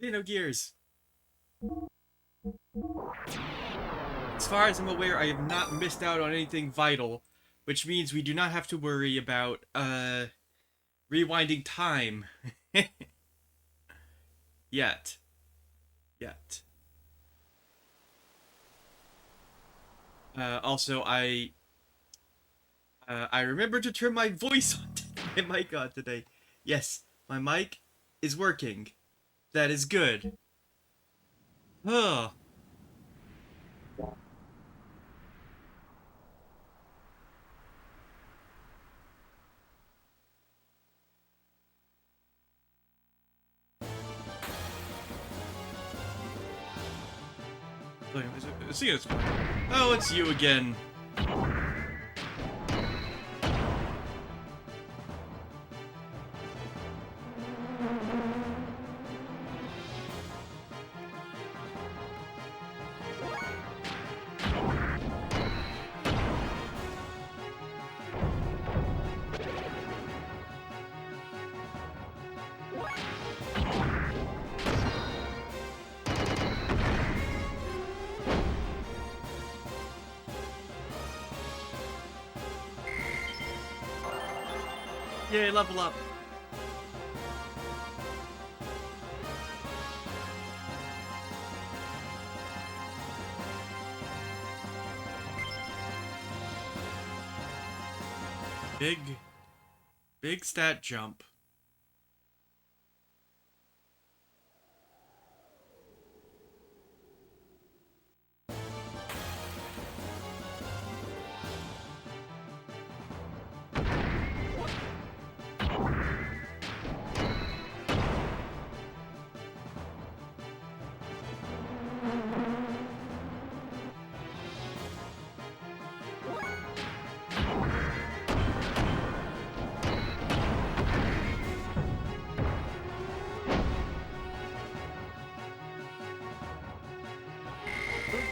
Xenogears. As far as I'm aware, I have not missed out on anything vital, which means we do not have to worry about rewinding time yet. Yet. Also, I remember to turn my voice on, my mic on today. Yes, my mic is working. That is good. Oh. See, oh, it's you again. Yay, level up. Big stat jump.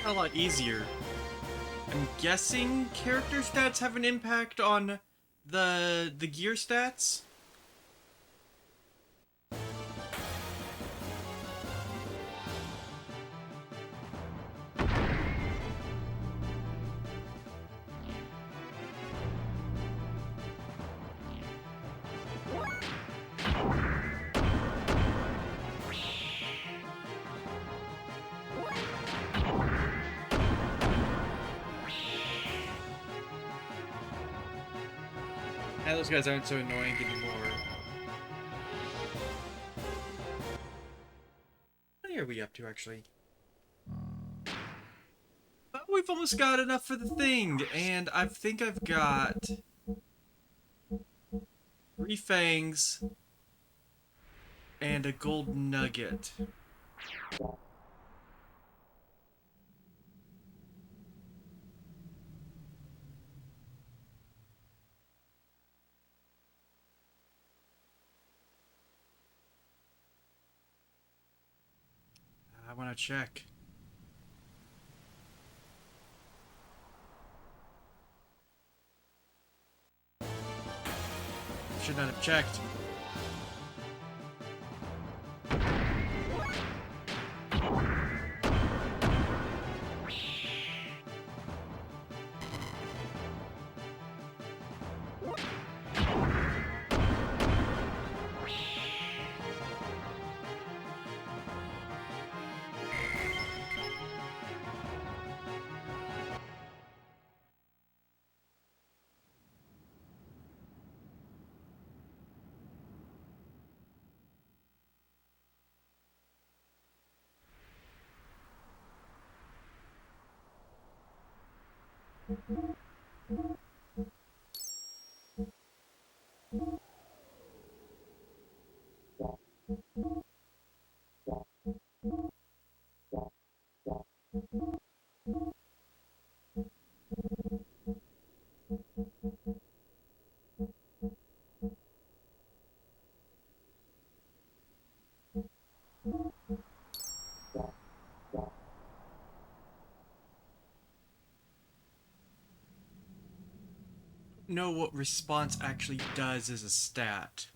A lot easier. I'm guessing character stats have an impact on the gear stats. Now those guys aren't so annoying anymore. What are we up to, actually? Oh, we've almost got enough for the thing, and I think I've got 3 fangs and a gold nugget. I want to check. Should not have checked. Know what response actually does as a stat.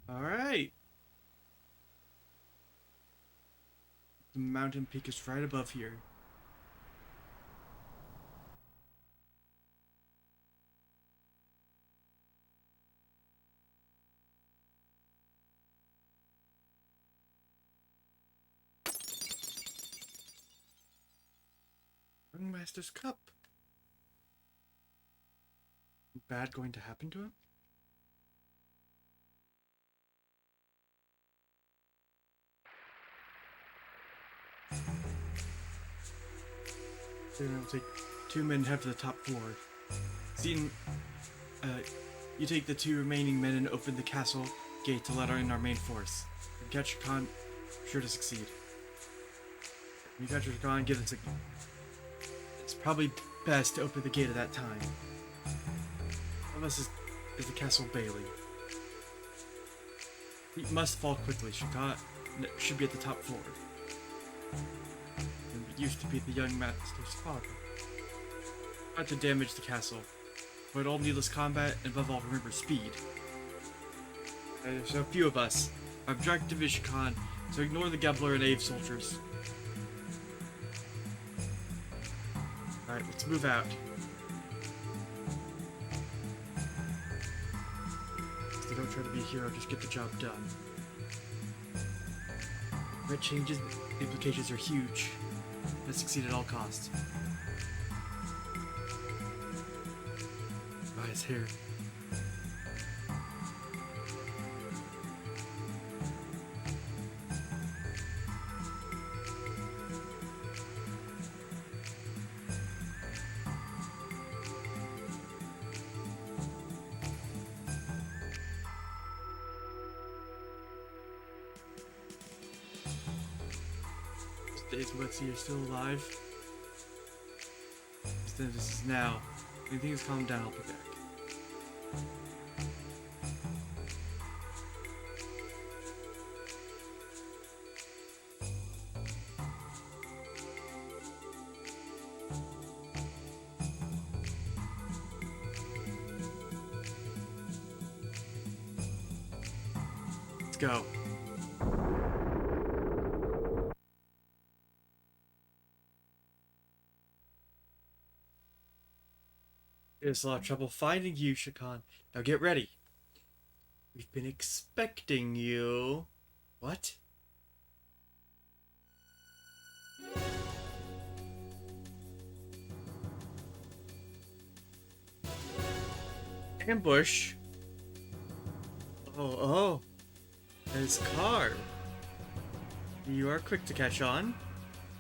Alright. The mountain peak is right above here. Ringmaster's Cup. Bad going to happen to him? Then it'll take 2 men to head for the top floor. Xen, you take the 2 remaining men and open the castle gate to let in our main force. And catch your con, sure to succeed. When you catch your con, give the signal. It's probably best to open the gate at that time. Unless is the castle Bailey. He must fall quickly. Shakan should be at the top floor. And it used to be the young master's father. Not to damage the castle. Avoid all needless combat, and above all, remember speed. There's so few of us. Our objective is Shakan, so ignore the Gebler and Ave soldiers. Alright, let's move out. So don't try to be a hero, just get the job done. Red changes, the implications are huge. Let's succeed at all costs. Rise here. Let's see, you're still alive. Instead, this is now. When things calm down, I'll be back. go. There's a lot of trouble finding you, Shakan. Now get ready. We've been expecting you. What? Ambush? Oh. His car. You are quick to catch on.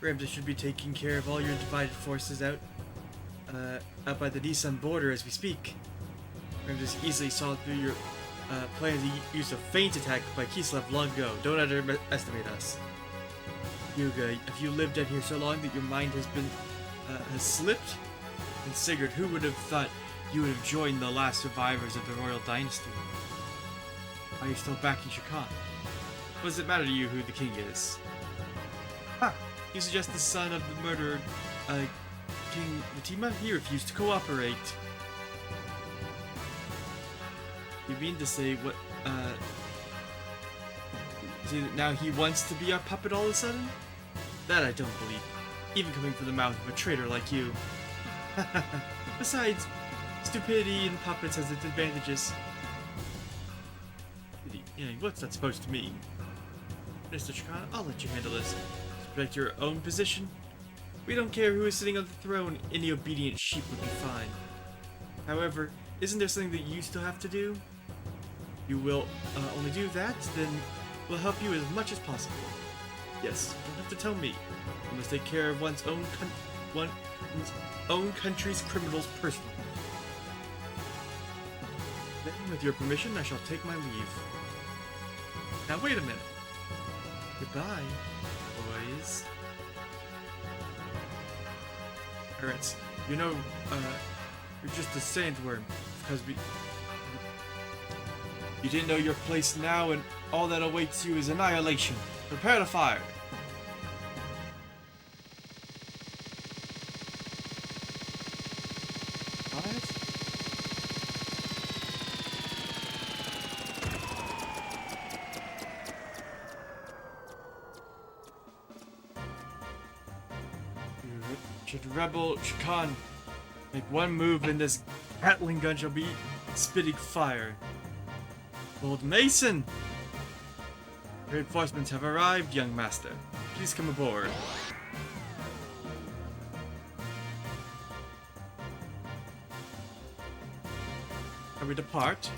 Ramsey should be taking care of all your divided forces out by the Nissan border as we speak. Ramsey easily saw through your plan to use a feint attack by Kislev long ago. Don't underestimate us. Yuga, have you lived out here so long that your mind has slipped? And Sigurd, who would have thought you would have joined the last survivors of the royal dynasty? Are you still backing Shakan? What does it matter to you who the king is? Ha! You suggest the son of the murdered King Fatima? He refused to cooperate. You mean to say what, say that now he wants to be our puppet all of a sudden? That I don't believe, even coming from the mouth of a traitor like you. Besides, stupidity in puppets has its advantages. What's that supposed to mean? Mr. Shakan, I'll let you handle this. Protect your own position. We don't care who is sitting on the throne, any obedient sheep would be fine. However, isn't there something that you still have to do? You will only do that, then we'll help you as much as possible. Yes, you don't have to tell me. You must take care of one's own country's criminals personally. Then, with your permission, I shall take my leave. Now wait a minute. Goodbye, boys. Parents, you know, you're just a sandworm, because you didn't know your place now, and all that awaits you is annihilation. Prepare to fire. Rebel Shakan, make one move and this Gatling gun shall be spitting fire. Old Mason! Reinforcements have arrived, young master. Please come aboard. Can we depart?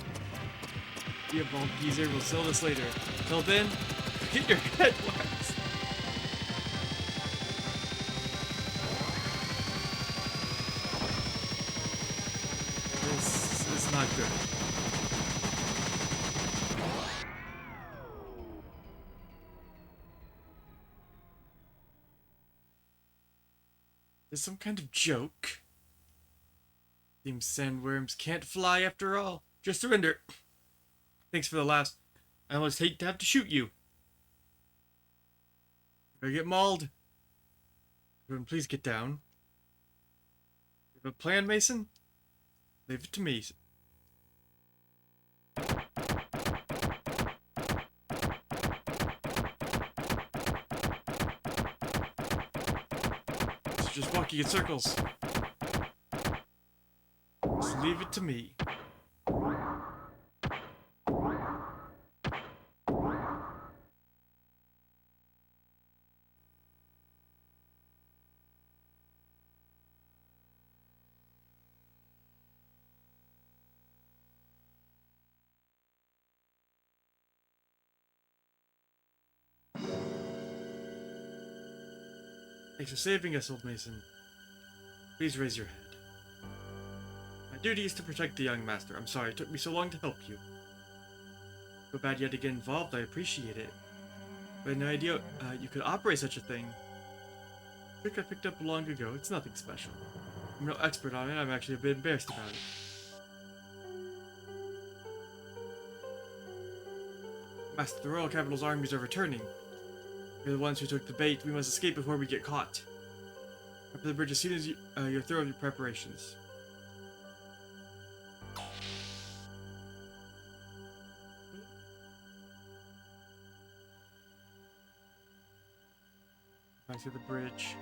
The bald geezer will sell this later. Till then, get your head waxed. This is not good. Is some kind of joke? Seems sandworms can't fly after all. Just surrender. Thanks for the last. I almost hate to have to shoot you. If I get mauled. Everyone, please get down. You have a plan, Mason? Leave it to me. It's just walking in circles. Just leave it to me. Thanks for saving us, Old Mason. Please raise your head. My duty is to protect the young master. I'm sorry it took me so long to help you. So bad you had to get involved, I appreciate it. But I had no idea you could operate such a thing. Trick I picked up long ago, it's nothing special. I'm no expert on it, I'm actually a bit embarrassed about it. Master, the Royal Capital's armies are returning. You're the ones who took the bait. We must escape before we get caught. Up to the bridge as soon as you're through with your preparations. Back to the bridge.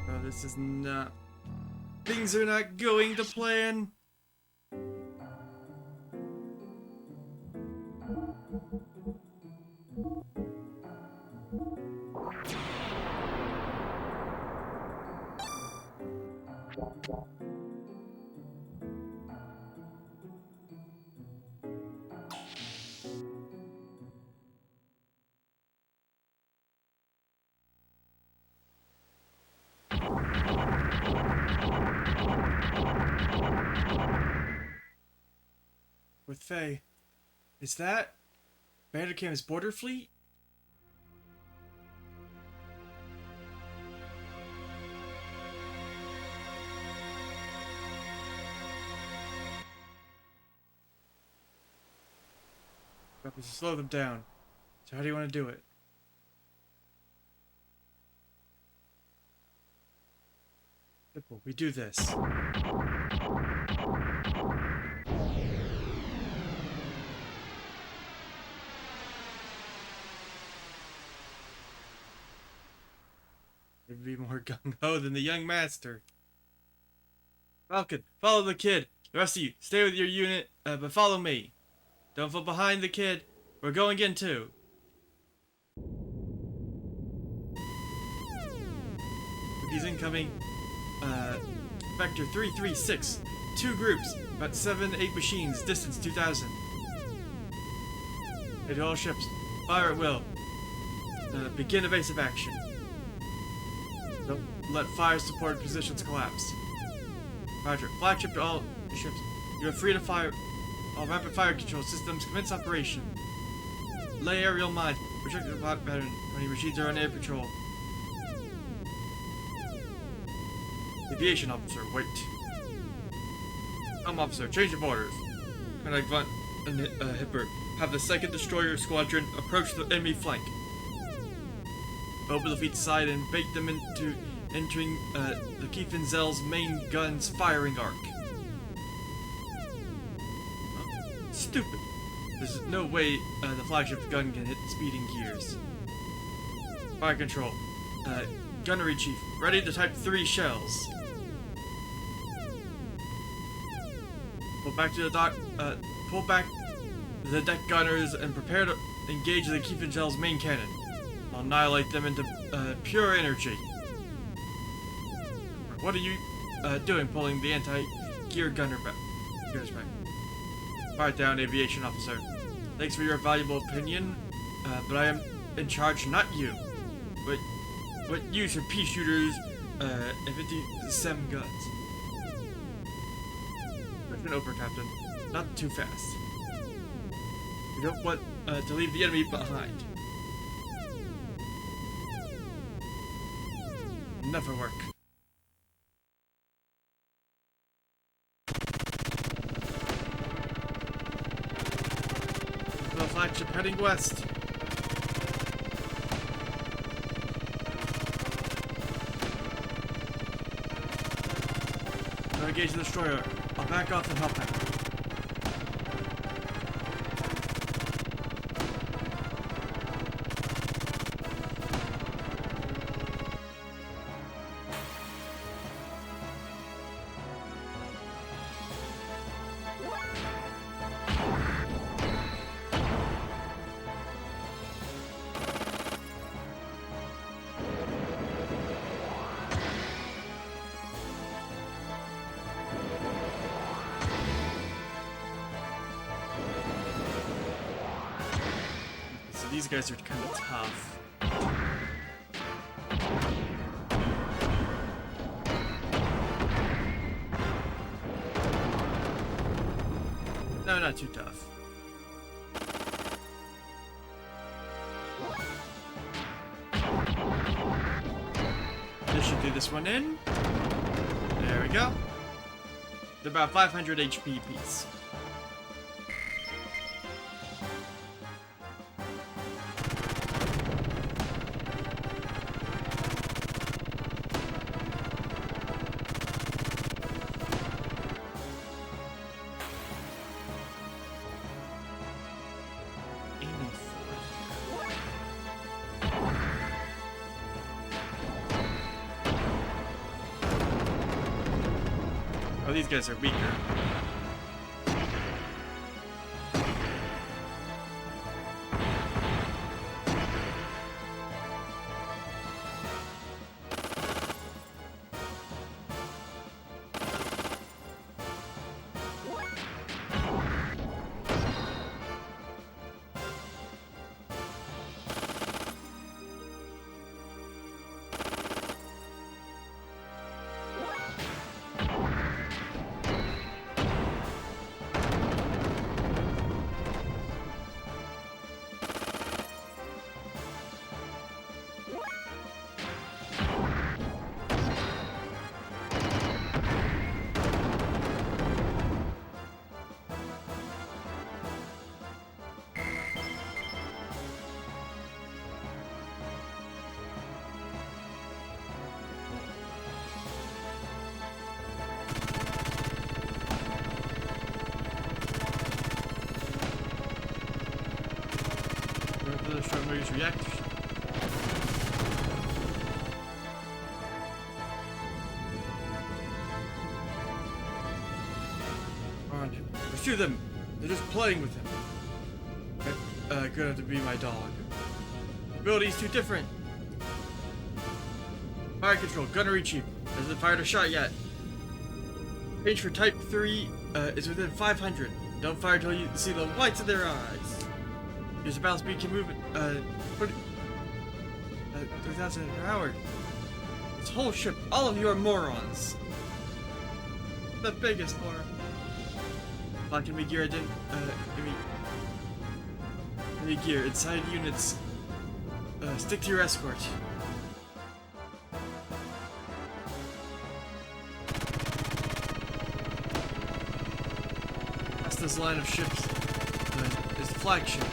Oh, this is not... Things are not going to plan. With Faye. Is that Vanderkam's border fleet? We have to slow them down. So how do you want to do it? Simple. We do this. They'd be more gung-ho than the young master. Falcon, follow the kid. The rest of you, stay with your unit, but follow me. Don't fall behind the kid. We're going in too. He's incoming. Vector 336. 2 groups, about 7-8 machines, distance 2000. Hey to all ships, fire at will. Begin evasive action. Don't let fire support positions collapse. Roger. Flagship to all ships. You are free to fire. All rapid fire control systems commence operation. Lay aerial mine. Restrict the plot pattern when your machines are on air patrol. Aviation officer, wait. Officer, change of orders. Command Grunt and Hipper have the 2nd Destroyer Squadron approach the enemy flank. Open the fleet side and bait them into entering the Kiefenzel's main gun's firing arc. Oh, stupid. There's no way the flagship gun can hit speeding gears. Fire control. Gunnery chief, ready to type 3 shells. Pull back to the dock. Pull back the deck gunners and prepare to engage the Kiefenzel's main cannon. I'll annihilate them into pure energy. What are you doing, pulling the anti-gear gunner back? Fire down, aviation officer. Thanks for your valuable opinion, but I am in charge, not you. But use your pea shooters and 57 guns. Mission over, Captain. Not too fast. We don't want to leave the enemy behind. Never work. The flagship heading west. Now engage the destroyer. I'll back off and help out. These guys are kind of tough. No, not too tough. This should do this one in. There we go. They're about 500 HP apiece. these guys are weaker. Use reactors. On, pursue them. They're just playing with him. Gonna have to be my dog. Ability's too different. Fire control, gunnery cheap. Hasn't fired a shot yet. Range for type 3 is within 500. Don't fire till you see the whites of their eyes. Use a balance speed can move 3,000 per hour. This whole ship, all of you are morons. The biggest moron. Lock enemy gear enemy gear inside units. Stick to your escort. That's this line of ships. Is the flagship.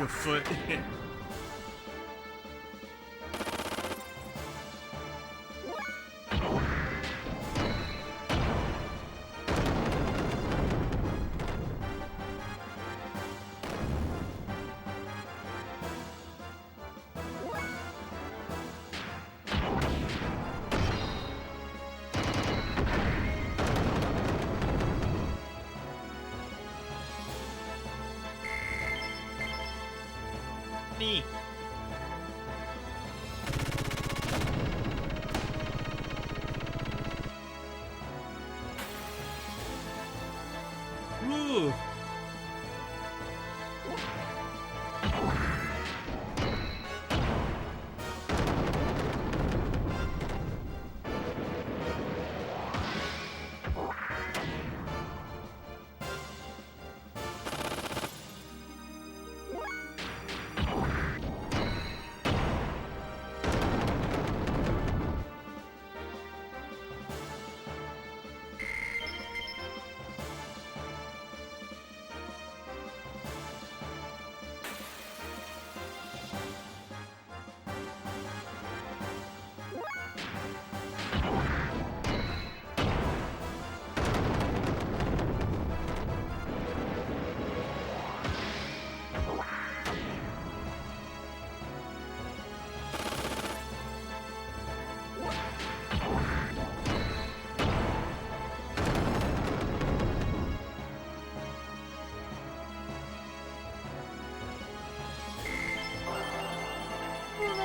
Foot. Me. Ooh.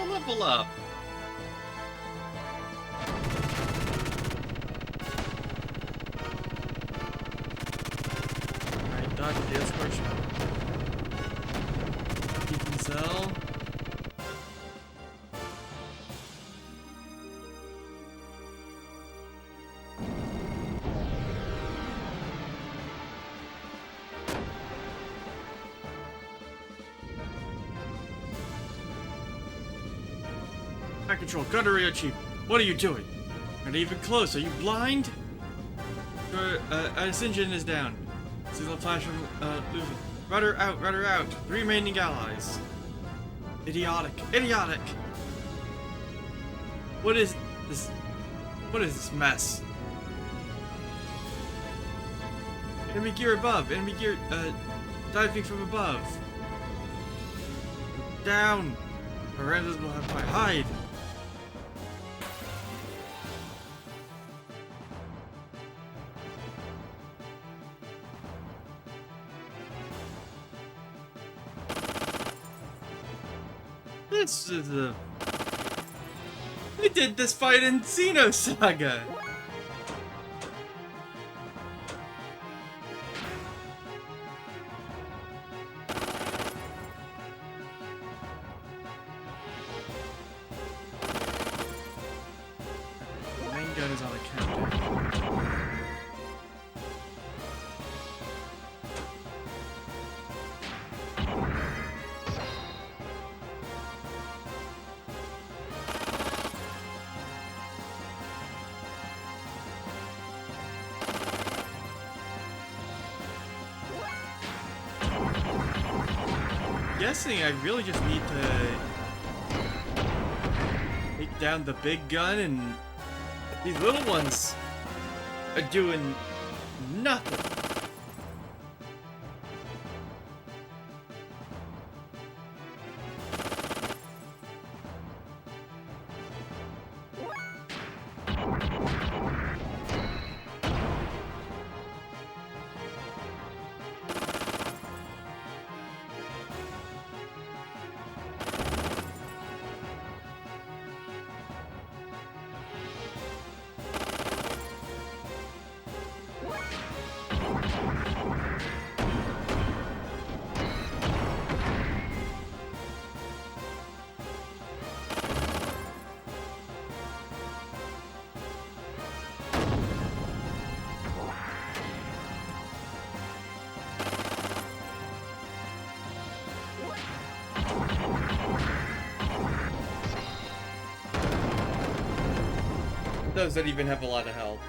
Level up. Alright, dodge the escort ship. Keep and sell. Command control, Gunnery Chief. What are you doing? Not even close. Are you blind? This engine is down. Signal flash from Luffy. Rudder out, rudder out. 3 remaining allies. Idiotic. Idiotic! What is this? What is this mess? Enemy gear above. Enemy gear, diving from above. Down! Miranda's will have my hide! This is a... We did this fight in Xeno Saga! The main gun is on a countdown. Guessing I really just need to take down the big gun, and these little ones are doing nothing. Those that even have a lot of health.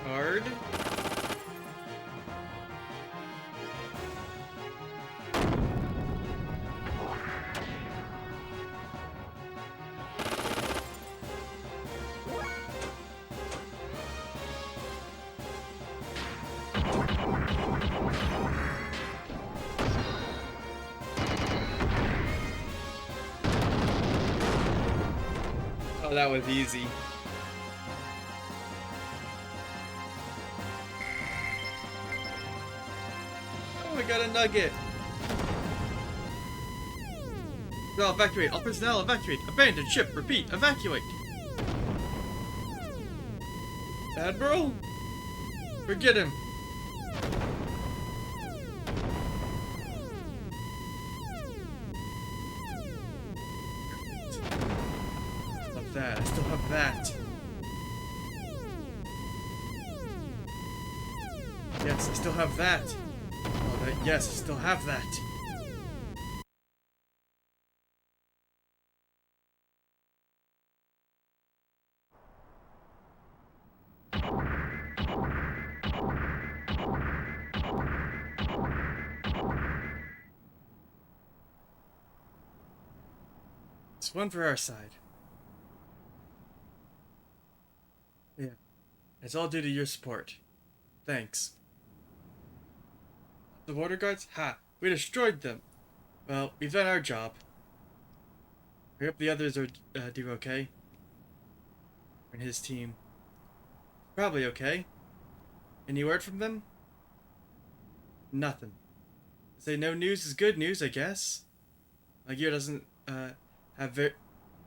Hard. Oh, that was easy. Oh, I got a nugget. No, evacuate. All personnel, evacuate. Abandon ship. Repeat. Evacuate. Admiral? Forget him. That. I still have that. Yes, I still have that. Oh, that. Yes, I still have that. It's one for our side. Yeah. It's all due to your support. Thanks. The border guards? Ha! We destroyed them! Well, we've done our job. I hope the others are do okay. And his team. Probably okay. Any word from them? Nothing. Say no news is good news, I guess. My gear doesn't have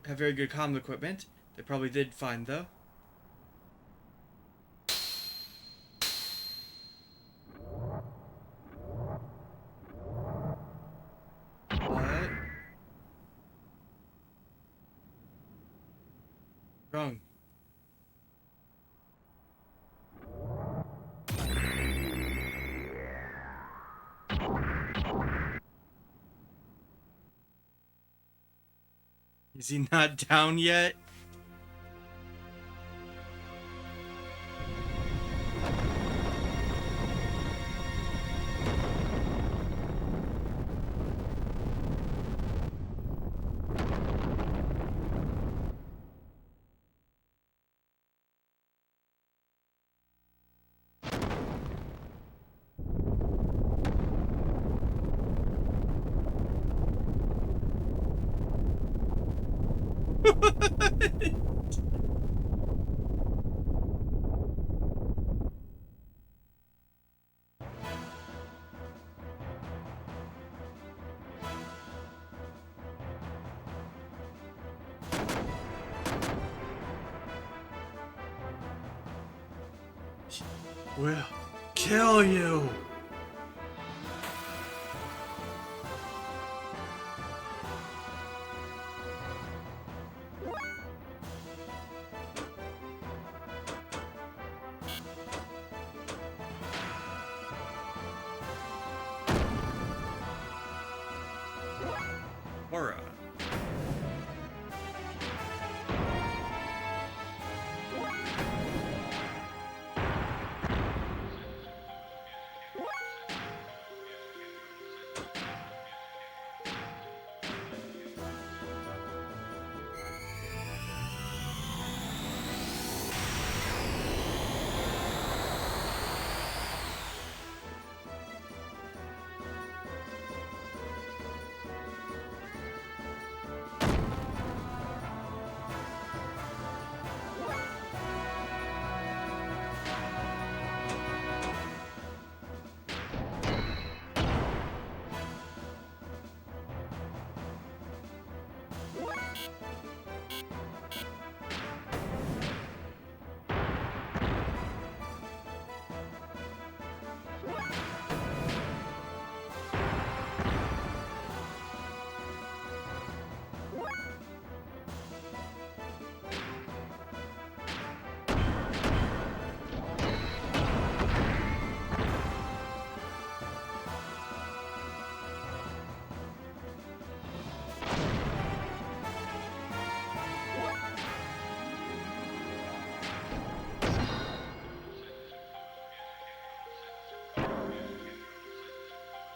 very good comm equipment. They probably did fine though. Is he not down yet? We'll kill you! Aura.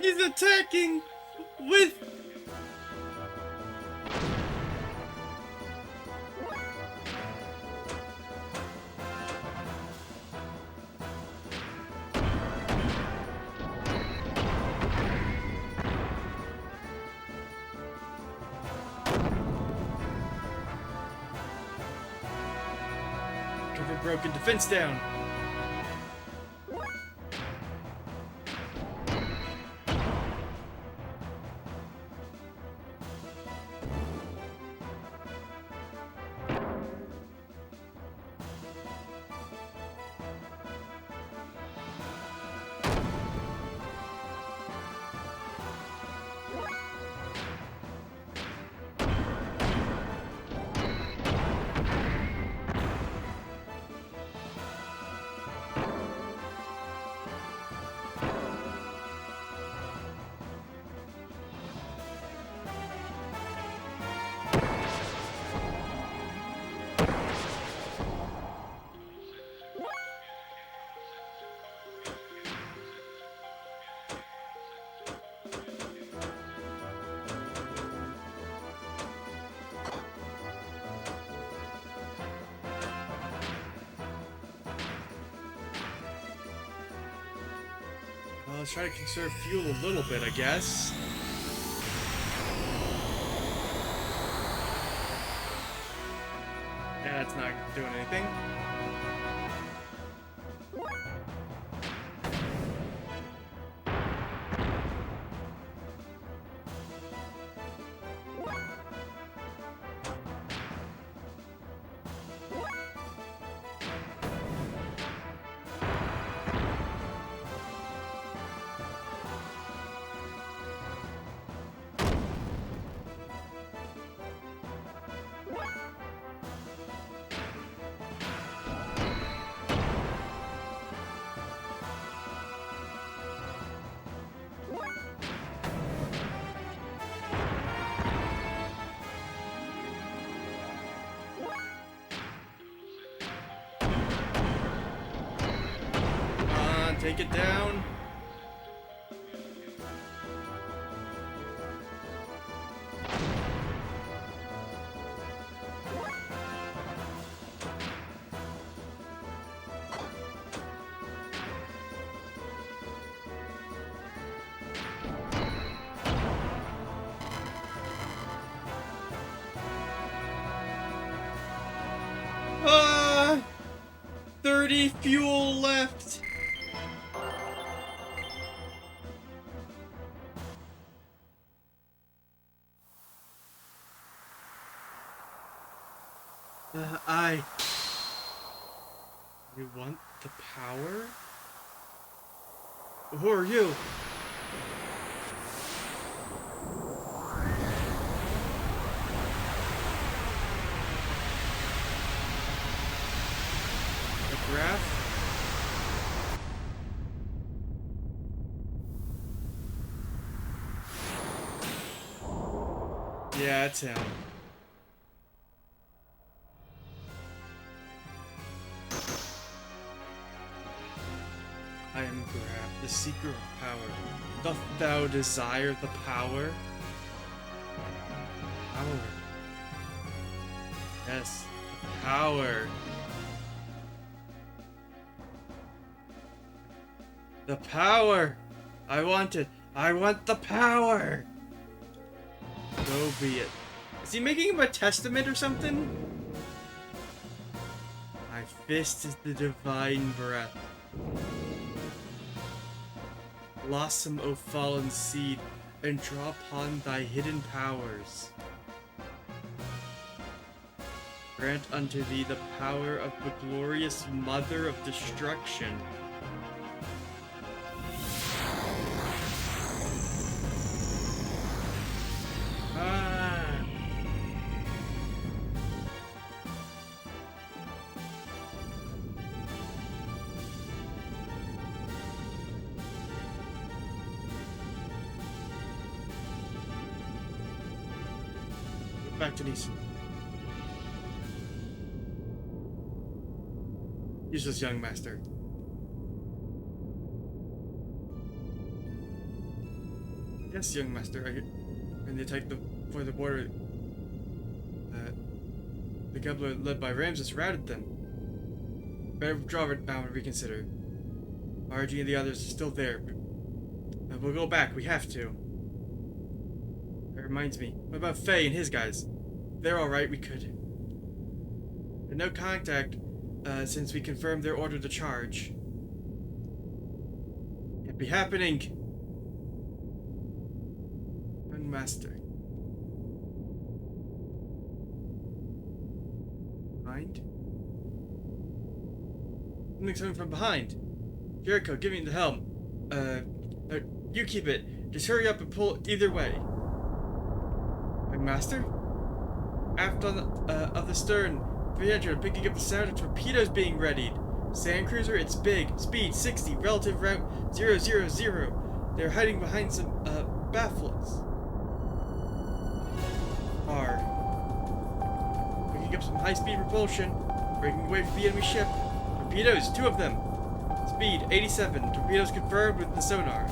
He's attacking with... Cover broken, defense down. Well, let's try to conserve fuel a little bit, I guess. Yeah, that's not doing anything. take it down. Ah! 30 fuel left. You want the power? Who are you? The graph? Yeah, it's him. I am Graf, the seeker of power. Doth thou desire the power? Power. Yes, power. The power! I want it! I want the power! So be it. Is he making him a testament or something? My fist is the divine breath. Blossom, O fallen seed, and draw upon thy hidden powers. Grant unto thee the power of the glorious mother of destruction. Back to these. Useless young master. Yes, young master. And they take for the border. The Gambler led by Ramses routed them. Better withdraw it now and reconsider. RG and the others are still there. We'll go back. We have to. That reminds me. What about Faye and his guys? They're alright, we could. But no contact since we confirmed their order to charge. Can't be happening. Young master. Behind? Something's coming from behind. Jericho, give me the helm. You keep it. Just hurry up and pull either way. Young master? Aft on of the stern, 300, picking up the sound of torpedoes being readied. Sand cruiser, it's big. Speed 60, relative route 000. They're hiding behind some baffles. R. Picking up some high-speed propulsion, breaking away from the enemy ship. Torpedoes, 2 of them. Speed 87, torpedoes confirmed with the sonar.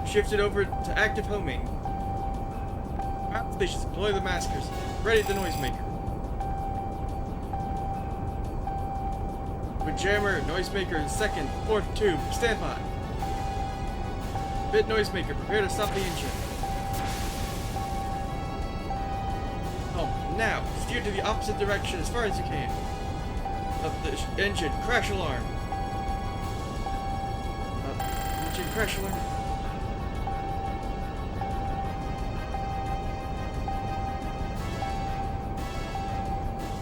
Shifted over to active homing. Map stations, deploy the maskers. Ready the noisemaker. With jammer, noisemaker in second, 4th tube, stand by. Bit noisemaker, prepare to stop the engine. Oh, now, steer to the opposite direction as far as you can. Up the engine, crash alarm. Up, engine, crash alarm.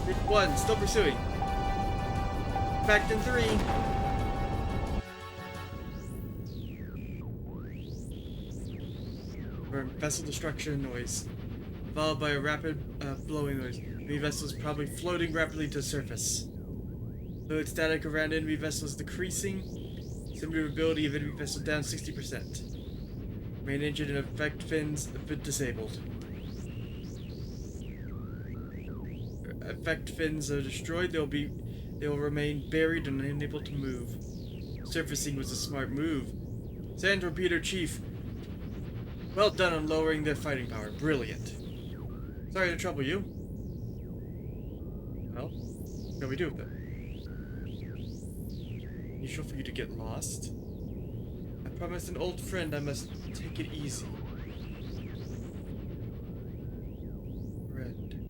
Hit 1, still pursuing. Back in 3. Vessel destruction noise, followed by a rapid blowing noise. Enemy vessels probably floating rapidly to the surface. Fluid static around enemy vessels decreasing. Maneuverability of enemy vessel down 60%. Main engine and effect fins disabled. Effect fins are destroyed. They will remain buried and unable to move. Surfacing was a smart move. Sandro Peter Chief, well done on lowering their fighting power. Brilliant. Sorry to trouble you. Well, what can we do with them? Usual for you to get lost. I promised an old friend I must take it easy. Friend.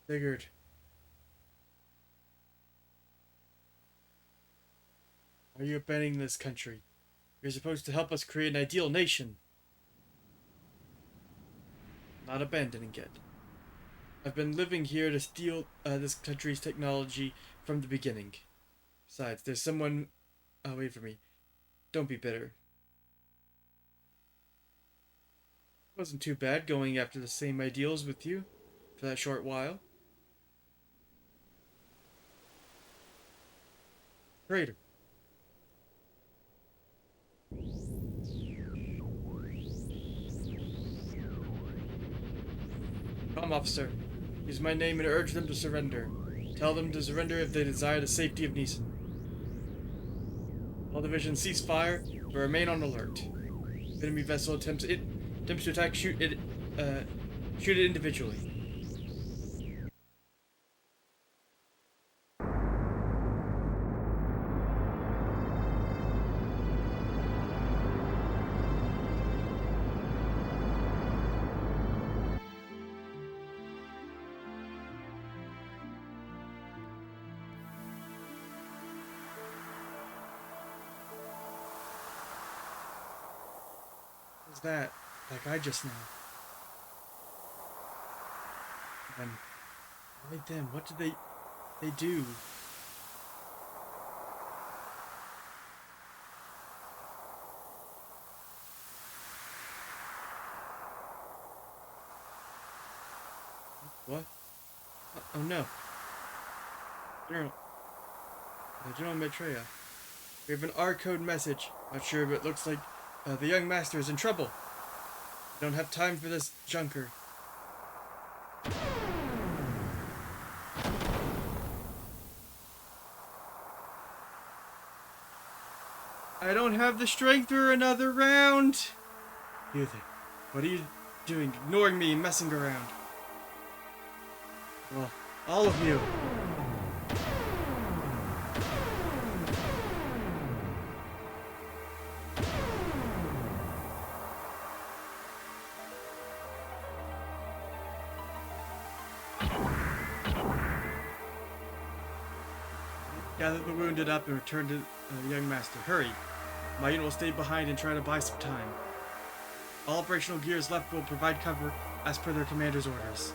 Figured. Why are you abandoning this country? You're supposed to help us create an ideal nation. Not abandoning it. I've been living here to steal this country's technology from the beginning. Besides, there's someone... Oh, wait for me. Don't be bitter. It wasn't too bad going after the same ideals with you for that short while. Traitor. Come, officer. Use my name and urge them to surrender. Tell them to surrender if they desire the safety of Neeson. All divisions cease fire, but remain on alert. If enemy vessel attempts to attack, shoot it individually. What's that? Like I just now. And why them? What did they do? What? Oh no. General Maitreya. We have an R-code message. Not sure, but it looks like the young master is in trouble. We don't have time for this junker. I don't have the strength for another round. You think? What are you doing? Ignoring me, messing around. Well, all of you. Gather the wounded up and return to the young master. Hurry. My unit will stay behind and try to buy some time. All operational gears left will provide cover as per their commander's orders.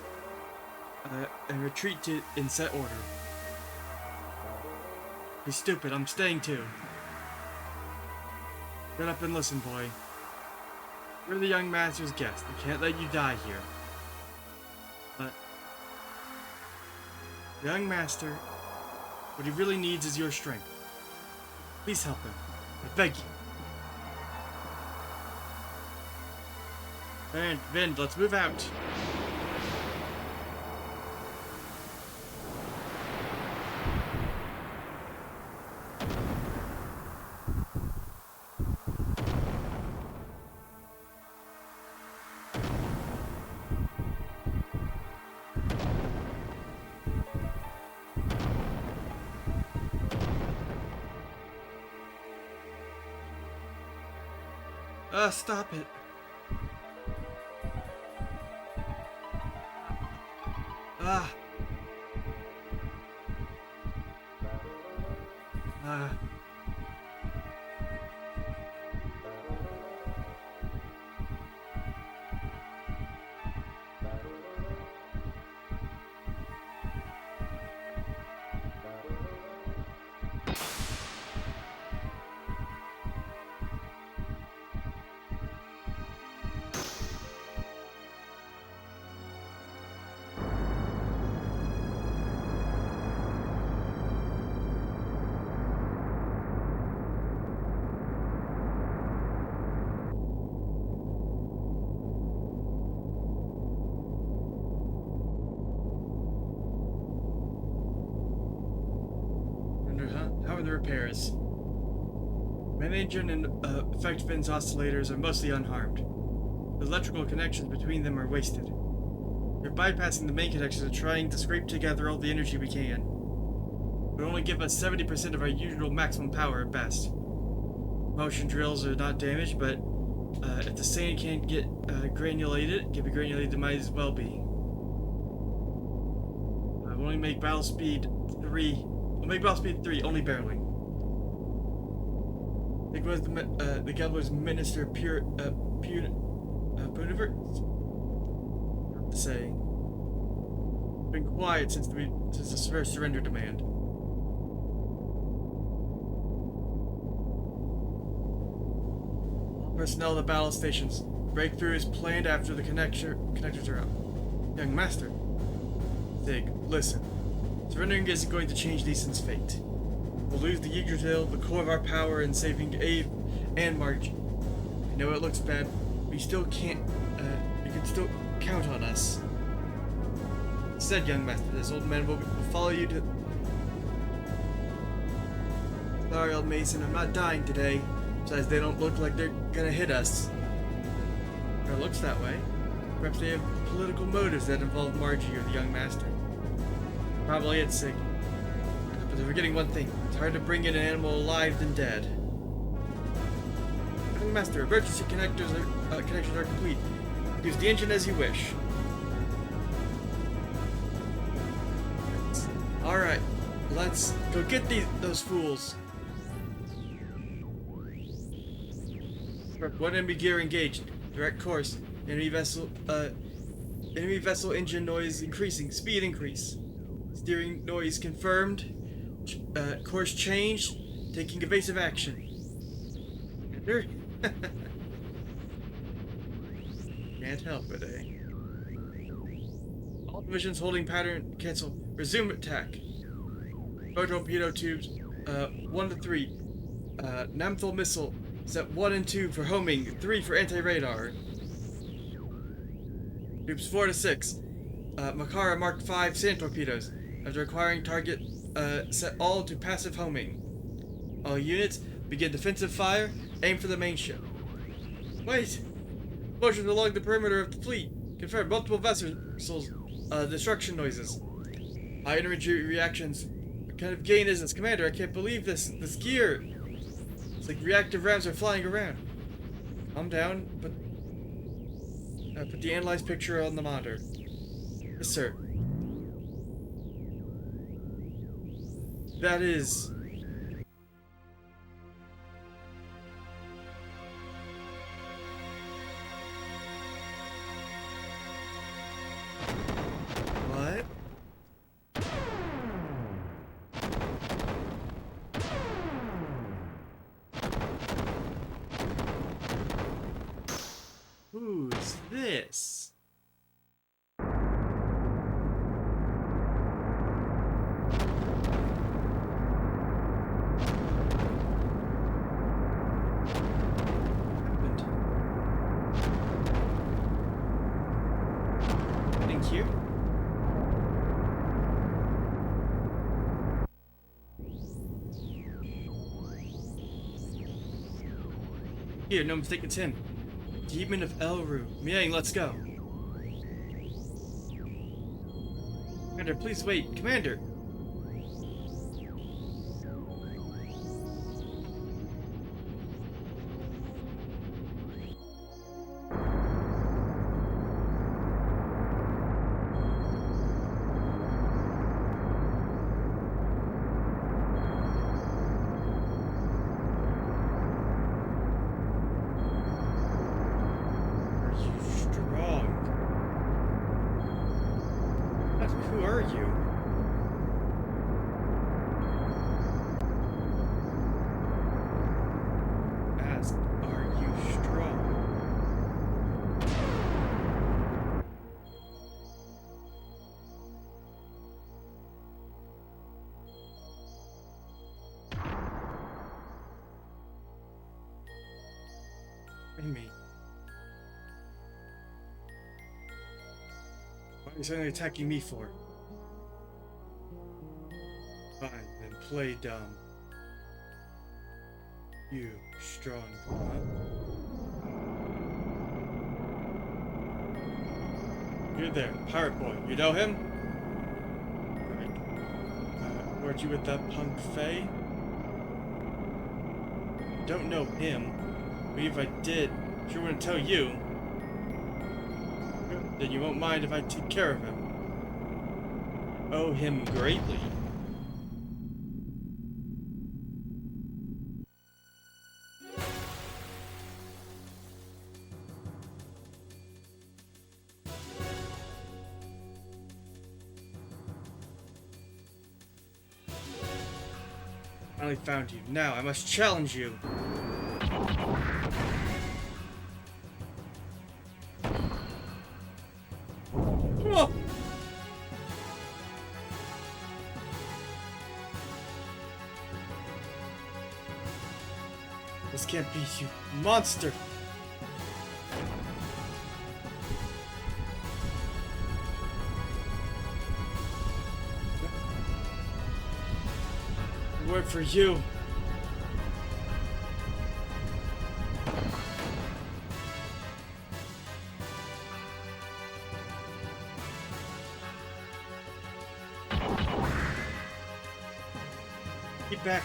And retreat in set order. Be stupid, I'm staying too. Get up and listen, boy. We're the young master's guest. I can't let you die here. But the young master, what he really needs is your strength. Please help him. I beg you. And Vind, let's move out. Stop it. Ah. repairs. Main engine and effect fins oscillators are mostly unharmed. The electrical connections between them are wasted. We're bypassing the main connections and trying to scrape together all the energy we can. It will only give us 70% of our usual maximum power at best. Motion drills are not damaged, but if the sand can't get granulated, it might as well be. We'll only make battle speed 3. We'll make battle speed 3, only barely. I think it was the Gobbler's Minister Punivert? What to say. Been quiet since the first surrender demand. All personnel at the battle stations. Breakthrough is planned after the connectors are out. Young Master. Zig, listen. Surrendering isn't going to change Neeson's fate. We'll lose the Yggdrasil, the core of our power in saving Ave and Margie. I know it looks bad, but you still can't, you can still count on us. Said Young Master, this old man will follow you to... Sorry, old Mason, I'm not dying today. Besides, they don't look like they're gonna hit us. Or it looks that way. Perhaps they have political motives that involve Margie or the Young Master. Probably it's sick. But they're forgetting one thing. It's harder to bring in an animal alive than dead. Young Master, emergency connectors are complete. Use the engine as you wish. Alright, let's go get those fools. One enemy gear engaged. Direct course. Enemy vessel engine noise increasing. Speed increase. Steering noise confirmed. Course changed. Taking evasive action. Enter. Can't help it, eh? All divisions holding pattern cancel. Resume attack. Torpedo tubes 1 to 3. Namthal missile set 1 and 2 for homing, 3 for anti-radar. Tubes 4 to 6. Makara Mark 5 sand torpedoes. After acquiring target, set all to passive homing. All units begin defensive fire. Aim for the main ship. Wait! Explosions along the perimeter of the fleet. Confirmed multiple vessels. Destruction noises. High energy reactions. What kind of gain is this? Commander, I can't believe this gear. It's like reactive rams are flying around. Calm down, but put the analyzed picture on the monitor. Yes, sir. That is... What? Who's this? Thank you. Here, no mistake, it's him. Demon of Elru. Miang, let's go. Commander, please wait. Commander! Who are you? Ask, are you strong? Amy. What are you suddenly attacking me for? Fine, then play dumb. You strong, huh? You're there, pirate boy. You know him? Right. Weren't you with that punk Faye? Don't know him. But if I did, sure wouldn't tell you. Then you won't mind if I take care of him. Owe him greatly. Finally found you. Now I must challenge you. Oh. This can't be, you monster! Word for you. Get back.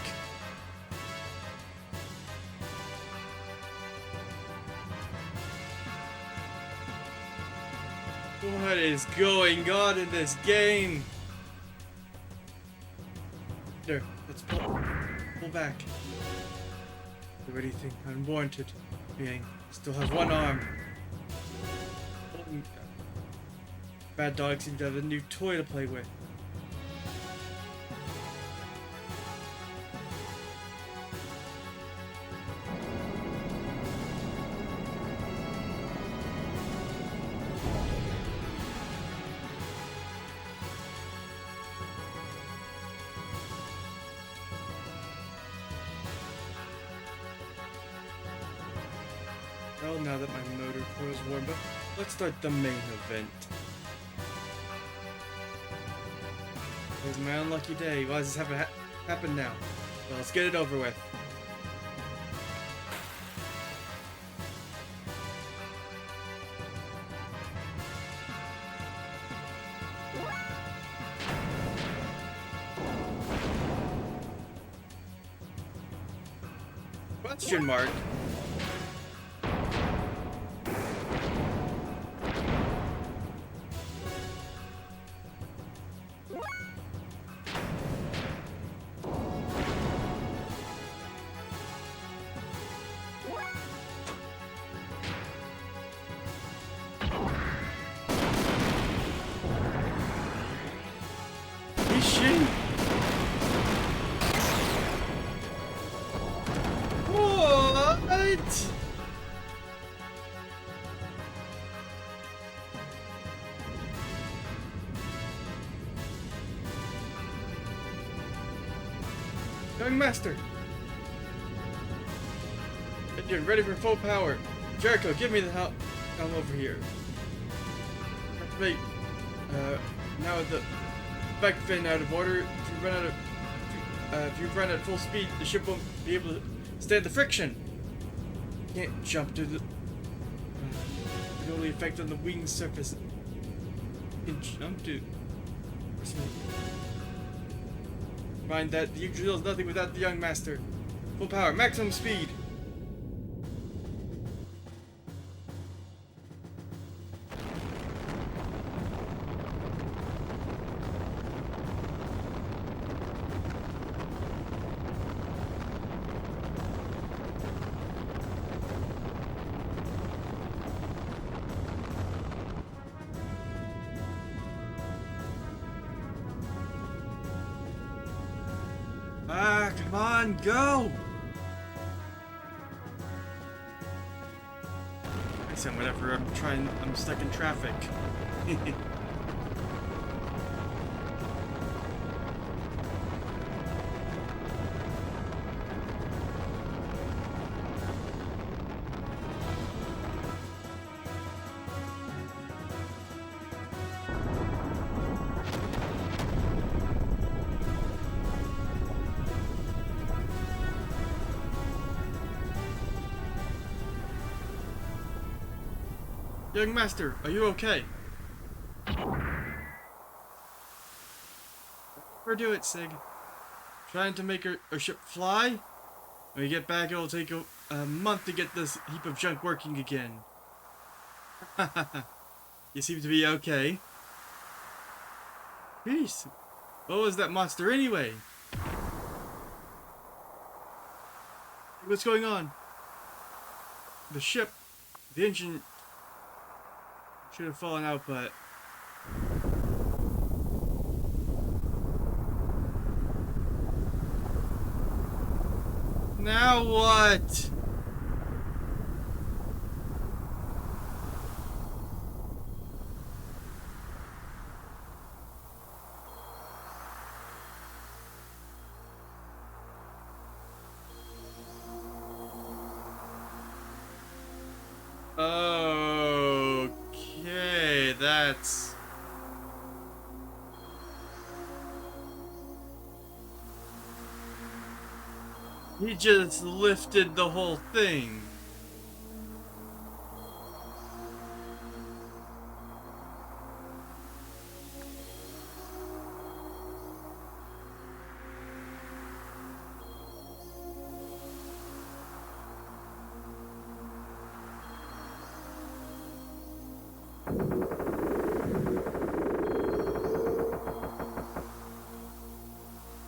What is going on in this game? There, let's pull back. Do anything unwarranted, being still have one arm. Bad dog seems to have a new toy to play with. Well, now that my motor core is warmed up, let's start the main event. Here's my unlucky day. Why does this happen now? Well, let's get it over with. Question mark. What? Young Master! Engine ready for full power. Jericho, give me the helm over here. Activate. Now with the back fin out of order, if you run at full speed, the ship won't be able to stand the friction. You can't jump to the. It only affect on the wing surface. You can jump to. Mind that the Yggdrasil is nothing without the young master. Full power, maximum speed. Ah, come on, go! I said whatever, I'm stuck in traffic. Young master, are you okay? Overdo it, Sig. Trying to make our ship fly? When we get back, it'll take a month to get this heap of junk working again. You seem to be okay. Jeez. What was that monster anyway? What's going on? The ship, the engine should have fallen out, but... Now what? Okay, that's... He just lifted the whole thing.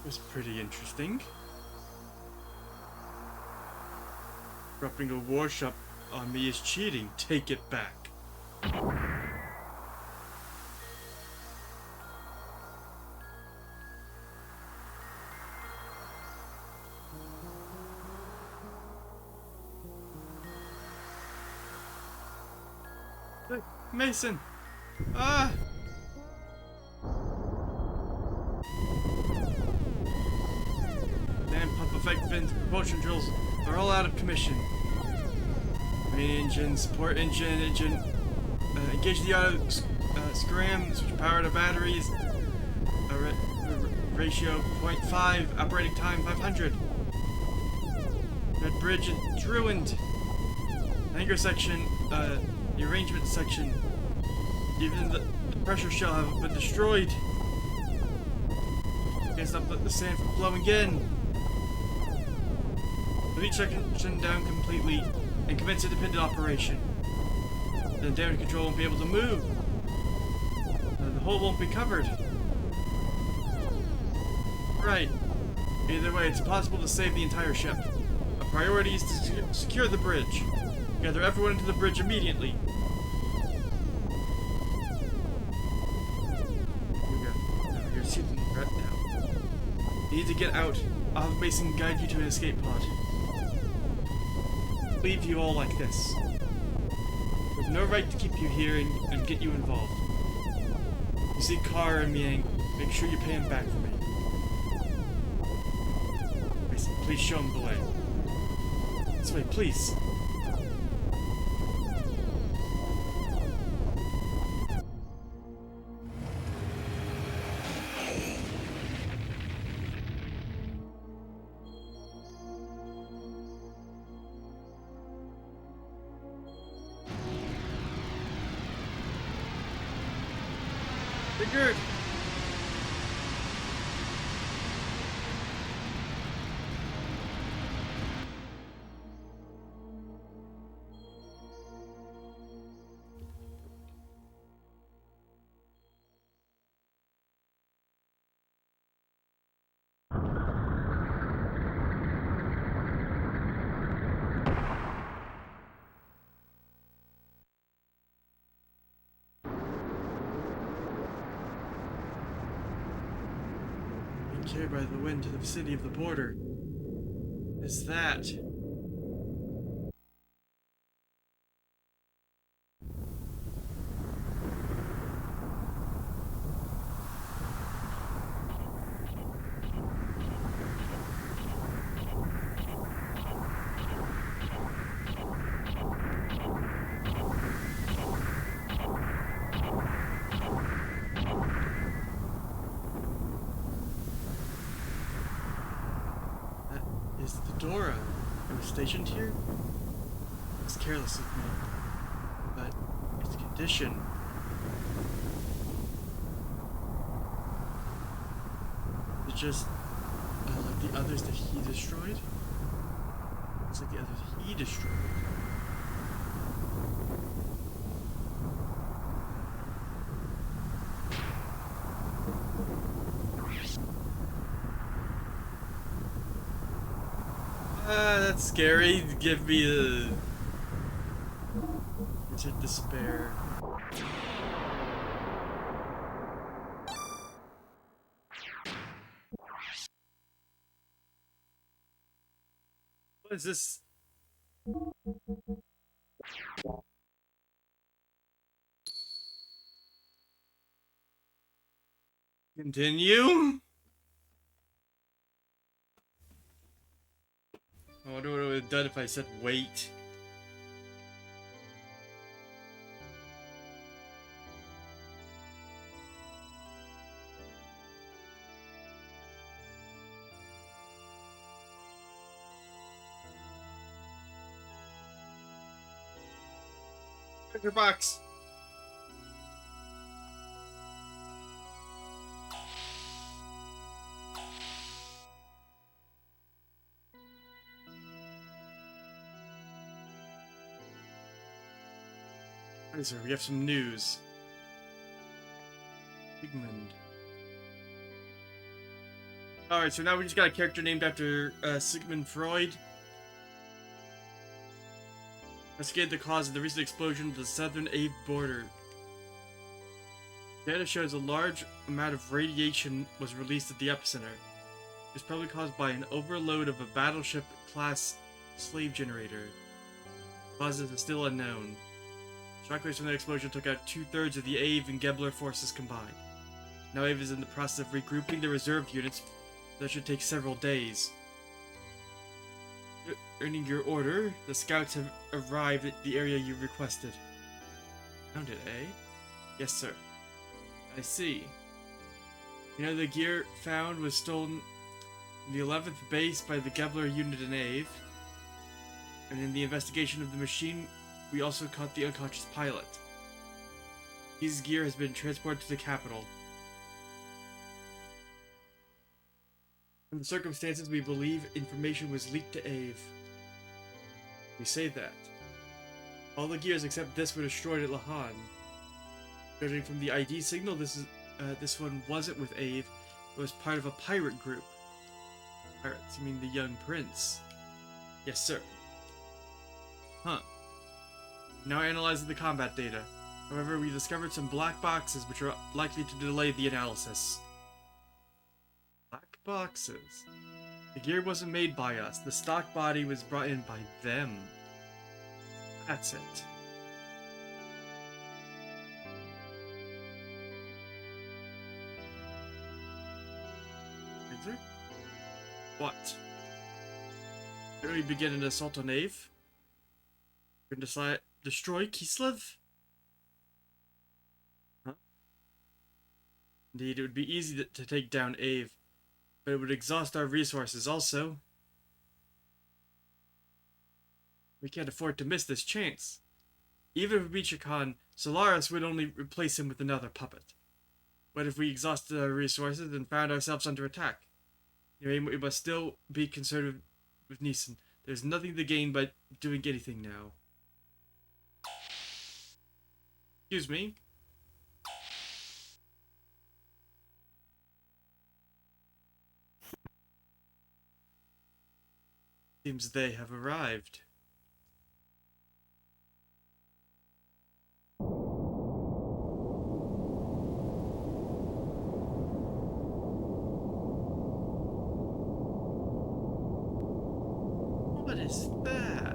Was pretty interesting. Dropping a warship on me is cheating. Take it back. Look, Mason! Ah! Damn pump effect fins, propulsion drills are all out of commission. Main engine, support engine, engage the auto scram, switch power to batteries, ratio 0.5, operating time 500. Red bridge is ruined. Anchor section, the arrangement section, even the pressure shell have been destroyed. Can't stop the sand from flowing in. Lead section down completely and commence independent operation. Then damage control won't be able to move. The hull won't be covered. Right. Either way, it's impossible to save the entire ship. Our priority is to secure the bridge. Gather everyone into the bridge immediately. You're sitting right now. You need to get out. I'll have Mason guide you to an escape pod. Leave you all like this. We have no right to keep you here and get you involved. You see Kara and Miang, make sure you pay him back for me. Please show him the way. This way, please. Figured. Carried by the wind to the vicinity of the border. Is that? Is the Dora? It was stationed here? It's careless of me, but it's addition. It's just like the others that he destroyed. It's like the others he destroyed. That's scary. Give me the despair. What is this? Continue? I wonder what it would have done if I said wait. Treasure box. Sir, we have some news. Sigmund. Alright, so now we just got a character named after Sigmund Freud. Investigate the cause of the recent explosion at the southern Ave border. Data shows a large amount of radiation was released at the epicenter. It was probably caused by an overload of a battleship-class slave generator. Causes are still unknown. Shockwaves from the explosion took out 2/3 of the Ave and Gebler forces combined. Now Ave is in the process of regrouping the reserve units. That should take several days. Earning your order, the scouts have arrived at the area you requested. Found it, eh? Yes, sir. I see. You know, the gear found was stolen in the 11th base by the Gebler unit in Ave. And in the investigation of the machine, we also caught the unconscious pilot. His gear has been transported to the capital. In the circumstances, we believe information was leaked to Ave. We say that. All the gears except this were destroyed at Lahan. Judging from the ID signal, this one wasn't with Ave. It was part of a pirate group. Pirates, you mean the young prince? Yes, sir. Huh. Now analyzing the combat data. However, we discovered some black boxes which are likely to delay the analysis. Black boxes? The gear wasn't made by us. The stock body was brought in by them. That's it. Is there? What? Should we begin an assault on Ave? We're gonna destroy Kislev? Huh? Indeed, it would be easy to take down Ave, but it would exhaust our resources also. We can't afford to miss this chance. Even if we beat Khan, Solaris would only replace him with another puppet. What if we exhausted our resources and found ourselves under attack? We must still be concerned with Neeson. There's nothing to gain by doing anything now. Excuse me. Seems they have arrived. What is that?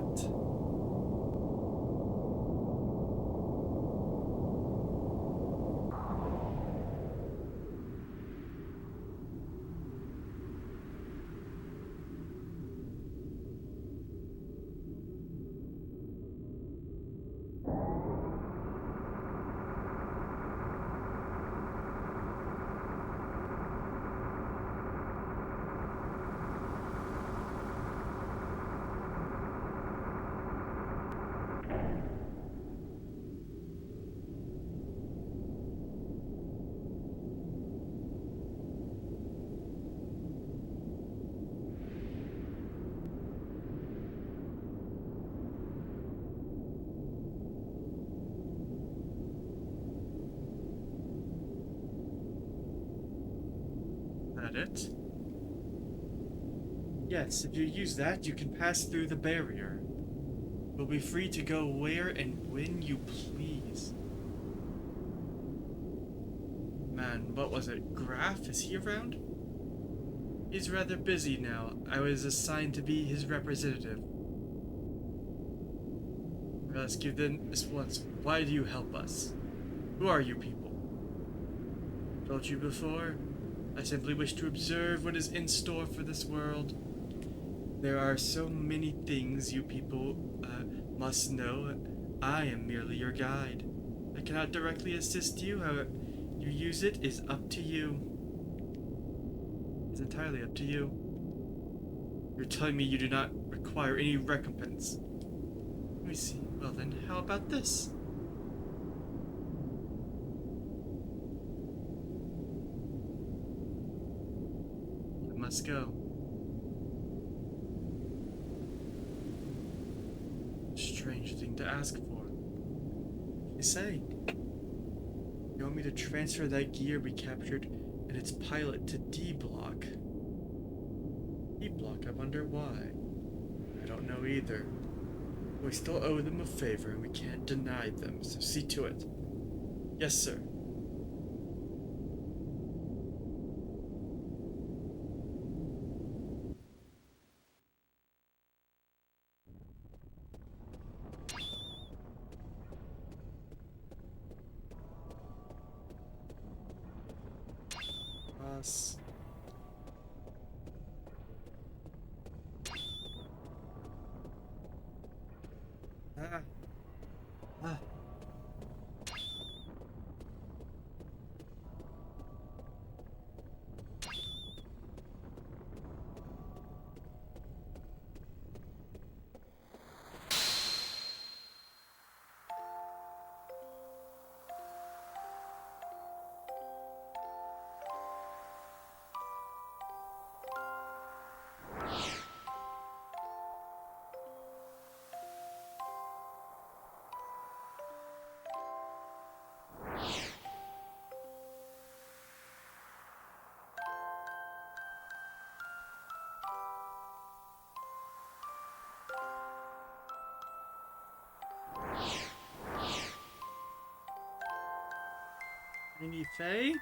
that it? Yes, if you use that, you can pass through the barrier. You'll be free to go where and when you please. Man, what was it? Graf? Is he around? He's rather busy now. I was assigned to be his representative. I'll ask you then this once. Why do you help us? Who are you people? Told you before? I simply wish to observe what is in store for this world. There are so many things you people must know. I am merely your guide. I cannot directly assist you. How you use it is up to you. It's entirely up to you. You're telling me you do not require any recompense. Let me see. Well then, how about this? I must go. Strange thing to ask for. You say? You want me to transfer that gear we captured and its pilot to D block? D block, I wonder why. I don't know either. We still owe them a favor and we can't deny them, so see to it. Yes, sir. Us. Ah. Ah. Any Faye?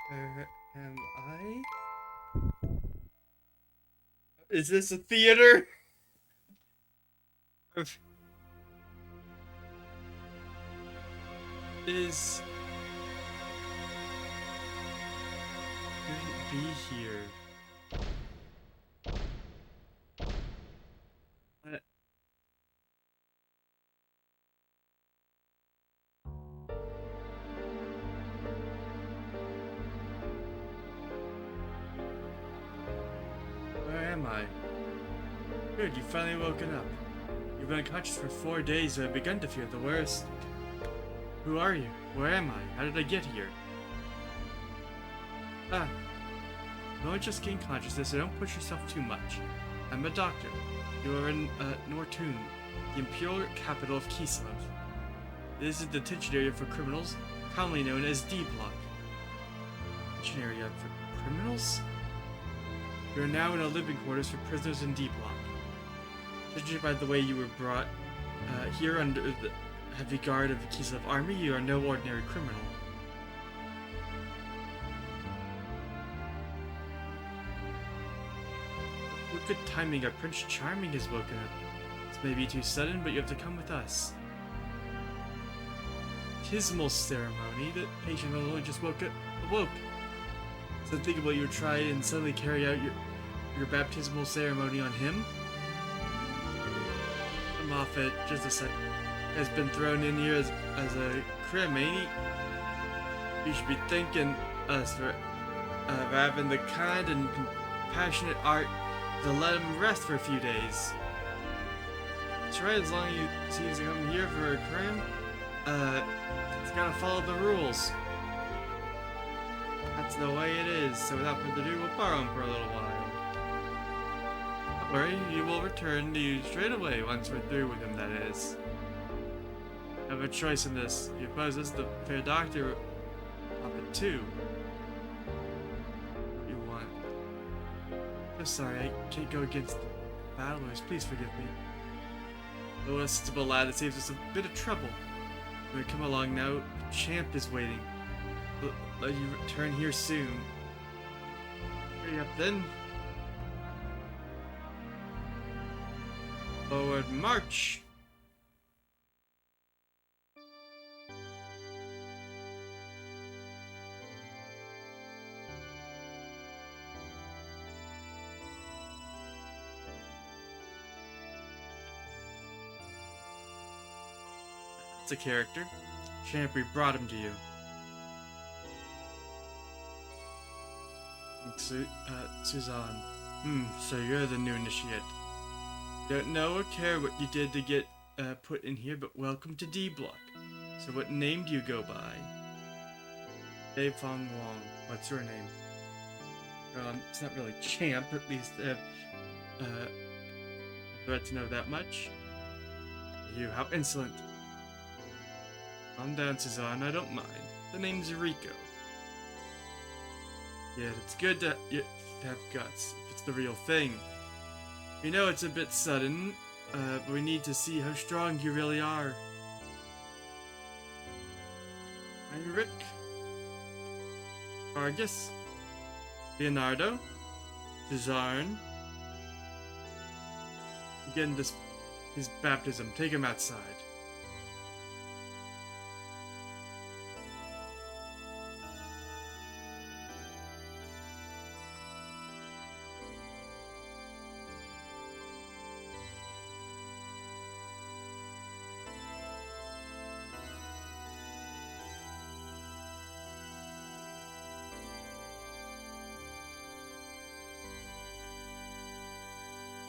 Where am I? Is this a theater? Is... Couldn't be here. What? Where am I? Good, you've finally woken up. You've been unconscious for 4 days, so I've begun to fear the worst. Who are you? Where am I? How did I get here? Ah. No, just gain consciousness, so don't push yourself too much. I'm a doctor. You are in Nortun, the imperial capital of Kislev. This is the detention area for criminals, commonly known as D Block. Detention area for criminals? We are now in a living quarters for prisoners in D Block. Judging by the way you were brought here under the heavy guard of the Kislev army, you are no ordinary criminal. What good timing, our Prince Charming has woken up. This may be too sudden, but you have to come with us. baptismal ceremony. The patient only just awoke. So unthinkable you would try and suddenly carry out your baptismal ceremony on him. I'm off it just a sec. Has been thrown in here as a crim, ain't he? You should be thanking us for having the kind and compassionate art to let him rest for a few days. That's right, as long as you seems to come here for a crim, it's gotta follow the rules. That's the way it is, so without further ado, we'll borrow him for a little while. Don't worry, he will return to you straight away once we're through with him, that is. You have a choice in this. You oppose us, the fair doctor, of it too. What you want. I'm sorry, I can't go against the battlers. Please forgive me. The less sensible lad that saves us a bit of trouble. When we come along now, the champ is waiting. Let you return here soon. Hurry up then. Forward march! It's a character. Champ, we brought him to you. Suzanne. So you're the new initiate. Don't know or care what you did to get put in here, but welcome to D Block. So what name do you go by? Dave Fong Wong. What's your name? It's not really Champ, at least I'd like to know that much. You, how insolent. Calm down, Suzanne, I don't mind. The name's Rico. Yeah, it's good to have guts, if it's the real thing. We know it's a bit sudden, but we need to see how strong you really are. Heinrich? Vargas? Leonardo? Cesarne? Again, his baptism. Take him outside.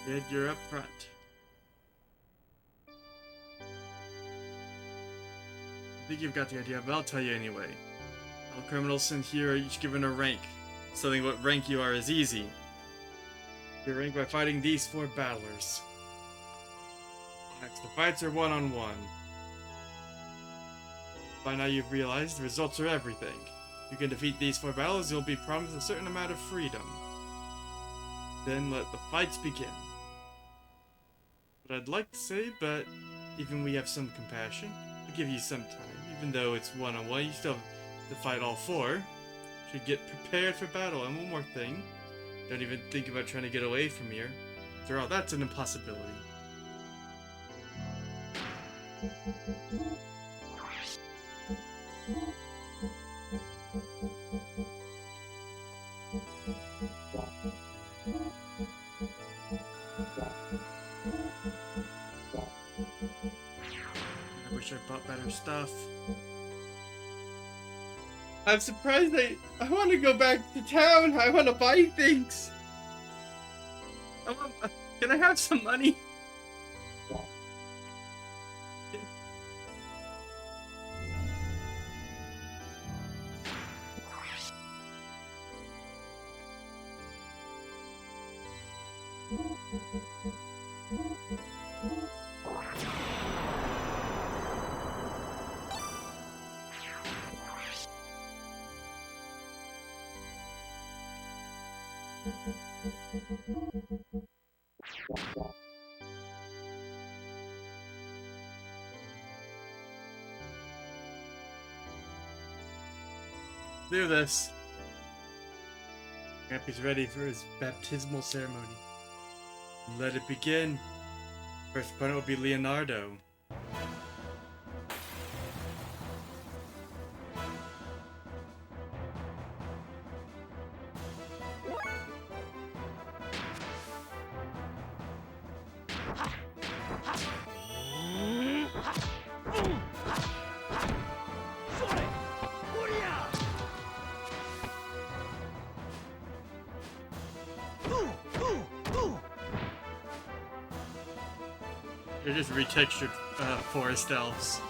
Ed, you're up front. I think you've got the idea, but I'll tell you anyway. All criminals in here are each given a rank. Telling what rank you are is easy. You're ranked by fighting these 4 battlers. Next, the fights are one-on-one. By now you've realized the results are everything. If you can defeat these 4 battlers, you'll be promised a certain amount of freedom. Then let the fights begin. What I'd like to say, but even we have some compassion. We'll give you some time. Even though it's one-on-one, you still have to fight all 4. Should get prepared for battle. And one more thing. Don't even think about trying to get away from here. After all, that's an impossibility. I wish I bought better stuff. I'm surprised I want to go back to town. I want to buy things. Can I have some money? Do this. Campy's ready for his baptismal ceremony. Let it begin. First opponent will be Leonardo. They're just retextured forest elves.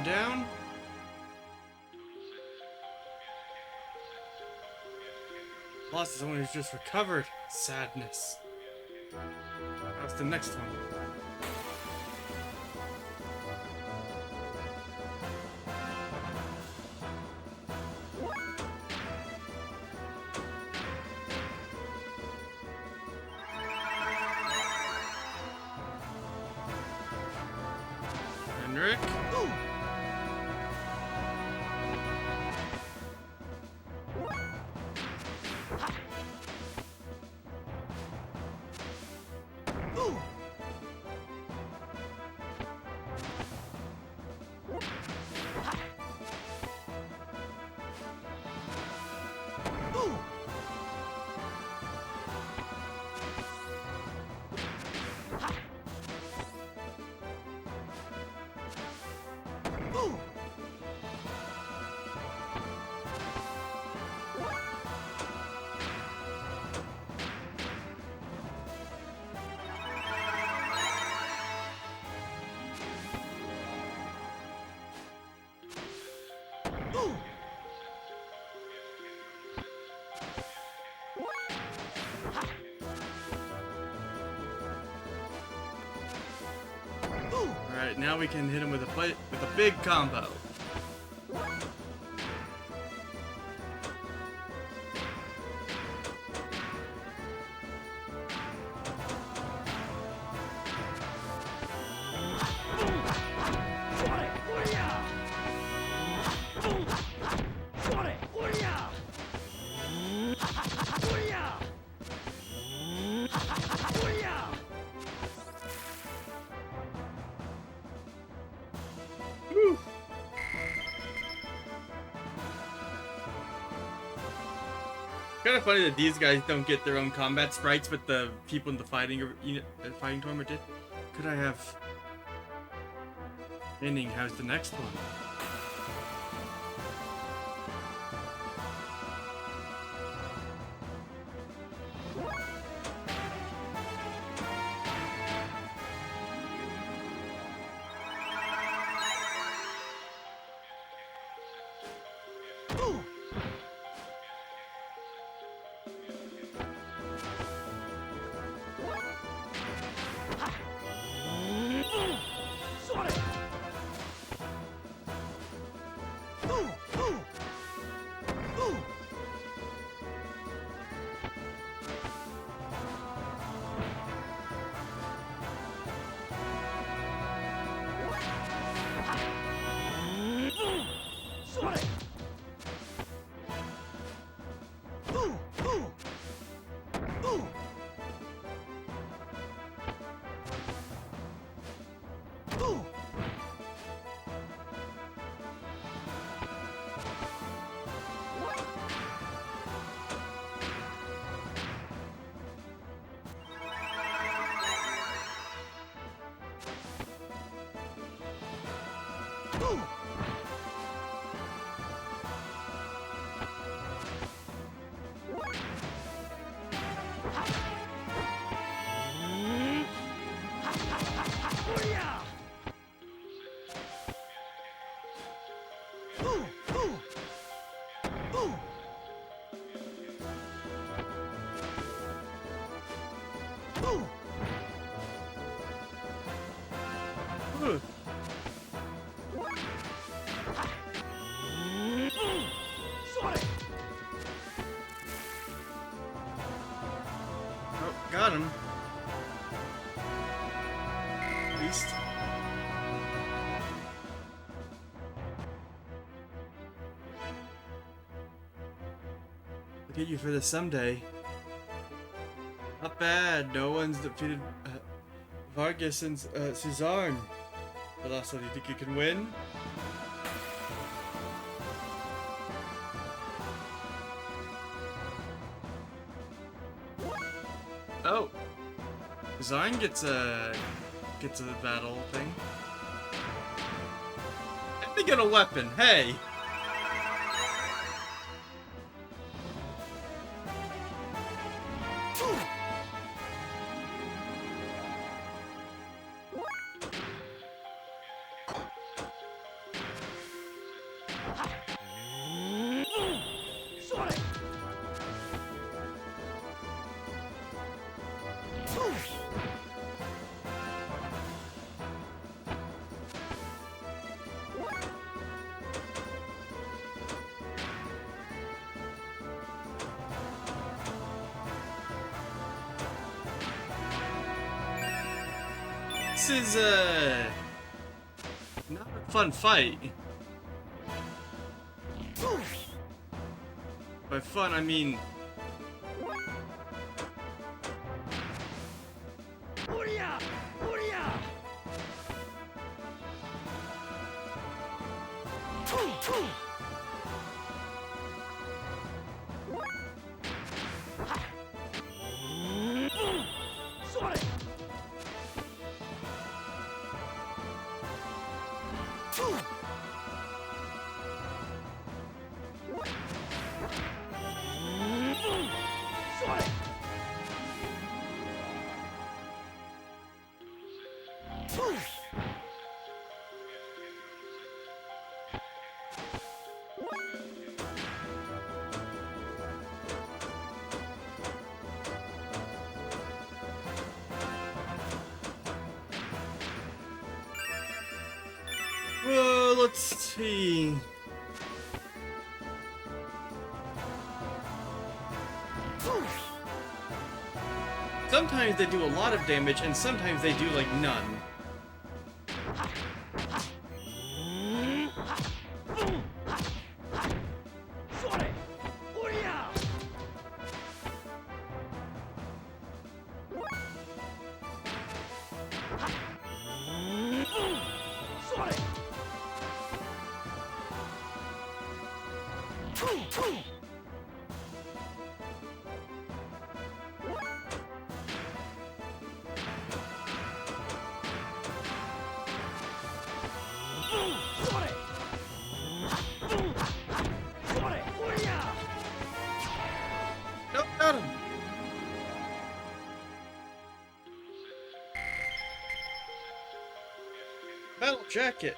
Down. Lost is someone who's just recovered. Sadness. That's the next one. Henrik. Alright, now we can hit him with a big combo. Kind of funny that these guys don't get their own combat sprites, but the people in the fighting tournament did. Could I have ending? How's the next one? Ugh. Oh, got him. At least. I'll get you for this someday. Not bad. No one's defeated Vargas and Suzanne. Velasco, do you think you can win? Oh, Suzanne gets a battle thing. And they get a weapon. Hey. This is not a fun fight. By fun, I mean well, let's see. Sometimes they do a lot of damage, and sometimes they do like none. Nope, got him. Metal jacket.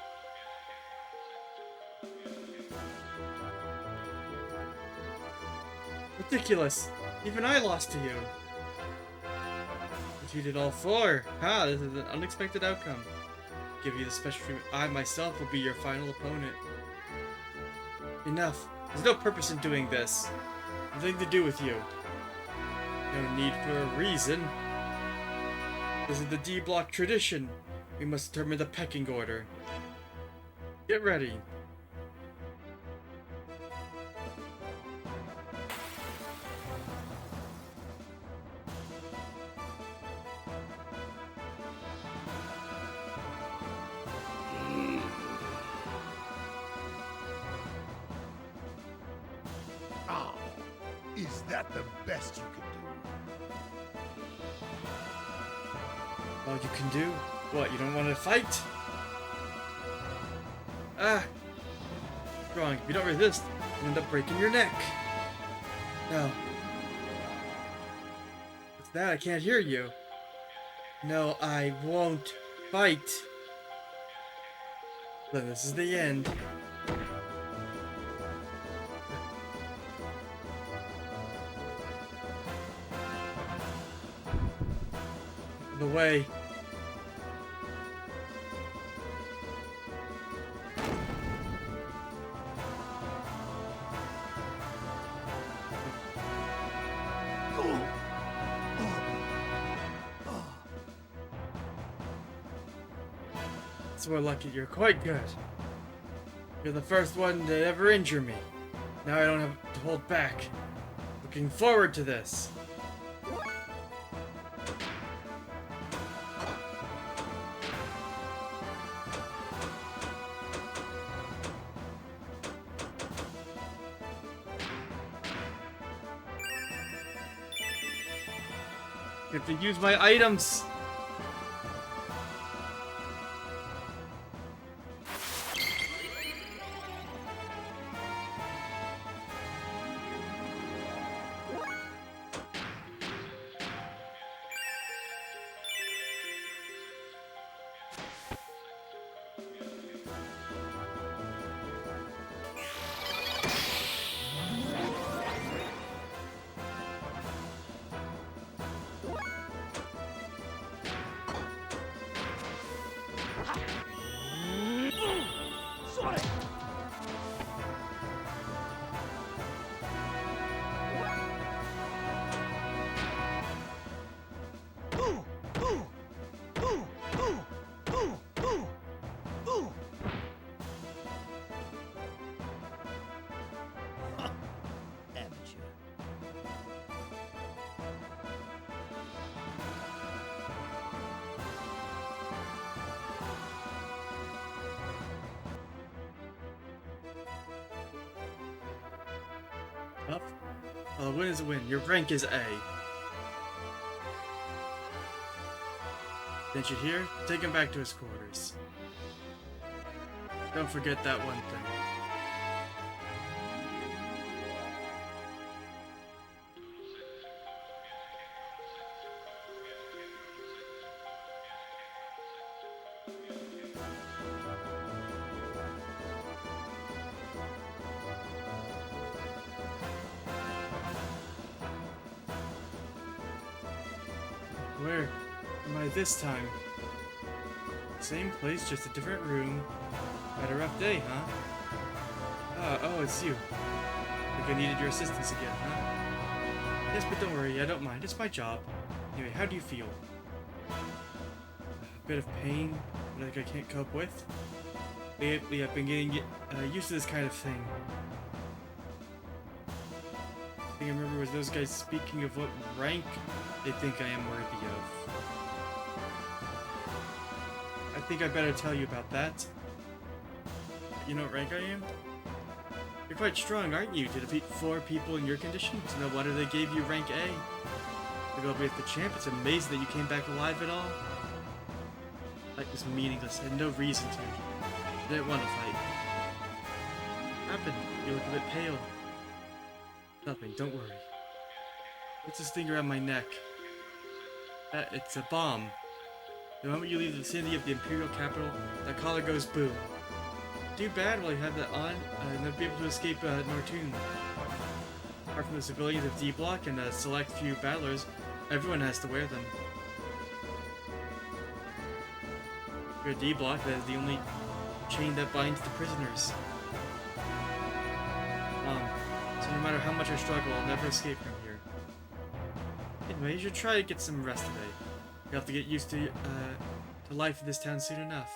Ridiculous. Even I lost to you. Defeated all four. Ha, this is an unexpected outcome. Give you the special treatment. I myself will be your final opponent. Enough. There's no purpose in doing this. Nothing to do with you. No need for a reason. This is the D-block tradition. We must determine the pecking order. Get ready. Oh, is that the best you can do? All you can do? What, you don't want to fight? Ah! Wrong. If you don't resist, you'll end up breaking your neck. No. What's that? I can't hear you. No, I won't fight. Then this is the end. the way. So we're lucky. You're quite good. You're the first one to ever injure me. Now I don't have to hold back. Looking forward to this. I have to use my items. Up. A win is a win. Your rank is A. Didn't you hear? Take him back to his quarters. Don't forget that one thing. Where am I this time? Same place, just a different room. Had a rough day, huh? Oh, it's you. Like I needed your assistance again, huh? Yes, but don't worry, I don't mind. It's my job. Anyway, how do you feel? A bit of pain, like I can't cope with? Lately, I've been getting used to this kind of thing. I think I remember was those guys speaking of what rank they think I am worthy of. I think I better tell you about that. You know what rank I am? You're quite strong, aren't you, to defeat 4 people in your condition? It's no wonder they gave you rank A. To go with the champ, it's amazing that you came back alive at all. Fight was meaningless. I had no reason to. I didn't want to fight. What happened? You look a bit pale. Nothing, don't worry. What's this thing around my neck? It's a bomb. The moment you leave the vicinity of the Imperial capital, that collar goes boom. Too bad while you have that on, and they'll be able to escape Nortune. Apart from the civilians of D-Block and a select few battlers, everyone has to wear them. For D-Block, that is the only chain that binds the prisoners. So no matter how much I struggle, I'll never escape from here. Anyway, you should try to get some rest today. You'll have to get used to life in this town soon enough.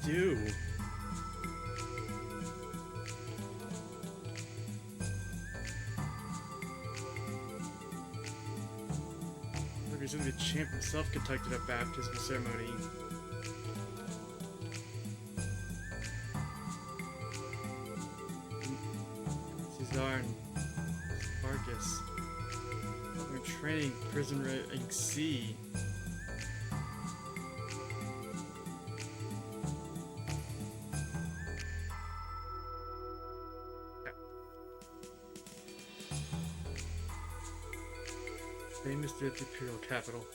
do? The champ himself conducted a baptismal ceremony. Cesar and Sparkus are training prison rank C. Famous threat to Imperial capital.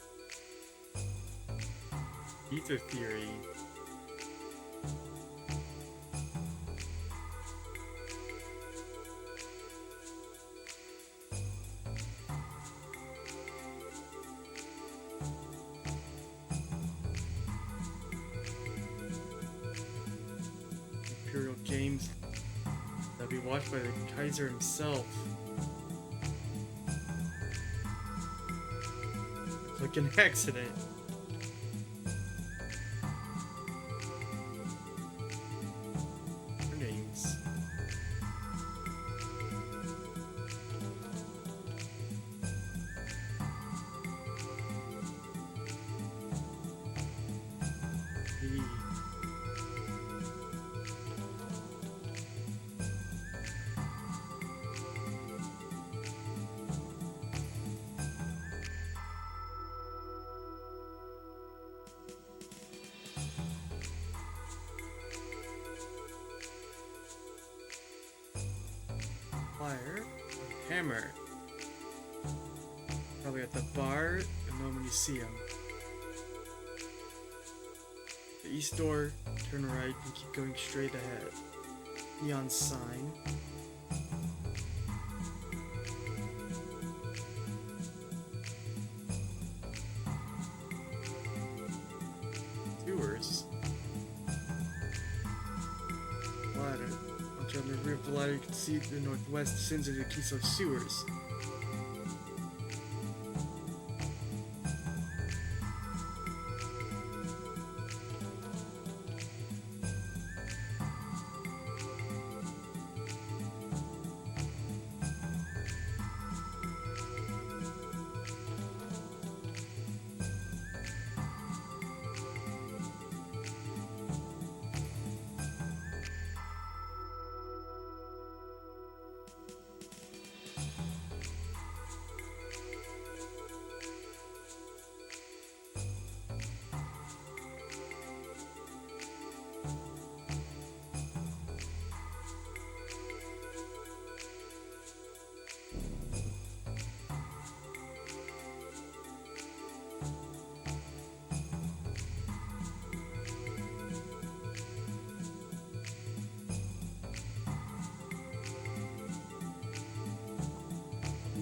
Ether theory. Imperial games that'll be watched by the Kaiser himself. Like an accident. Earnings. Fire, hammer. Probably at the bar, and then when you see him. The east door, turn right, and keep going straight ahead. Neon sign. Sewers. Ladder. On the rear of the ladder, you can see the northwest descends into the Keystone sewers.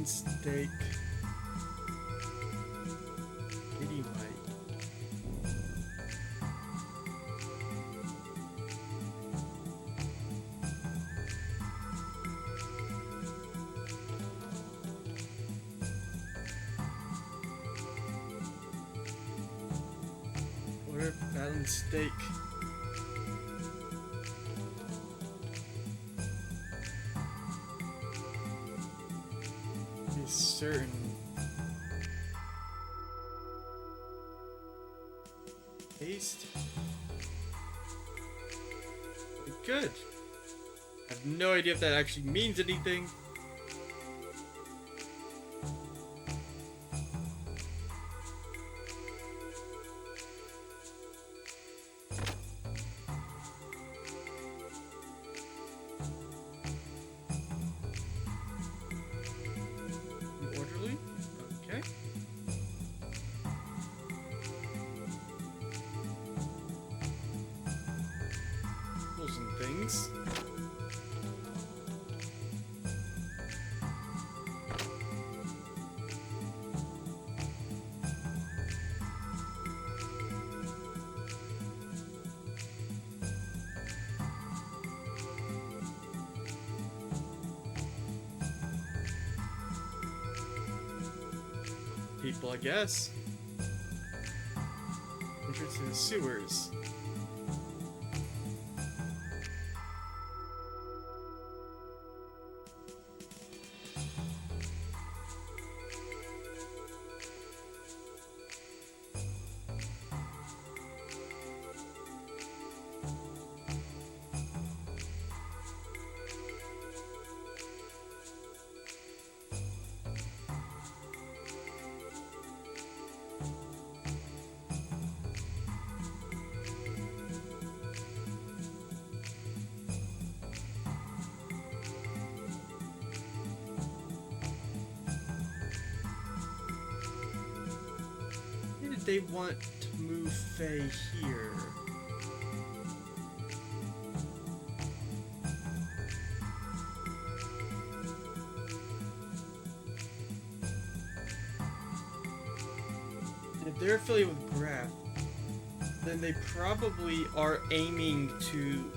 Steak. Kitty white. Order balanced steak. Certain taste. Good. I have no idea if that actually means anything. Things. People, I guess. Entrance to the sewers. they want to move Faye here. If they're affiliated with Graph, then they probably are aiming to...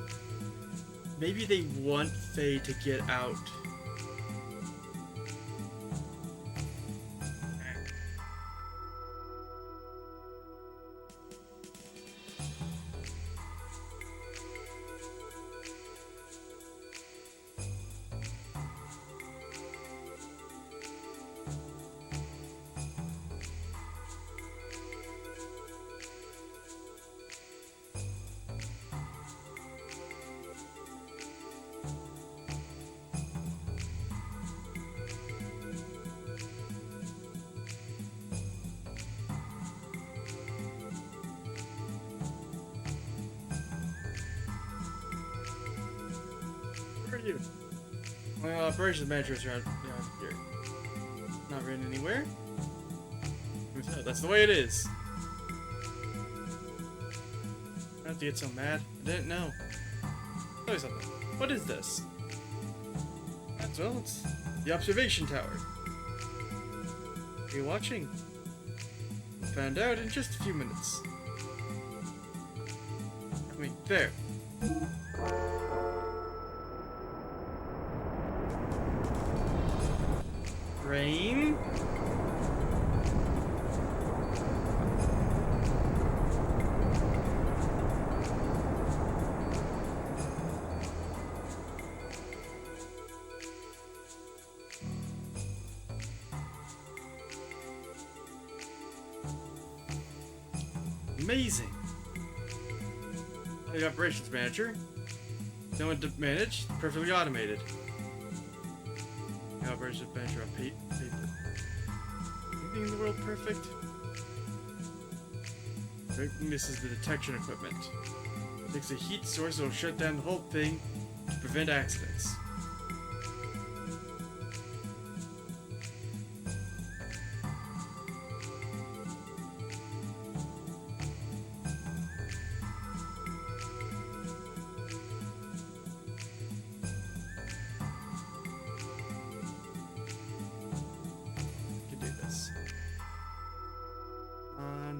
Maybe they want Faye to get out. You. Well, operations manager is around here. Not written anywhere. That's the way it is. I don't have to get so mad. I didn't know. Tell me something. What is this? Well, it's the observation tower. Are you watching? We'll find out in just a few minutes. I mean, there. Rain. Amazing. The operations manager. No one to manage. Perfectly automated. The operations manager on paper. Making the world perfect. This is the detection equipment. It takes a heat source that will shut down the whole thing to prevent accidents.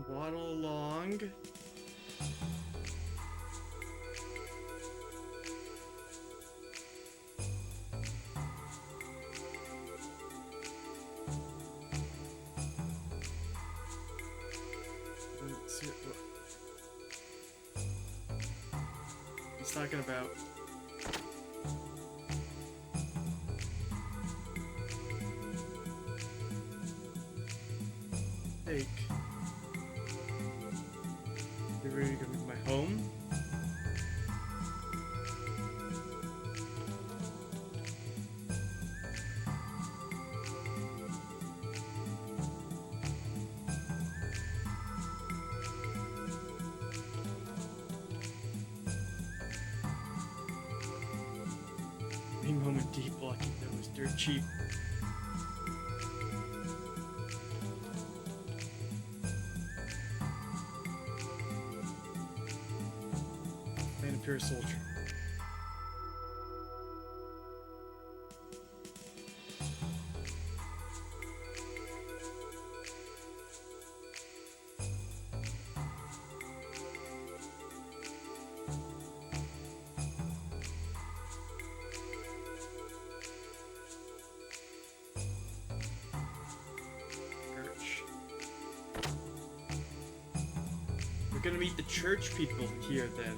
Waddle along. Let's see what he's talking about. Take. You ready to go to my home? Being home in deep blocking those dirt cheap. Pure soldier. Church. We're gonna meet the church people here then.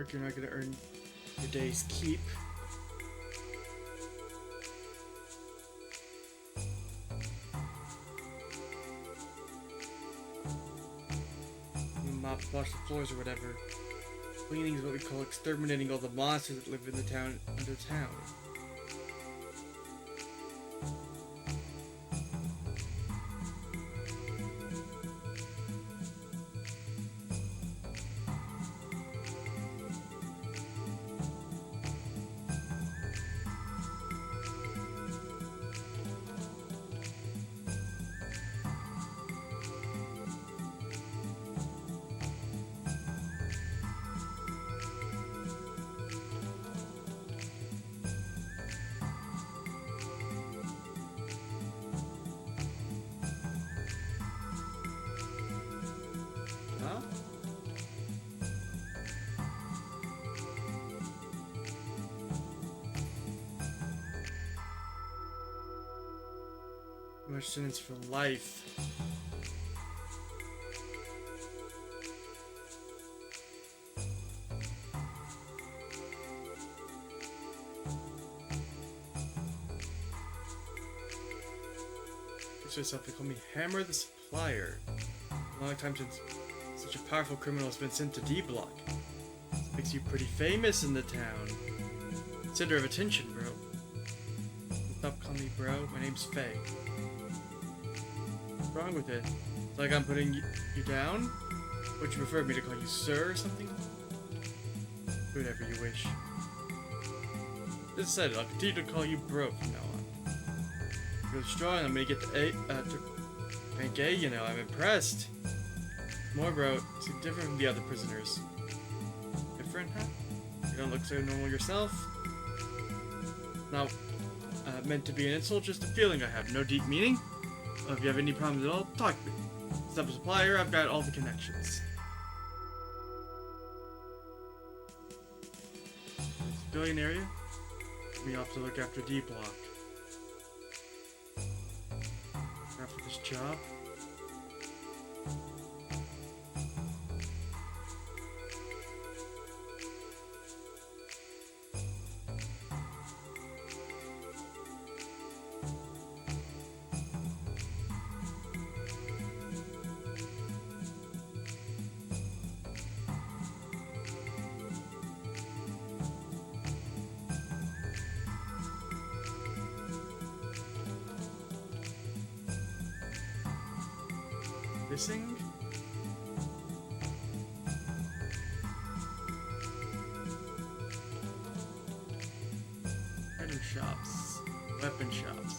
work, you're not gonna earn your day's keep. You mop, wash the floors or whatever. Cleaning is what we call exterminating all the monsters that live in the town under town. Huh? Much sentence for life. Gives yourself to call me Hammer the Supplier. A long time since such a powerful criminal has been sent to D Block. This makes you pretty famous in the town. Center of attention, bro. Stop calling me bro. My name's Faye. What's wrong with it? It's like I'm putting you down? Would you prefer me to call you sir or something? Whatever you wish. Decided I'll continue to call you bro from now on. You're strong. I'm gonna get to rank A. You know, I'm impressed. More, bro. You seem different from the other prisoners. Different, huh? You don't look so normal yourself. Not meant to be an insult, just a feeling I have. No deep meaning. If you have any problems at all, talk to me. Stop a supplier, I've got all the connections. Civilian area? We have to look after D Block. After this job? Missing? Item shops. Weapon shops.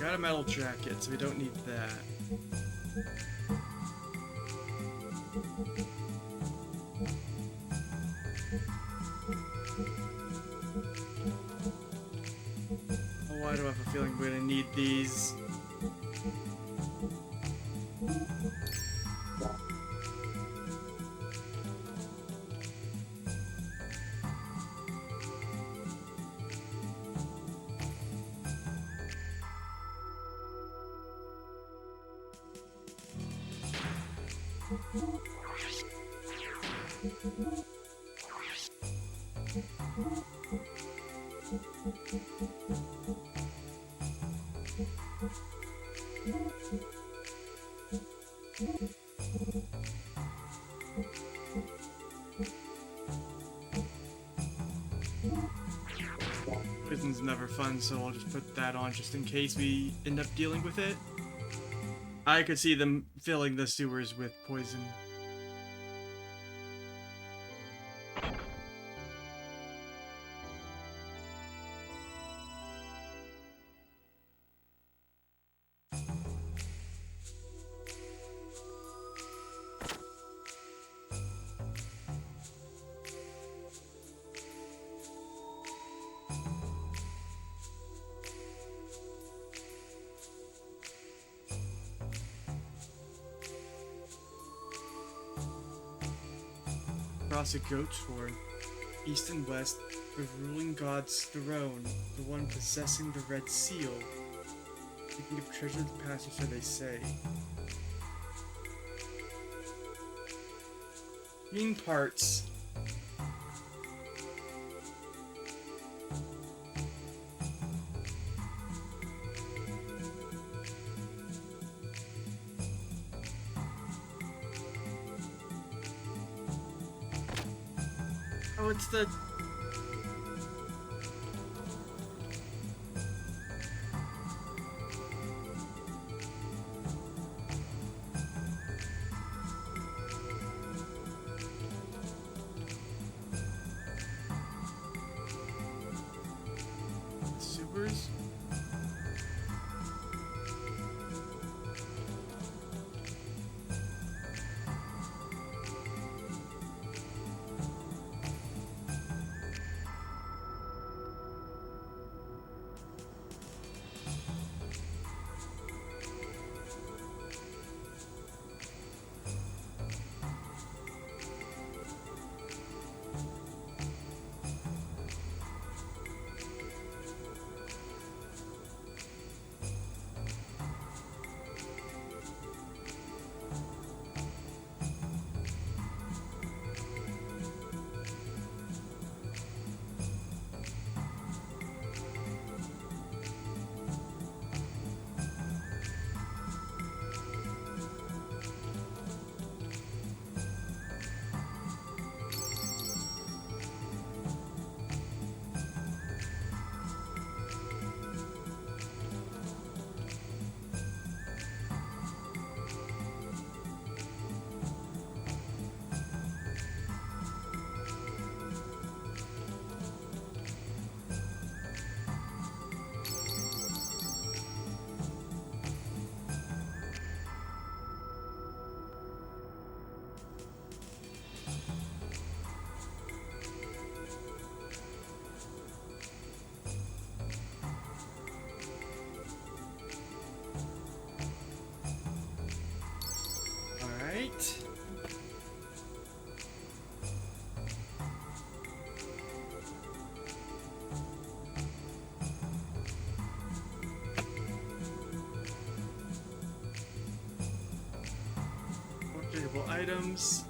Got a metal jacket, so we don't need that. Oh, why do I have a feeling we're gonna need these? Prison's never fun, so I'll just put that on just in case we end up dealing with it. I could see them filling the sewers with poison. Across a goat's horn, east and west, the ruling god's throne, the one possessing the red seal. You can give treasure to the passage, so they say. Green parts. Oh, it's the... sewers? Alright. More tradable items.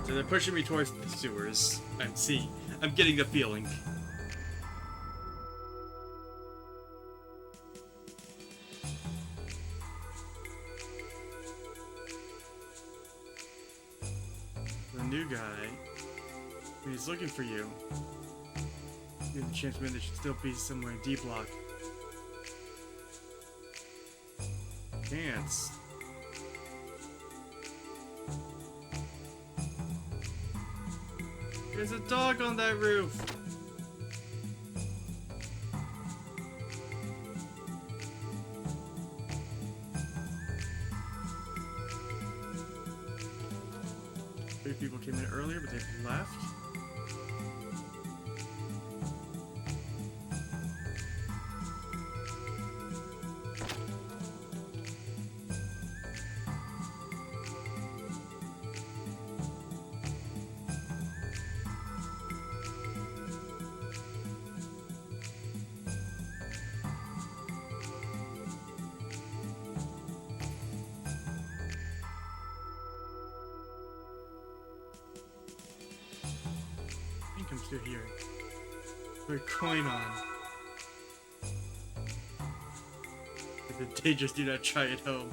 So they're pushing me towards the sewers. I'm getting the feeling. The new guy, he's looking for you. You have the chance, man, there should still be somewhere in D block. Chance. There's a dog on that roof. Three people came in earlier, but they've left. Let's go here. Put a coin on. The dangerous, do not try at home.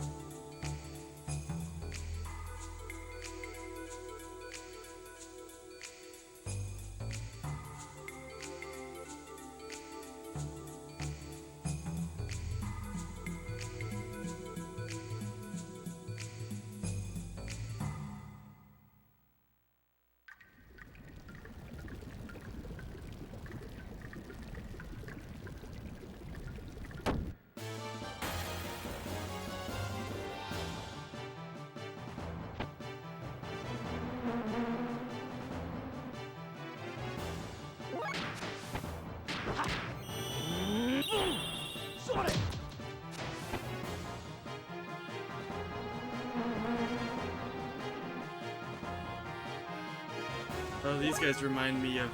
Oh, these guys remind me of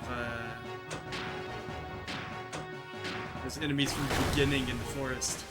those enemies from the beginning in the forest.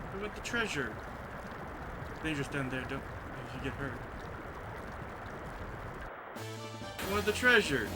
What about the treasure? Dangerous down there, don't if you get hurt. I want the treasure!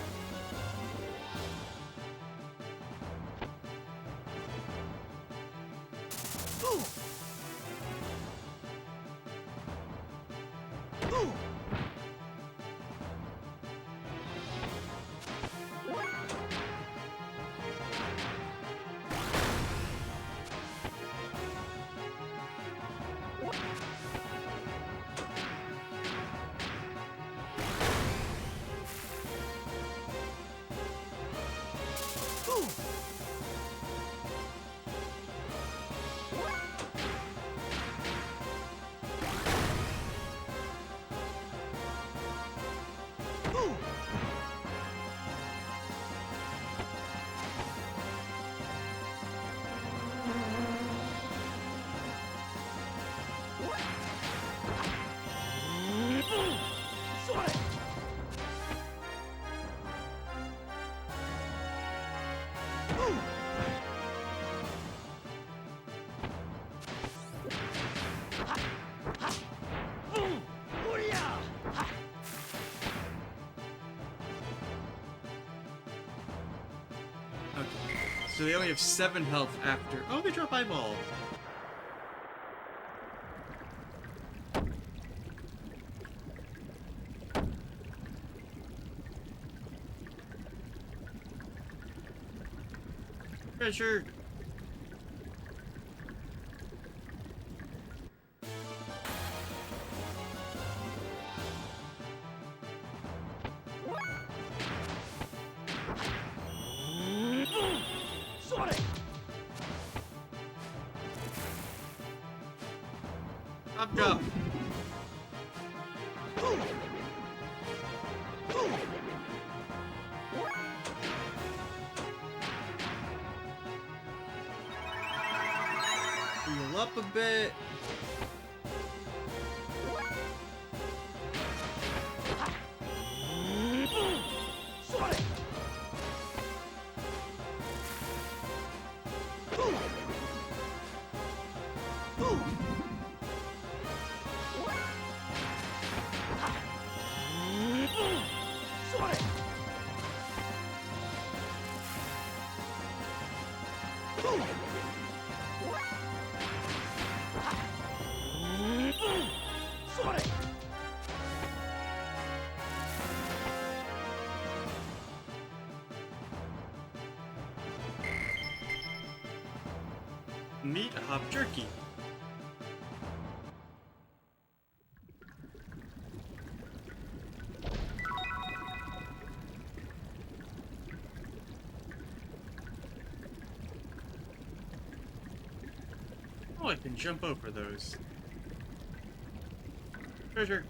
So they only have 7 health after. Oh, they drop eyeballs. Treasure. Up, go. Heal up a bit. meat hop jerky. Oh, I can jump over those. Treasure.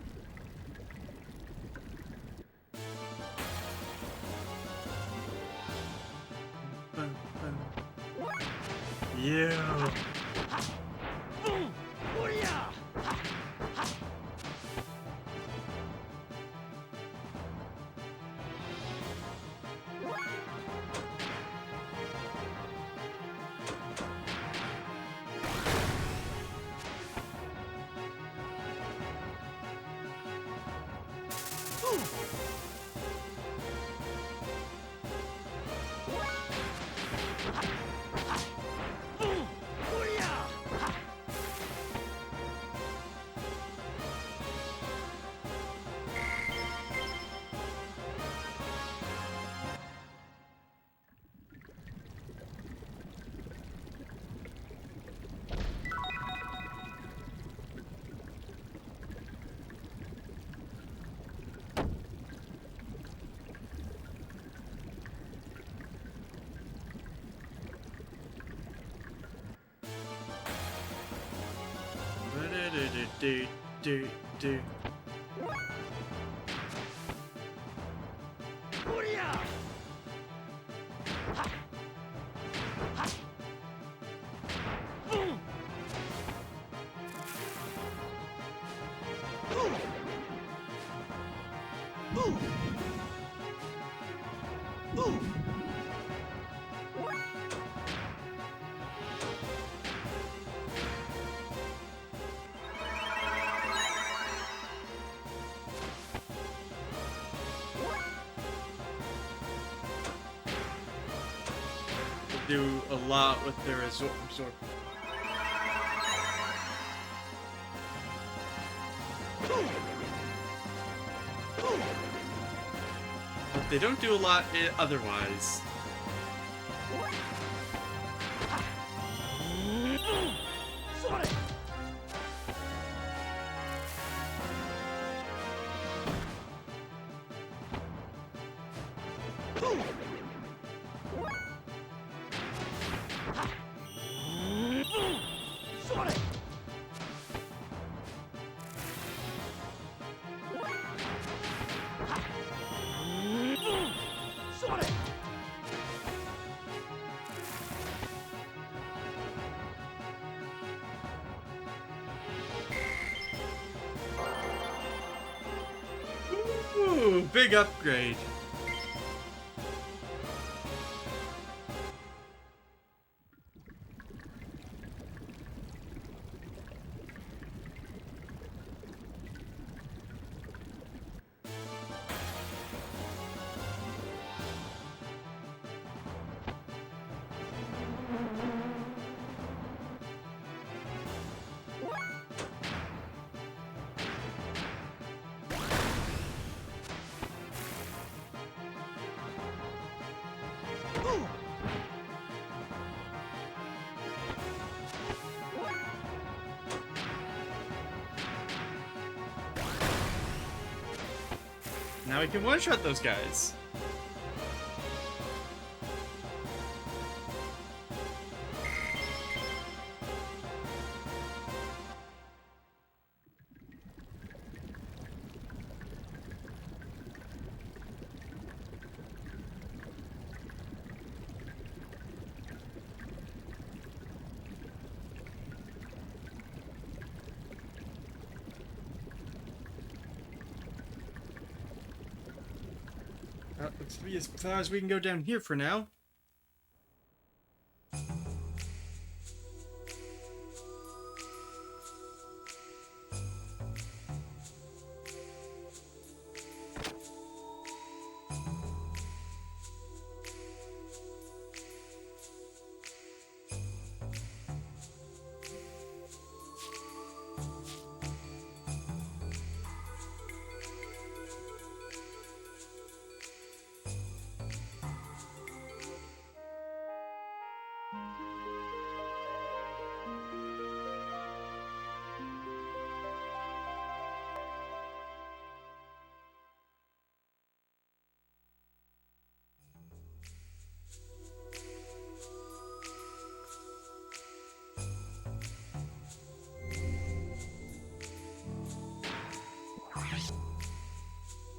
Yeah. Do. Do a lot with their absorb. But they don't do a lot otherwise. Ooh, big upgrade. Now we can one-shot those guys. Looks to be as far as we can go down here for now.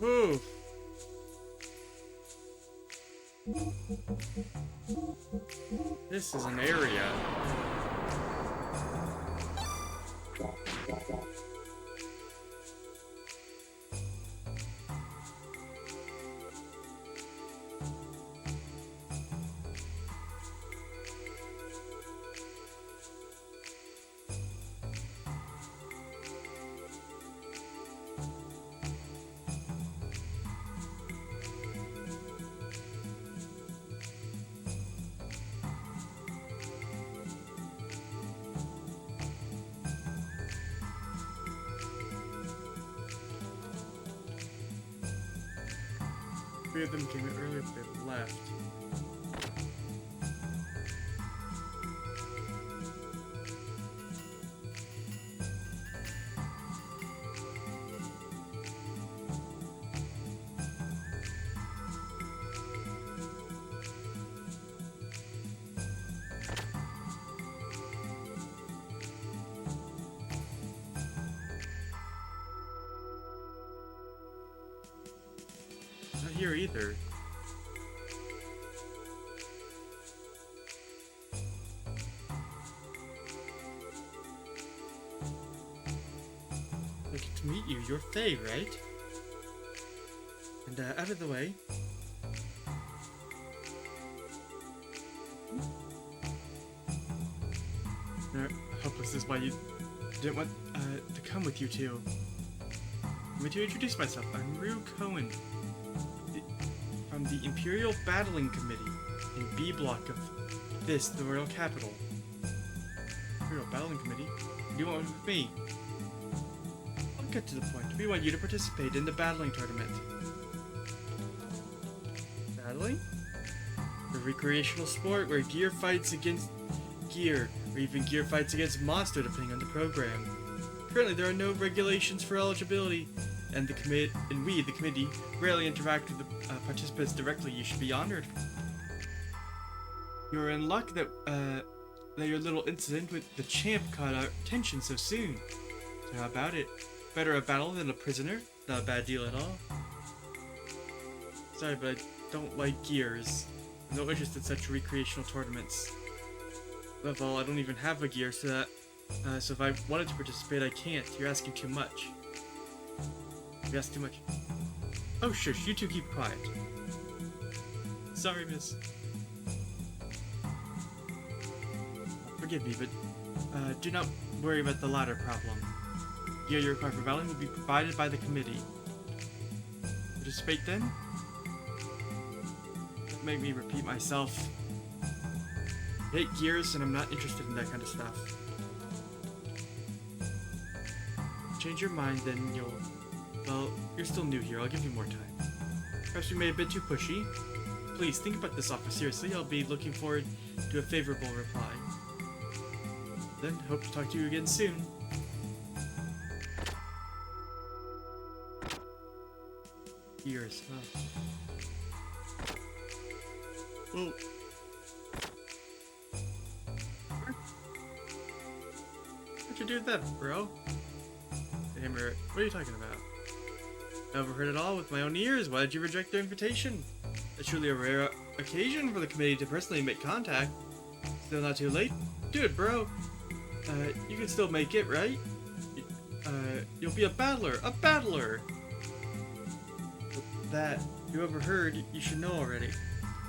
Ooh. This is an area. Three of them came in earlier, but they left. Not here either. Lucky to meet you. You're Faye, right? And out of the way. I hope this is why you didn't want to come with you two. Let me to introduce myself. I'm Rue Cohen. From the Imperial Battling Committee in B Block of this, the Royal Capital. Imperial Battling Committee? What do you want with me? I'll get to the point. We want you to participate in the battling tournament. Battling? A recreational sport where gear fights against gear, or even gear fights against monster depending on the program. Currently there are no regulations for eligibility, and we, the committee, rarely interact with the participants directly. You should be honored. You're in luck that your little incident with the champ caught our attention so soon. So how about it? Better a battle than a prisoner? Not a bad deal at all. Sorry, but I don't like gears. I'm no interest in such recreational tournaments. Above all, I don't even have a gear, so if I wanted to participate, I can't. You're asking too much. You ask too much. Oh, shush, you two keep quiet. Sorry, miss. Forgive me, but do not worry about the latter problem. Gear you require for battling will be provided by the committee. Participate then? Don't make me repeat myself. I hate gears and I'm not interested in that kind of stuff. Change your mind, then you'll... Well, you're still new here. I'll give you more time. Perhaps we may have been too pushy. Please, think about this offer seriously. I'll be looking forward to a favorable reply. Then, hope to talk to you again soon. Years, huh? Well... What'd you do with that, bro? Hammer, what are you talking about? I overheard it all with my own ears. Why did you reject their invitation? It's truly a rare occasion for the committee to personally make contact. Still not too late? Do it, bro. You can still make it, right? You'll be a battler. A battler! That, you overheard, you should know already.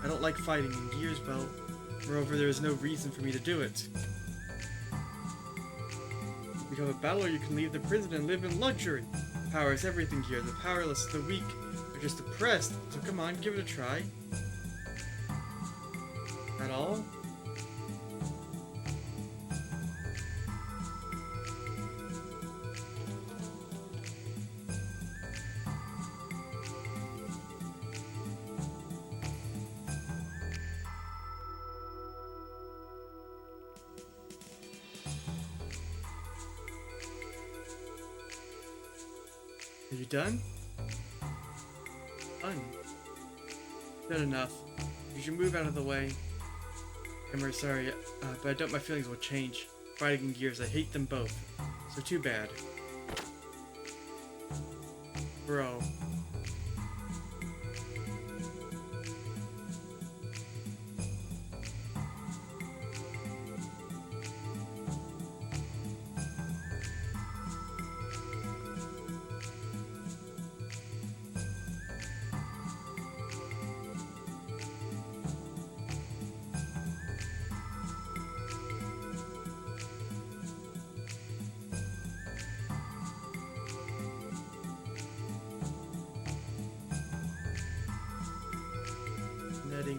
I don't like fighting in gears, well. Moreover, there is no reason for me to do it. To become a battler, you can leave the prison and live in luxury. Power is everything here. The powerless, the weak, are just oppressed. So come on, give it a try. At all? Are you done? Done. Good enough. You should move out of the way. I'm very sorry, but I doubt my feelings will change. Fighting in gears, I hate them both. So too bad. Bro.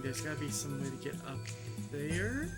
there's gotta be some way to get up there.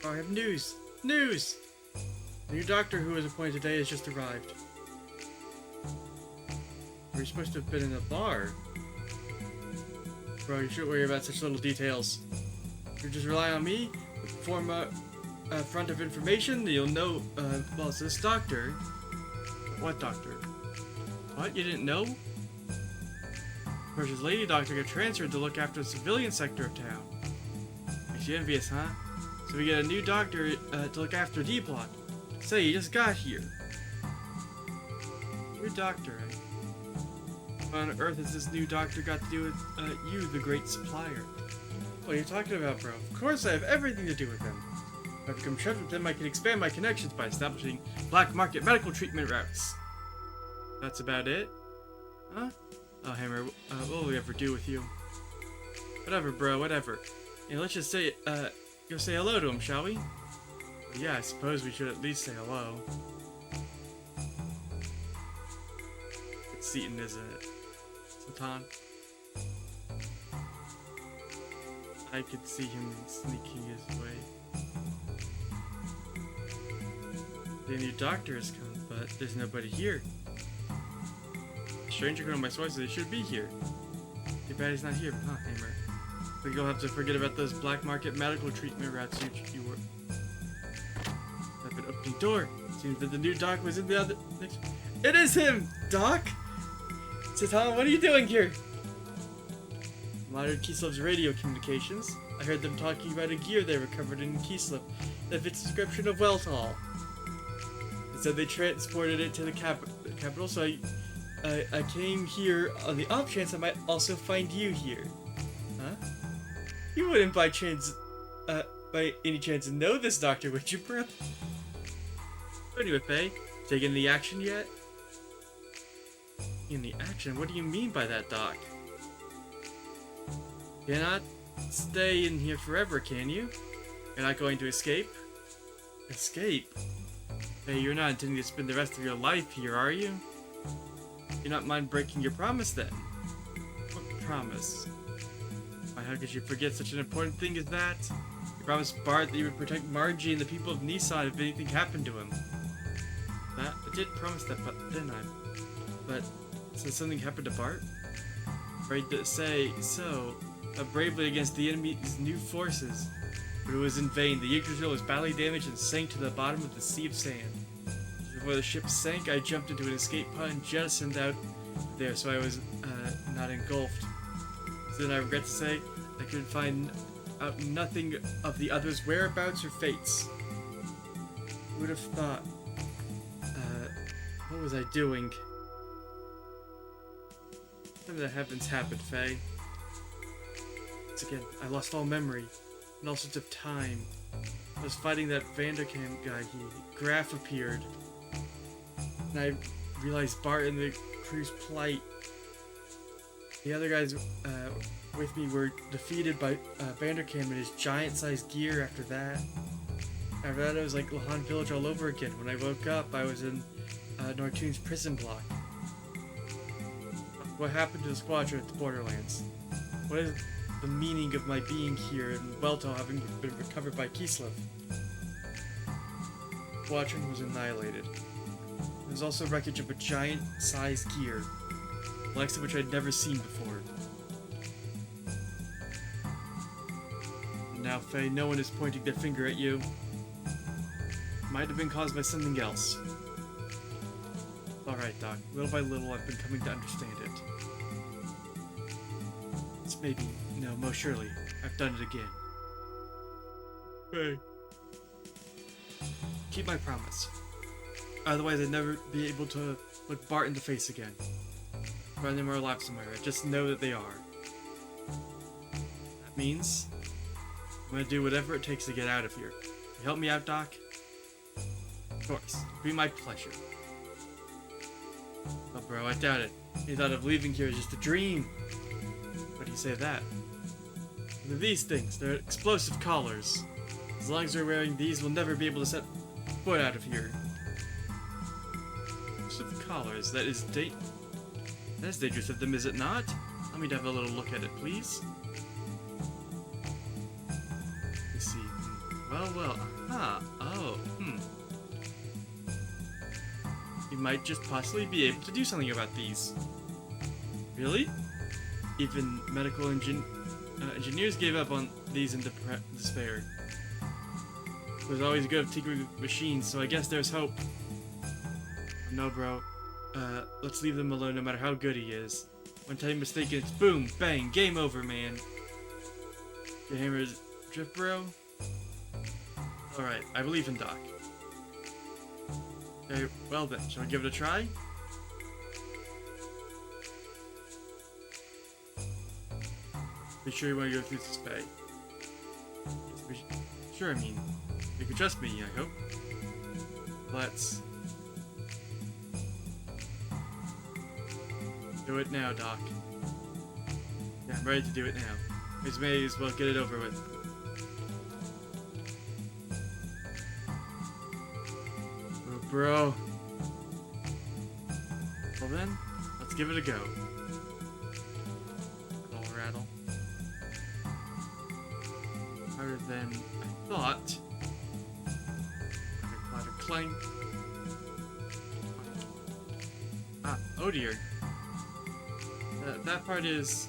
Oh, I have news! News! The new doctor who was appointed today has just arrived. We're supposed to have been in a bar. Bro, you shouldn't worry about such little details. You just rely on me, form a front of information, you'll know, well, it's this doctor. What doctor? What? You didn't know? Precious lady doctor got transferred to look after the civilian sector of town. Makes you envious, huh? So we get a new doctor to look after D-Plot. Say, you just got here. New doctor, eh? What on earth has this new doctor got to do with you, the great supplier? What are you talking about, bro? Of course I have everything to do with them. If I become friends with them, I can expand my connections by establishing black market medical treatment routes. That's about it? Huh? Oh, Hammer, what will we ever do with you? Whatever, bro, whatever. Yeah, let's just say, go say hello to him, shall we? Well, yeah, I suppose we should at least say hello. It's Seaton, isn't it? Satan. I could see him sneaking his way. The new doctor has come, but there's nobody here. A stranger going on my sources, they should be here. Too bad he's not here, huh, Hammer? But you'll have to forget about those black market medical treatment routes you were. I've been opening door. Seems that the new doc was in the other. It is him, Doc. Satan, what are you doing here? Monitored Kislav's radio communications. I heard them talking about a gear they recovered in Kislav that fits the description of Weltall. They said they transported it to the capital, so I came here on the off chance I might also find you here. Huh? You wouldn't by any chance know this doctor, would you, bro? Anyway, Faye, taking the action yet? In the action? What do you mean by that, Doc? Cannot stay in here forever, can you? You're not going to escape? Escape? Hey, you're not intending to spend the rest of your life here, are you? You not mind breaking your promise, then? What promise? Why, how could you forget such an important thing as that? You promised Bart that you would protect Margie and the people of Nissan if anything happened to him. I did promise that, didn't I? But, since something happened to Bart? Afraid to say so. Bravely against the enemy's new forces. But it was in vain. The Yggdrasil was badly damaged and sank to the bottom of the sea of sand. Before the ship sank, I jumped into an escape pod and jettisoned out there, so I was not engulfed. So then I regret to say, I could find out nothing of the others' whereabouts or fates. Who would have thought? What was I doing? Something that happened, Faye. Once again, I lost all memory, and all sorts of time. I was fighting that Vanderkamp guy, Graf appeared. And I realized Bart and the crew's plight. The other guys with me were defeated by Vanderkam and his giant-sized gear after that. After that, it was like Lahan Village all over again. When I woke up, I was in Nortoon's prison block. What happened to the squadron at the Borderlands? What is the meaning of my being here in Welto having been recovered by Kislev? The squadron was annihilated. There was also wreckage of a giant-sized gear, the likes of which I'd never seen before. And now, Faye, no one is pointing their finger at you. It might have been caused by something else. Alright, Doc. Little by little, I've been coming to understand it. It's maybe, no, most surely, I've done it again. Hey. Keep my promise. Otherwise, I'd never be able to look Bart in the face again. Find them are alive somewhere. I just know that they are. That means I'm gonna do whatever it takes to get out of here. You help me out, Doc? Of course. It'll be my pleasure. Oh, bro, I doubt it. You thought of leaving here is just a dream. What do you say of that? And these things, they're explosive collars. As long as we're wearing these, we'll never be able to set foot out of here. Explosive collars, that is dangerous of them, is it not? Let me have a little look at it, please. Let's see. Well, aha. Oh, You might just possibly be able to do something about these. Really? Even medical engineers gave up on these in despair. It was always good at tinkering with machines, so I guess there's hope. No, bro. Let's leave them alone no matter how good he is. One time mistaken, it's boom, bang, game over, man. Your hammer's drift, bro? Alright, I believe in Doc. Okay, well then, shall I give it a try? Be sure you want to go through this bay. Sure, I mean, you can trust me, I hope. Let's do it now, Doc. Yeah, I'm ready to do it now. We may as well get it over with. Oh, bro. Well then, let's give it a go. Rattle. Harder than I thought. Clatter, clank. Ah, oh dear. That part is...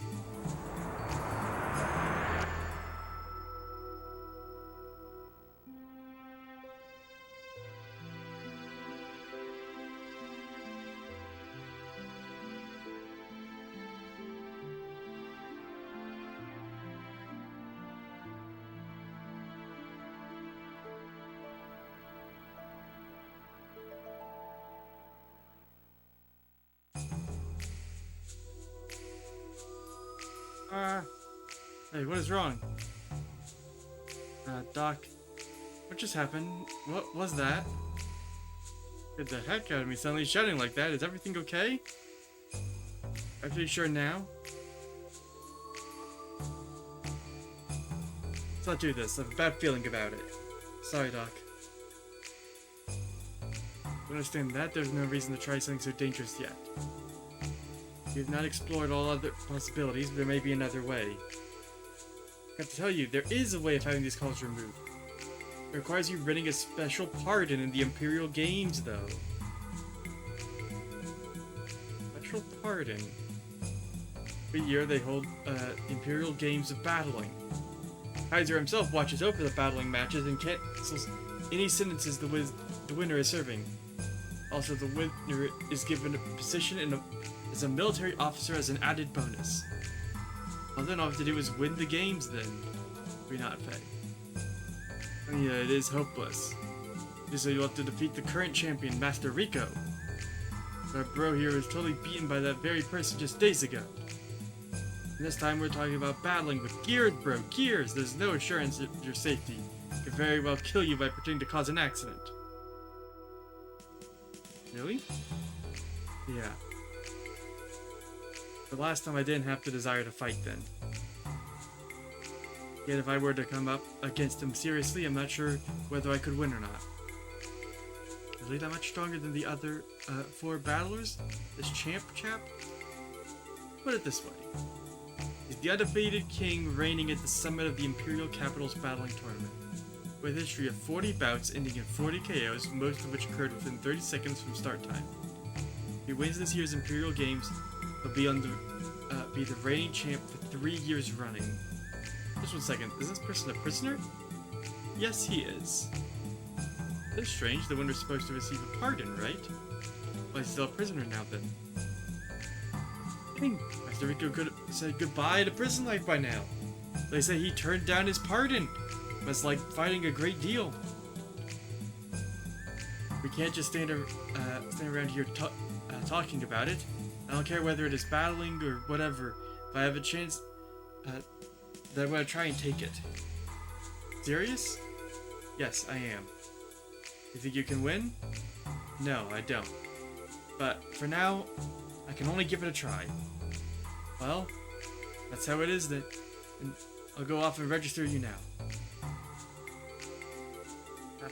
Hey, what is wrong? Doc, what just happened? What was that? Get the heck out of me suddenly shouting like that. Is everything okay? Are you sure now? Let's not do this. I have a bad feeling about it. Sorry, Doc. To understand that, there's no reason to try something so dangerous yet. We have not explored all other possibilities, but there may be another way. I have to tell you, there is a way of having these collars removed. It requires you winning a special pardon in the Imperial Games, though. Special pardon. Every year they hold Imperial Games of Battling. Kaiser himself watches over the battling matches and cancels any sentences the winner is serving. Also, the winner is given a position as a military officer as an added bonus. Well, then all I have to do is win the games, then. We not Faye. Yeah, it is hopeless. So you'll have to defeat the current champion, Master Rico. Our bro here was totally beaten by that very person just days ago. And this time we're talking about battling with Gears, bro. Gears! There's no assurance of your safety. It could very well kill you by pretending to cause an accident. Really? Yeah. The last time I didn't have the desire to fight then. Yet if I were to come up against him seriously, I'm not sure whether I could win or not. Is he that much stronger than the other 4 battlers? This champ chap? Put it this way. He's the undefeated king reigning at the summit of the Imperial Capital's battling tournament. With a history of 40 bouts ending in 40 KOs, most of which occurred within 30 seconds from start time. If he wins this year's Imperial Games, he'll be the reigning champ for 3 years running. Just 1 second, is this person a prisoner? Yes, he is. That's strange, the winner's supposed to receive a pardon, right? Well, he's still a prisoner now then. Dang, Master Rico could have said goodbye to prison life by now. They say he turned down his pardon. That's like fighting a great deal. We can't just stand around here talking about it. I don't care whether it is battling or whatever. If I have a chance, then I'm going to try and take it. Serious? Yes, I am. You think you can win? No, I don't. But for now, I can only give it a try. Well, that's how it is then. And I'll go off and register you now.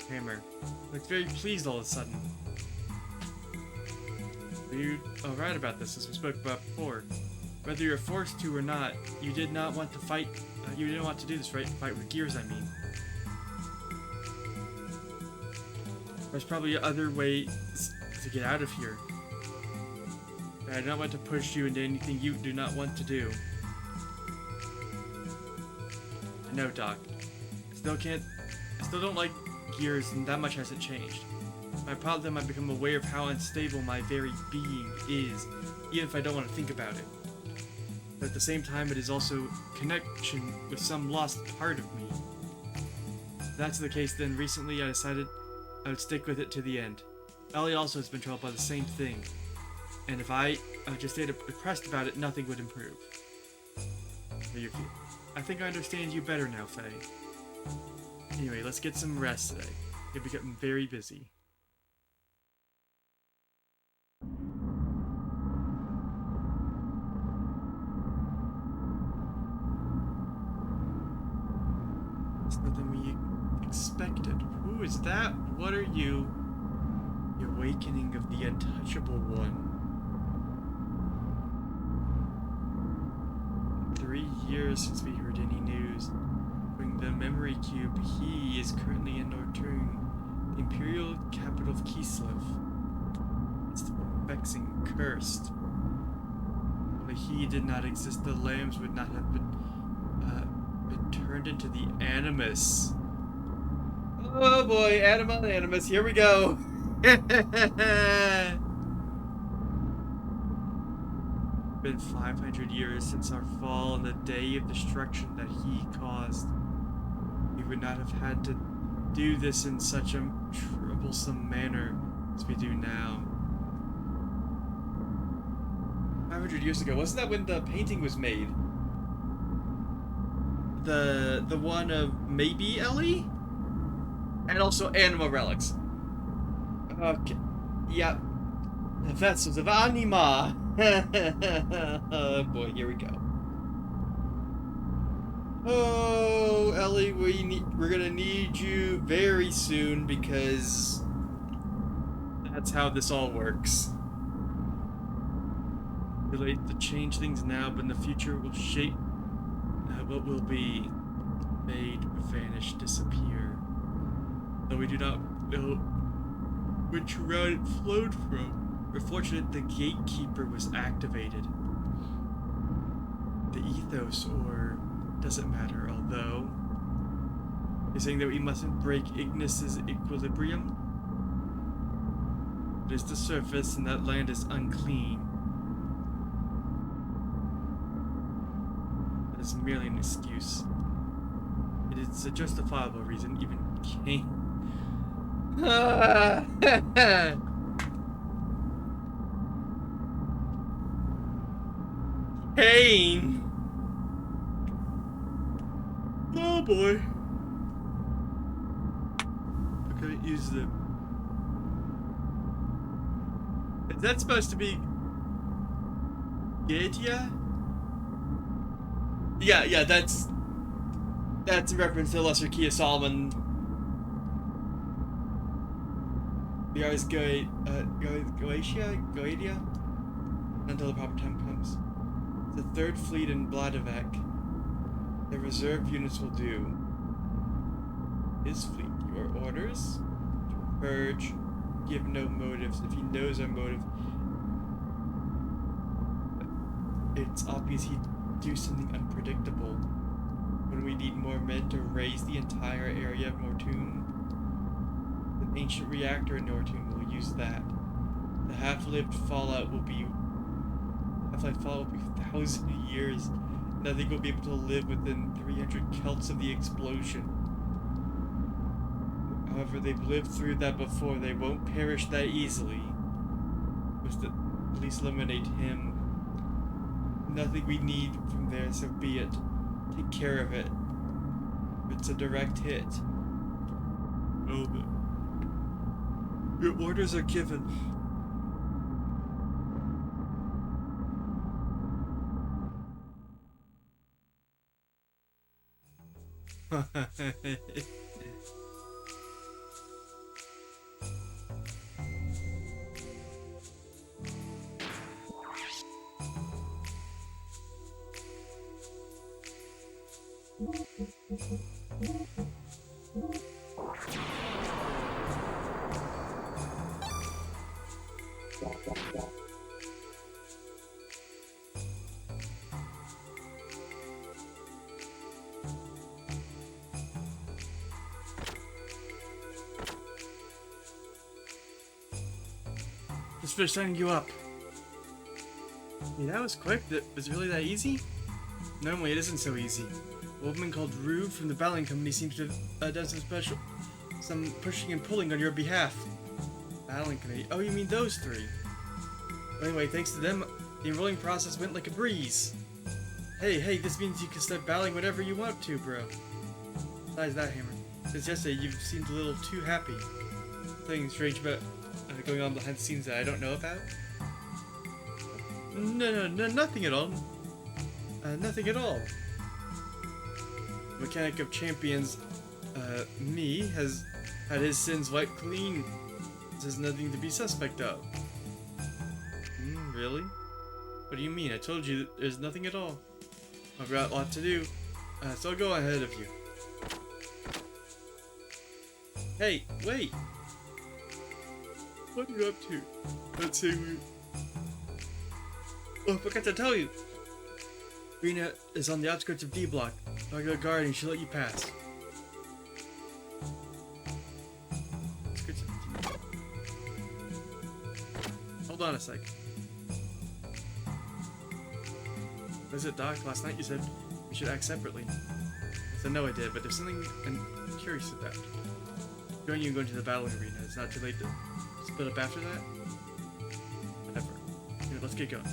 Hammer looks very pleased all of a sudden. Are you alright about this, as we spoke about before? Whether you're forced to or not, you did not want to fight. You didn't want to do this, right? Fight with gears, I mean. There's probably other ways to get out of here. I do not want to push you into anything you do not want to do. No, Doc. I still don't like gears, and that much hasn't changed. My problem, I've become aware of how unstable my very being is, even if I don't want to think about it. But at the same time, it is also connection with some lost part of me. If that's the case, then recently I decided I would stick with it to the end. Ellie also has been troubled by the same thing, and if I just stayed depressed about it, nothing would improve. I think I understand you better now, Faye. Anyway, let's get some rest today. You'll be getting very busy. It's nothing we expected. Who is that? What are you? The awakening of the untouchable one. 3 years since we heard any news. Bring the memory cube. He is currently in Norturn, the imperial capital of Kislev. It's the vexing cursed. Only he did not exist, the lambs would not have been turned into the Animus. Oh boy, Anima and Animus, here we go. Been 500 years since our fall and the day of destruction that he caused. We would not have had to do this in such a troublesome manner as we do now. 500 years ago, wasn't that when the painting was made? The one of maybe Ellie? And also Anima relics. Okay. Yeah. The vessels of Anima. Oh boy, here we go. Oh, Ellie, we're gonna need you very soon because that's how this all works. Too late to change things now, but in the future will shape what will be made, vanish, disappear. Though we do not know which route it flowed from. We're fortunate the gatekeeper was activated. The ethos, or doesn't matter, although you're saying that we mustn't break Ignis's equilibrium? It is the surface and that land is unclean. That is merely an excuse. It is a justifiable reason, even Cain. Cain! Oh boy. I couldn't use them. Is that supposed to be... Gaetia? Yeah, that's a reference to the Lesser Key of Solomon. The Ars Goetia? Until the proper time comes. The Third Fleet in Vladivek. The reserve units will do. His fleet, your orders? Purge. Give no motives. If he knows our motive, it's obvious he'd do something unpredictable. When we need more men to raise the entire area of Nortune, an ancient reactor in Nortune will use that. The half-lived fallout will be... Half-life fallout will be 1,000 years. Nothing will be able to live within 300 Celts of the explosion. However, they've lived through that before. They won't perish that easily. We must at least eliminate him. Nothing we need from there, so be it. Take care of it. It's a direct hit. Oh, but your orders are given. Just for signing you up. Yeah, that was quick. That was really that easy? Normally it isn't so easy. A woman called Rue from the Battling Company seems to have done some pushing and pulling on your behalf. Battling Committee? Oh, you mean those three? Anyway, thanks to them, the enrolling process went like a breeze. Hey, this means you can start battling whenever you want to, bro. Besides that, Hammer, since yesterday you've seemed a little too happy. Something strange about going on behind the scenes that I don't know about? No, nothing at all. Nothing at all. Mechanic of Champions, me, has had his sins wiped clean. There's nothing to be suspect of. Really? What do you mean? I told you there's nothing at all. I've got a lot to do, so I'll go ahead of you. Hey, wait! What are you up to? Let's see. Oh, I forgot to tell you. Rena is on the outskirts of D Block. I'll go guard and she'll let you pass. Hold on a sec. What is it, Doc? Last night you said we should act separately. I said no, I did, but there's something I'm curious about. Join you and go into the battle arena. It's not too late to split up after that? Whatever. Here, let's get going.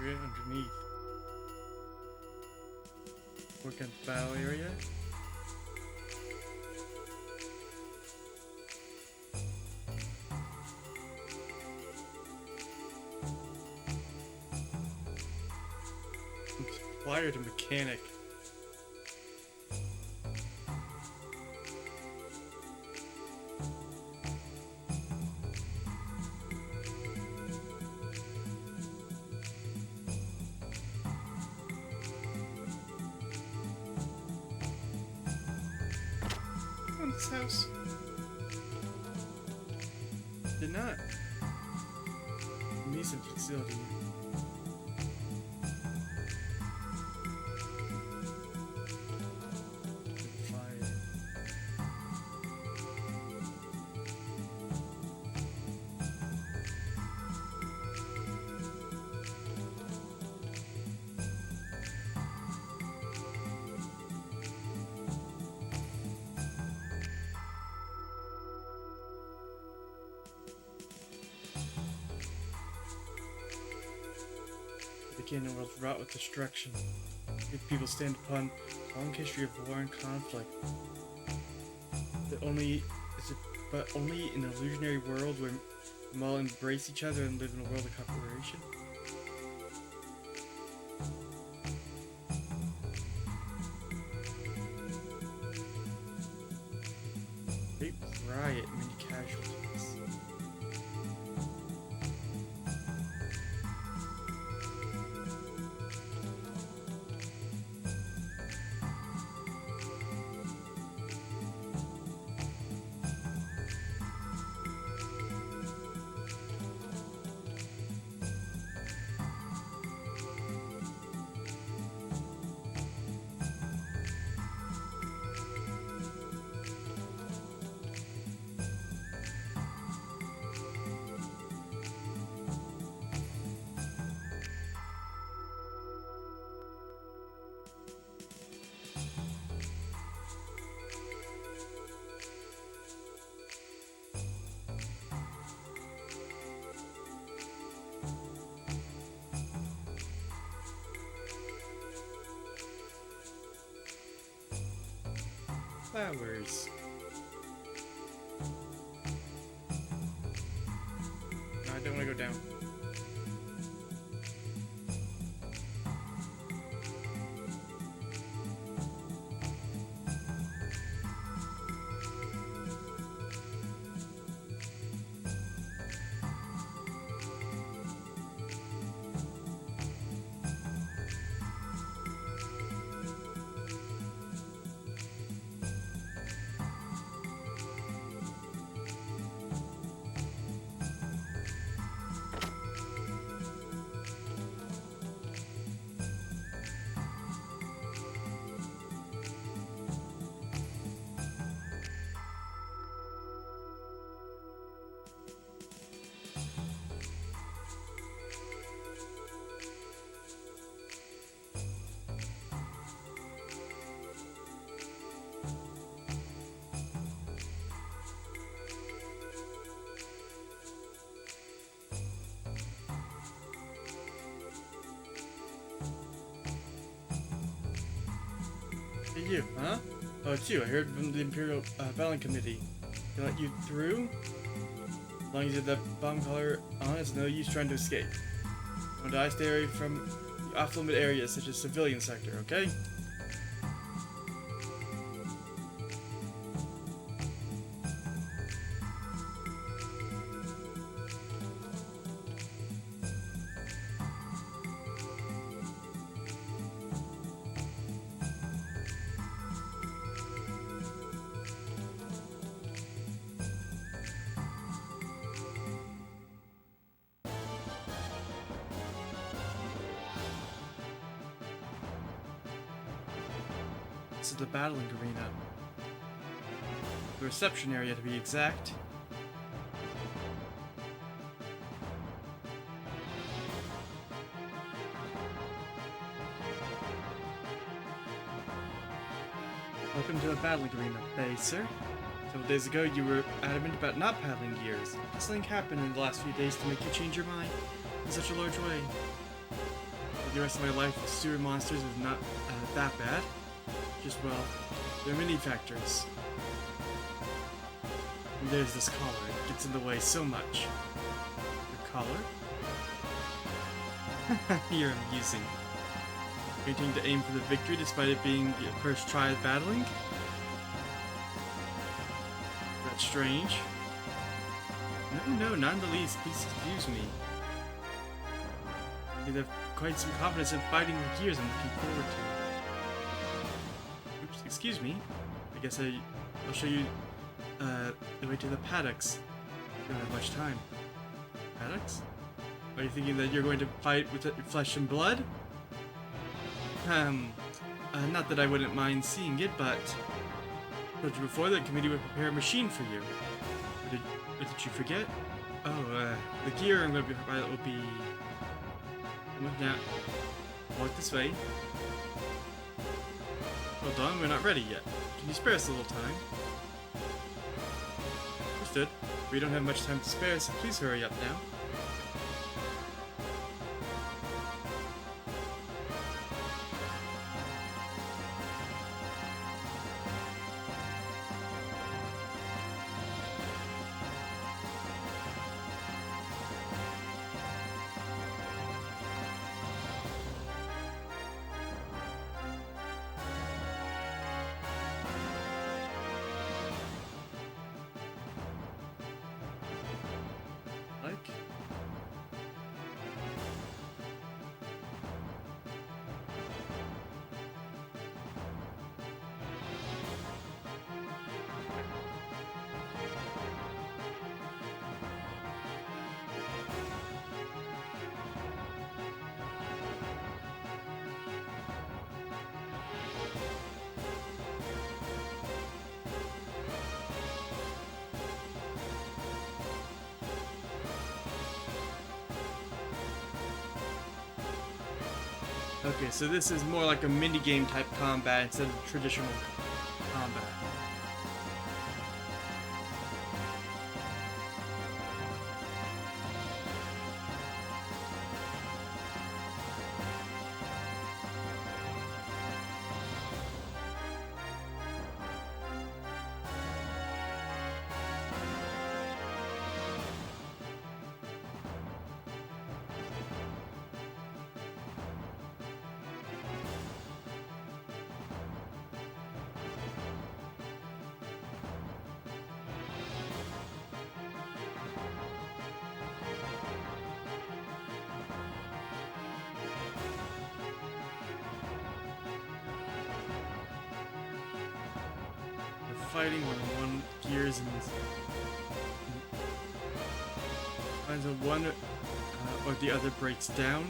Underneath. Work on the battle area. Inspired a mechanic. This house did not need some facility. Fire. The Xeno world wrought with destruction. Its people stand upon a long history of war and conflict. But only in an illusionary world where we all embrace each other and live in a world of cooperation. Great riot, many casualties. Flowers. No, I don't want to go down. Hey, you, huh? Oh, it's you. I heard from the Imperial Battling Committee. They let you through? As long as you have that bomb collar on, it's no use trying to escape. When I stay away from the off-limit areas such as civilian sector, okay? This is the battling arena. The reception area, to be exact. Welcome to the battling arena. Hey, sir. Several days ago, you were adamant about not paddling gears. Something happened in the last few days to make you change your mind in such a large way. The rest of my life with sewer monsters is not that bad. Just, well, there are many factors. And there's this collar. It gets in the way so much. Your collar? You're amusing. Waiting to aim for the victory despite it being your first try at battling? That's strange. No, not in the least. Please excuse me. You have quite some confidence in fighting the gears I'm looking forward to. Oops, excuse me. I guess I'll show you the way to the paddocks. You don't have much time. Paddocks? Are you thinking that you're going to fight with flesh and blood? Not that I wouldn't mind seeing it, but I told you before that the committee would prepare a machine for you. Or did you forget? Oh, the gear I'm going to be pilot will be... Now, walk this way. Hold on, we're not ready yet. Can you spare us a little time? Understood. We don't have much time to spare, so please hurry up now. Okay, so this is more like a minigame type combat instead of traditional combat. Fighting when one gears and finds a one or the other breaks down.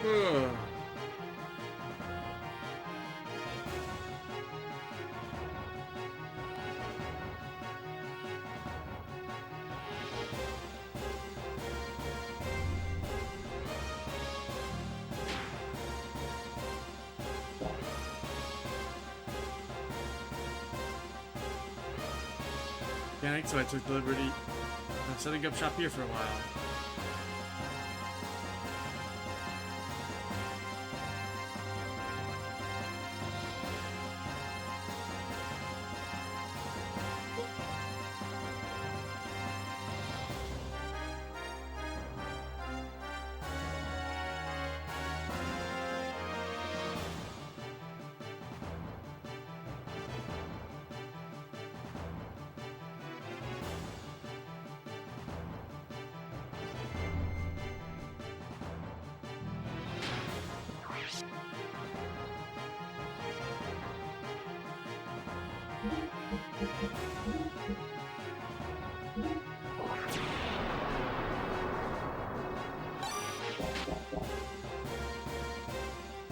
Ugh. Panic, so I took the liberty of setting up shop here for a while.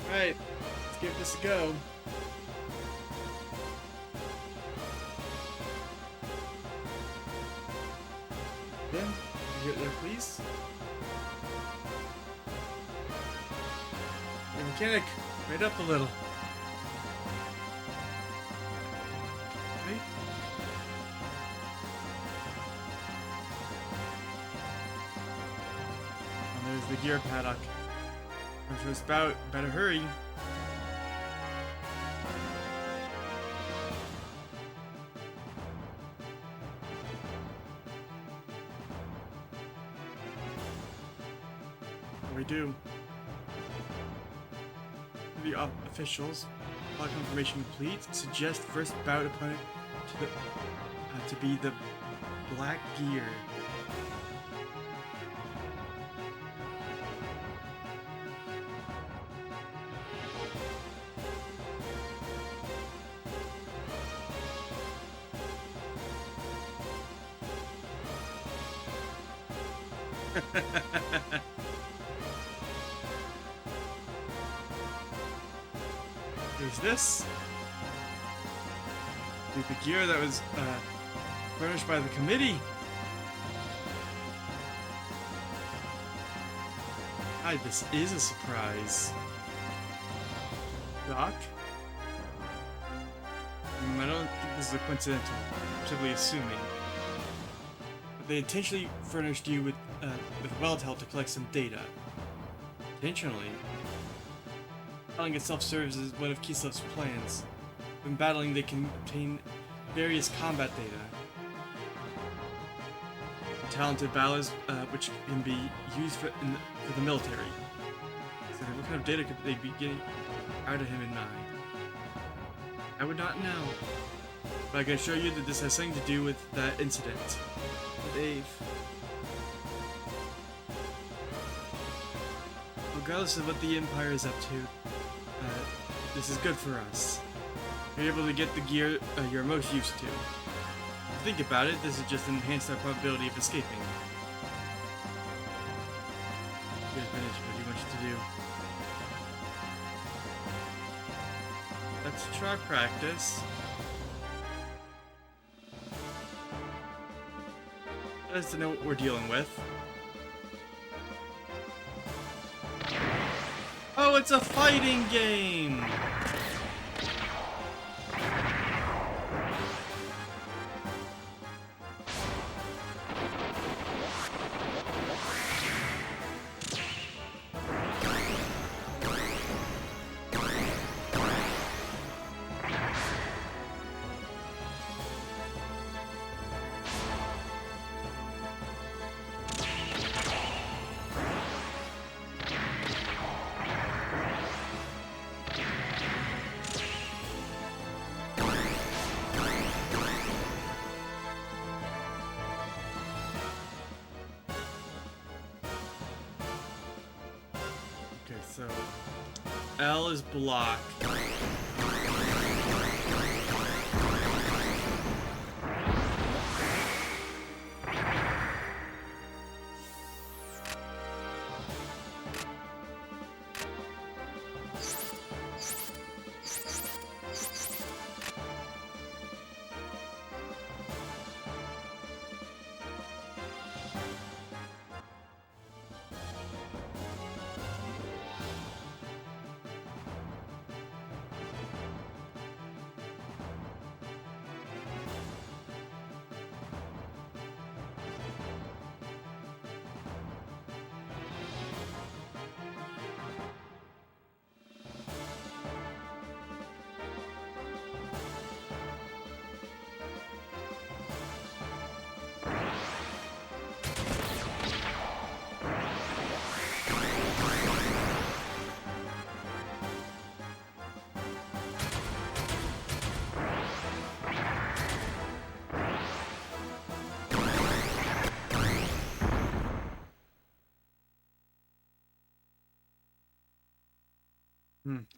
Alright, let's give this a go. Then, here there, please. Hey, mechanic, right up a little. Right? And there's the gear paddock. Time for a spout. Better hurry. What do we do? The officials, all confirmation complete. Suggest first bout opponent to be the black gear. Who's this? The gear that was furnished by the committee. Hi, this is a surprise. Doc? I don't think this is a coincidental. I'm simply assuming. But they intentionally furnished you with Welltel to collect some data. Intentionally? Battling itself serves as one of Kislev's plans. When battling, they can obtain various combat data. Talented battlers, which can be used for the military. So what kind of data could they be getting out of him in mind? I would not know. But I can assure you that this has something to do with that incident. Dave. Regardless of what the Empire is up to, this is good for us. You're able to get the gear you're most used to. If you think about it, this has just enhanced our probability of escaping. Here's Vintage, what do you want you to do? Let's try practice. Let us know what we're dealing with. Oh, it's a fighting game! So, L is block.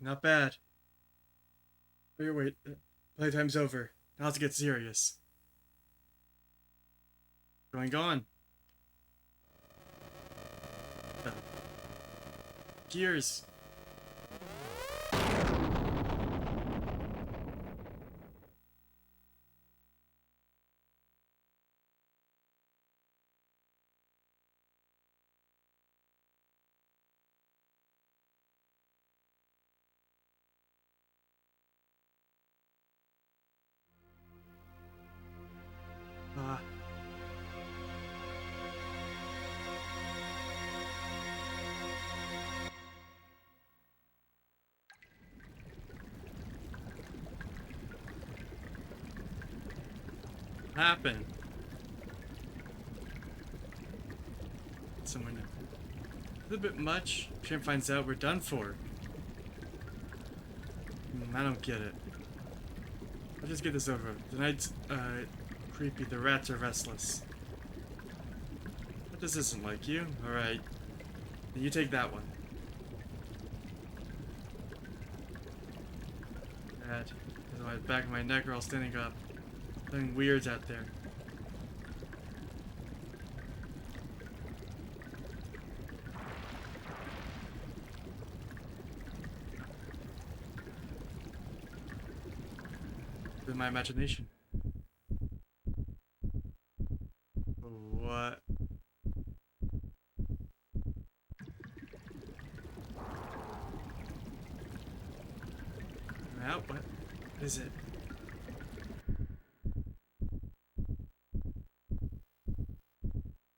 Not bad. Wait, playtime's over. Now let's get serious. Going on. Gears. Ah. Happened. Someone a little bit much. Shem finds out we're done for. I don't get it. I'll just get this over. The night's creepy. The rats are restless. But this isn't like you. Alright. Then you take that one. That is my back of my neck are all standing up. Something weird's out there. In my imagination. What? Out? What is it?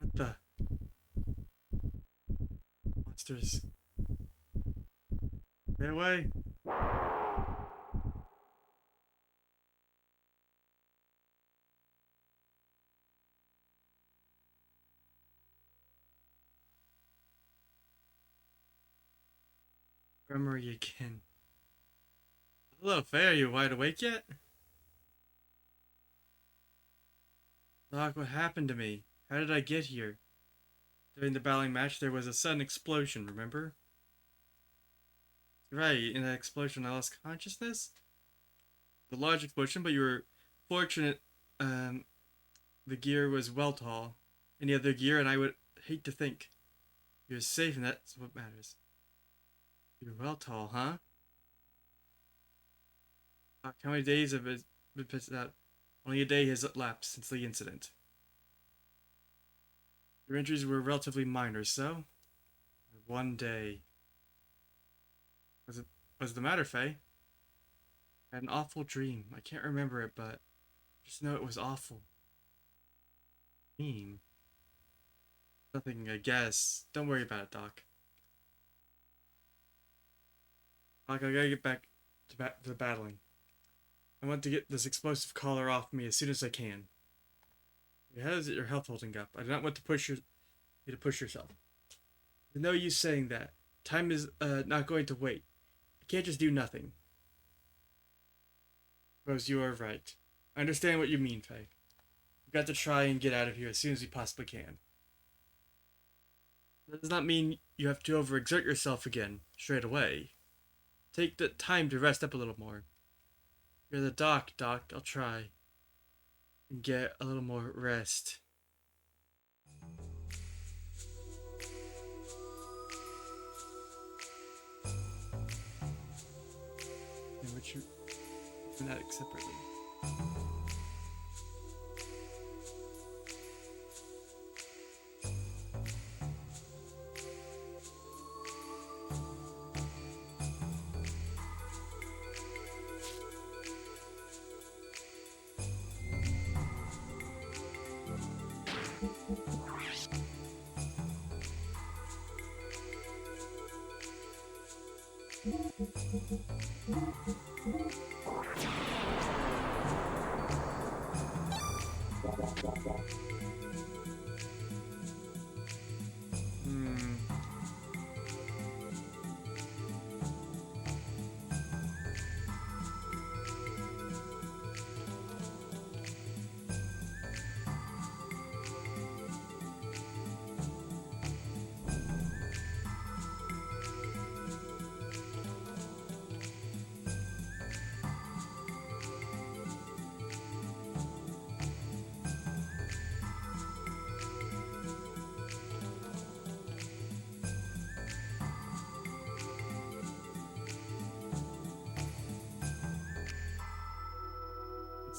What the? Monsters. Get away! Memory again. Hello, Faye. Are you wide awake yet? Doc, what happened to me? How did I get here? During the battling match, there was a sudden explosion, remember? Right, in that explosion, I lost consciousness? The large explosion, but you were fortunate, the gear was well tall. Any other gear, and I would hate to think. You're safe, and that's what matters. You're well tall, huh? How many days have it been pissed out? Only a day has elapsed since the incident. Your injuries were relatively minor, so? 1 day. What's the matter, Faye? I had an awful dream. I can't remember it, but just know it was awful. Dream? Nothing, I guess. Don't worry about it, Doc. Doc, I gotta get back to the battling. I want to get this explosive collar off me as soon as I can. How is your health holding up? I do not want to push you to push yourself. There's no use saying that. Time is not going to wait. I can't just do nothing. Rose, you are right. I understand what you mean, Faye. We've got to try and get out of here as soon as we possibly can. That does not mean you have to overexert yourself again, straight away. Take the time to rest up a little more. You're the Doc. I'll try. And get a little more rest. And what you do that separately.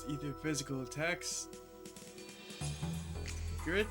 either physical attacks. Grit.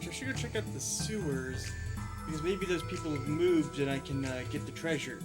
I should go check out the sewers, because maybe those people have moved and I can get the treasure.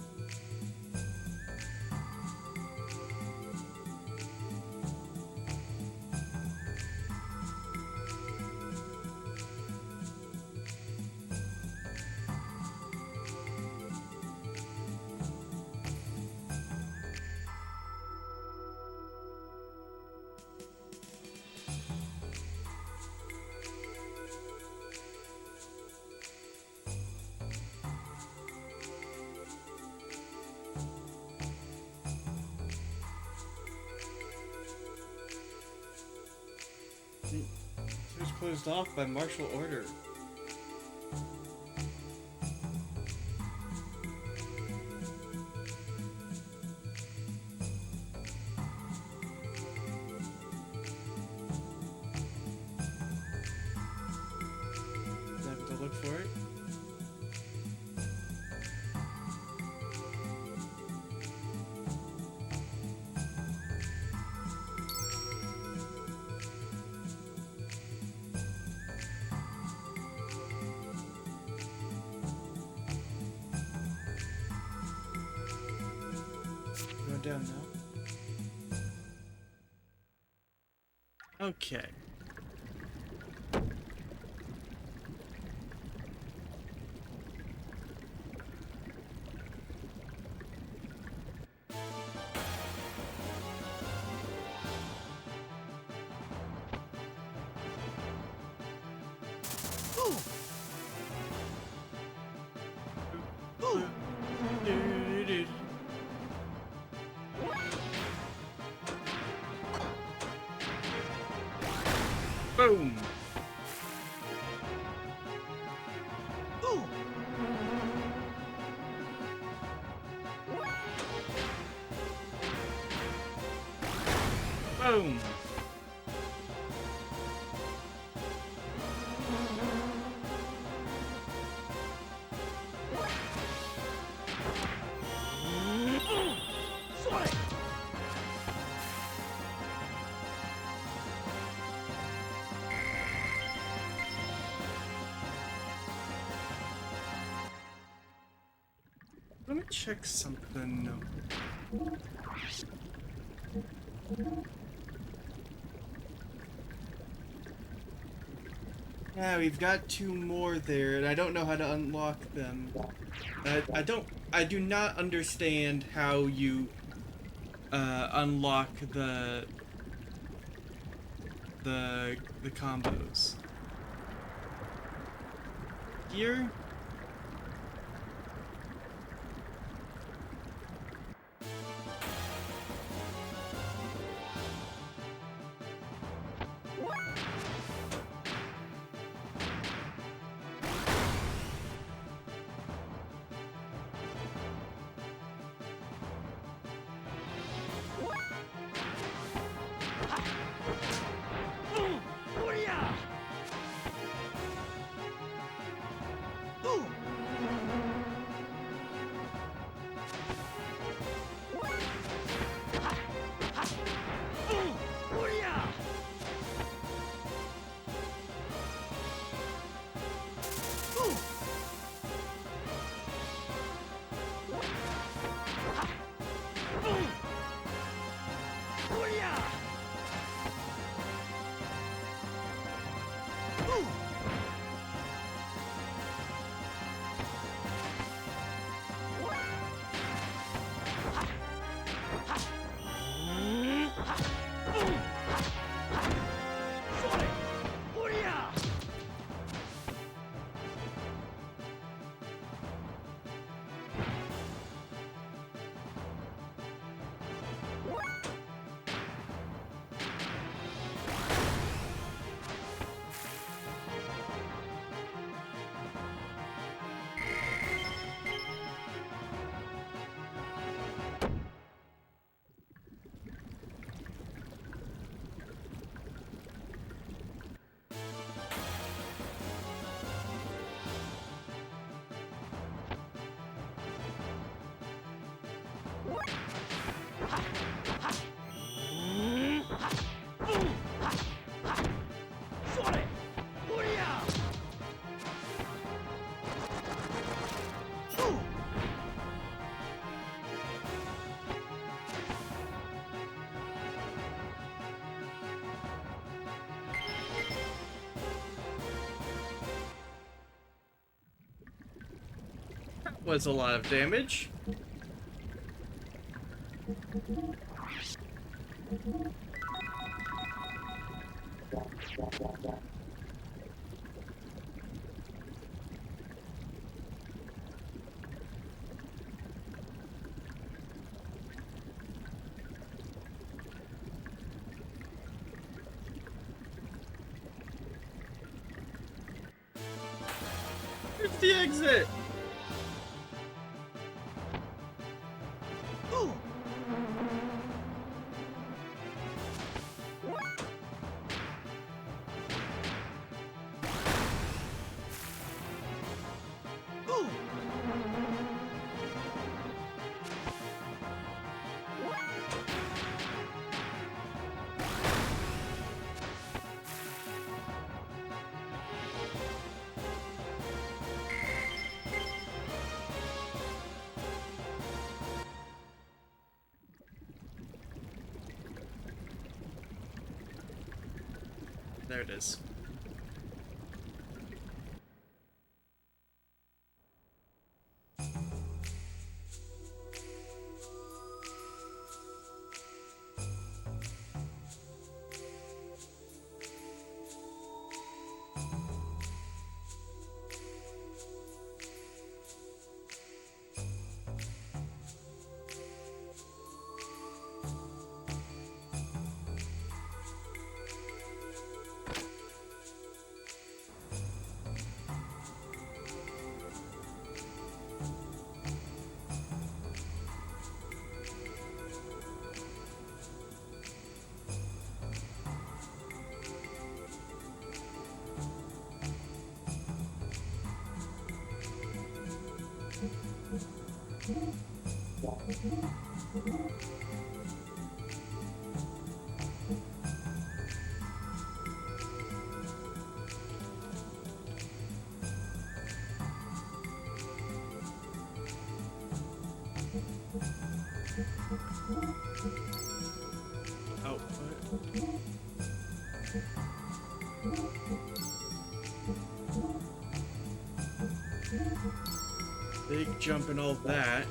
It was closed off by martial order. Do I have to look for it? Go down now. Okay. Boom! Boom! Let me check something. Yeah, we've got two more there, and I don't know how to unlock them. I do not understand how you unlock the combos. Here? was a lot of damage. Here's the exit. There it is. Oh, what? Big jump and all that.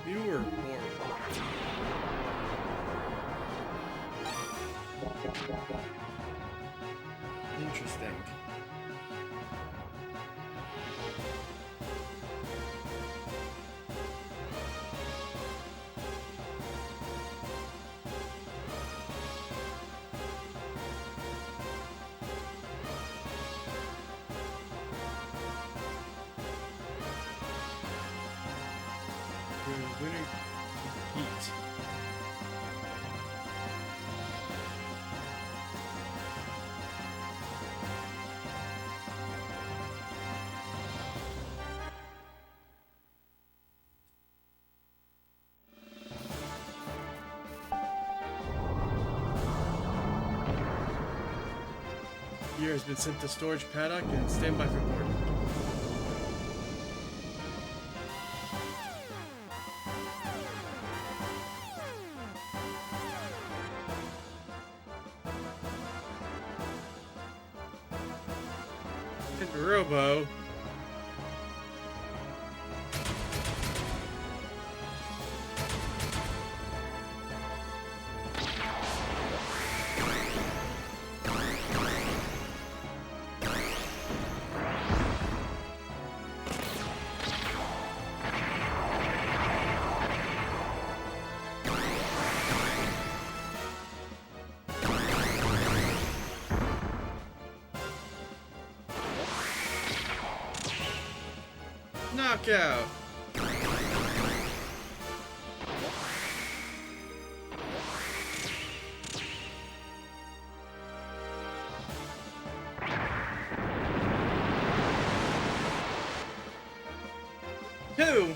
Viewer board. Interesting. Gear has been sent to storage paddock and stand by for boarding. And Robo. Knockout! Two!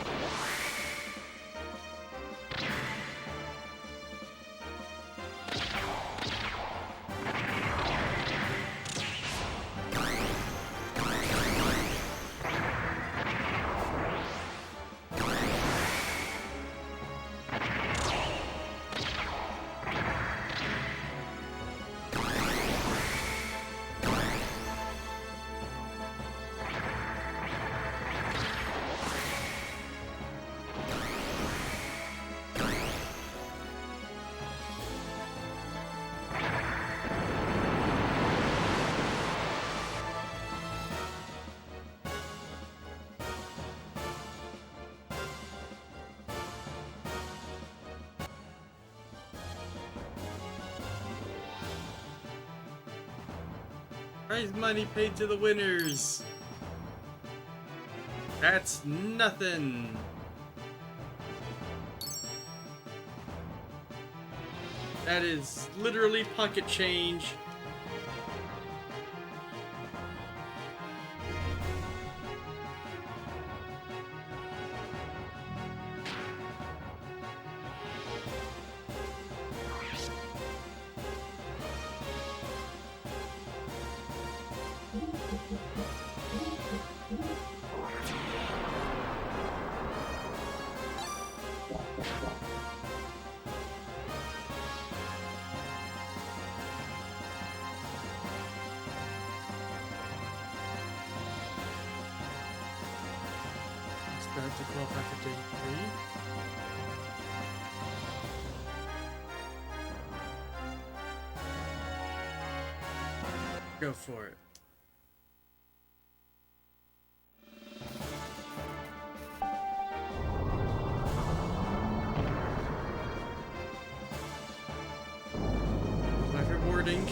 Prize money paid to the winners. That's nothing. That is literally pocket change. Start to qualify for day 3. Go for it. Apply for boarding.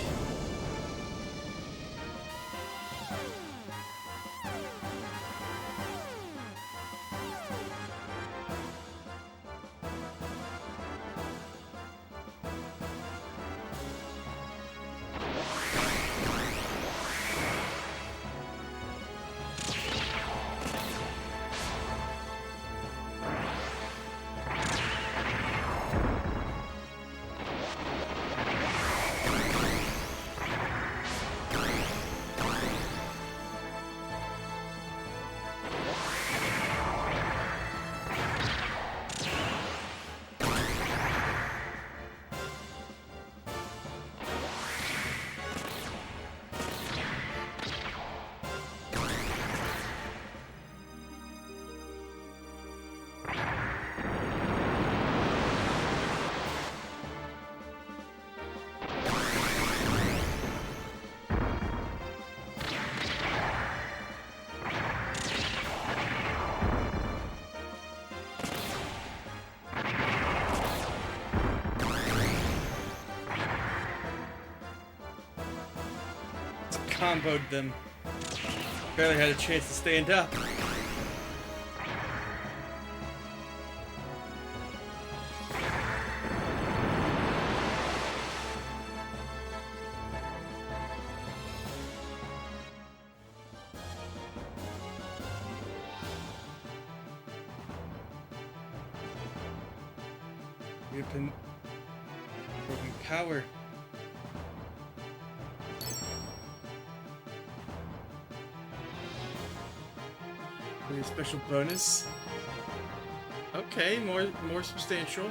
Comboed them. Barely had a chance to stand up. We've been broken power. Maybe a special bonus. Okay, more substantial.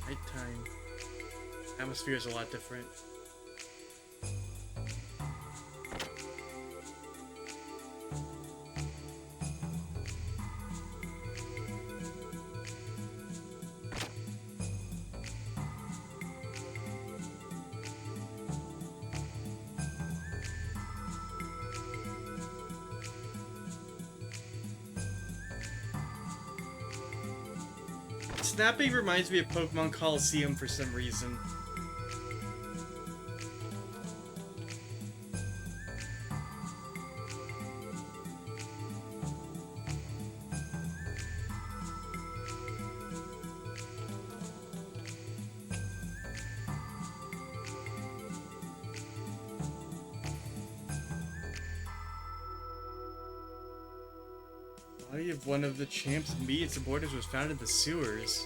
Nighttime. Atmosphere is a lot different. Snapping reminds me of Pokemon Coliseum for some reason. The body of one of the champ's immediate supporters was found in the sewers.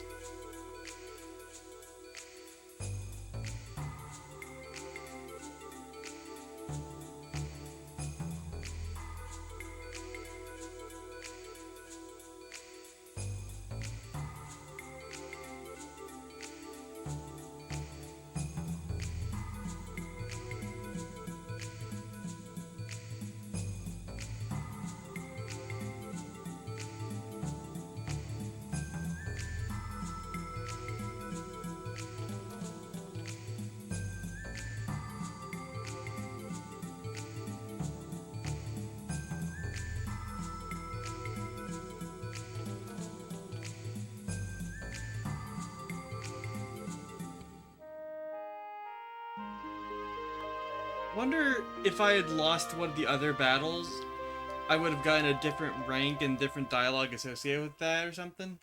Wonder if I had lost one of the other battles, I would have gotten a different rank and different dialogue associated with that or something.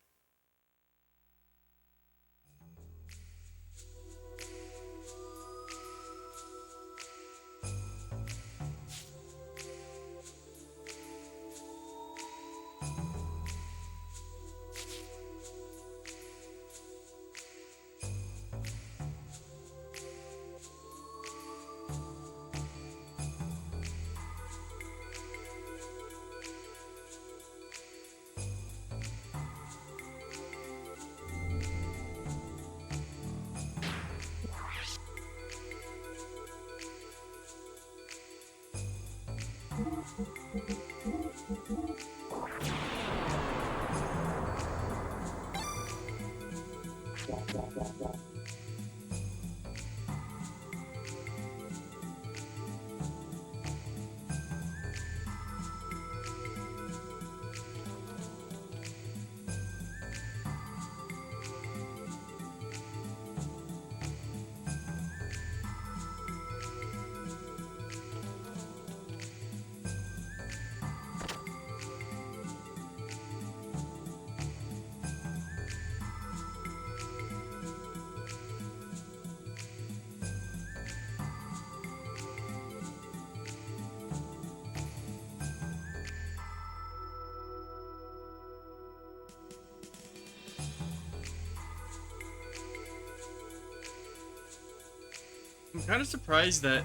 I'm kind of surprised that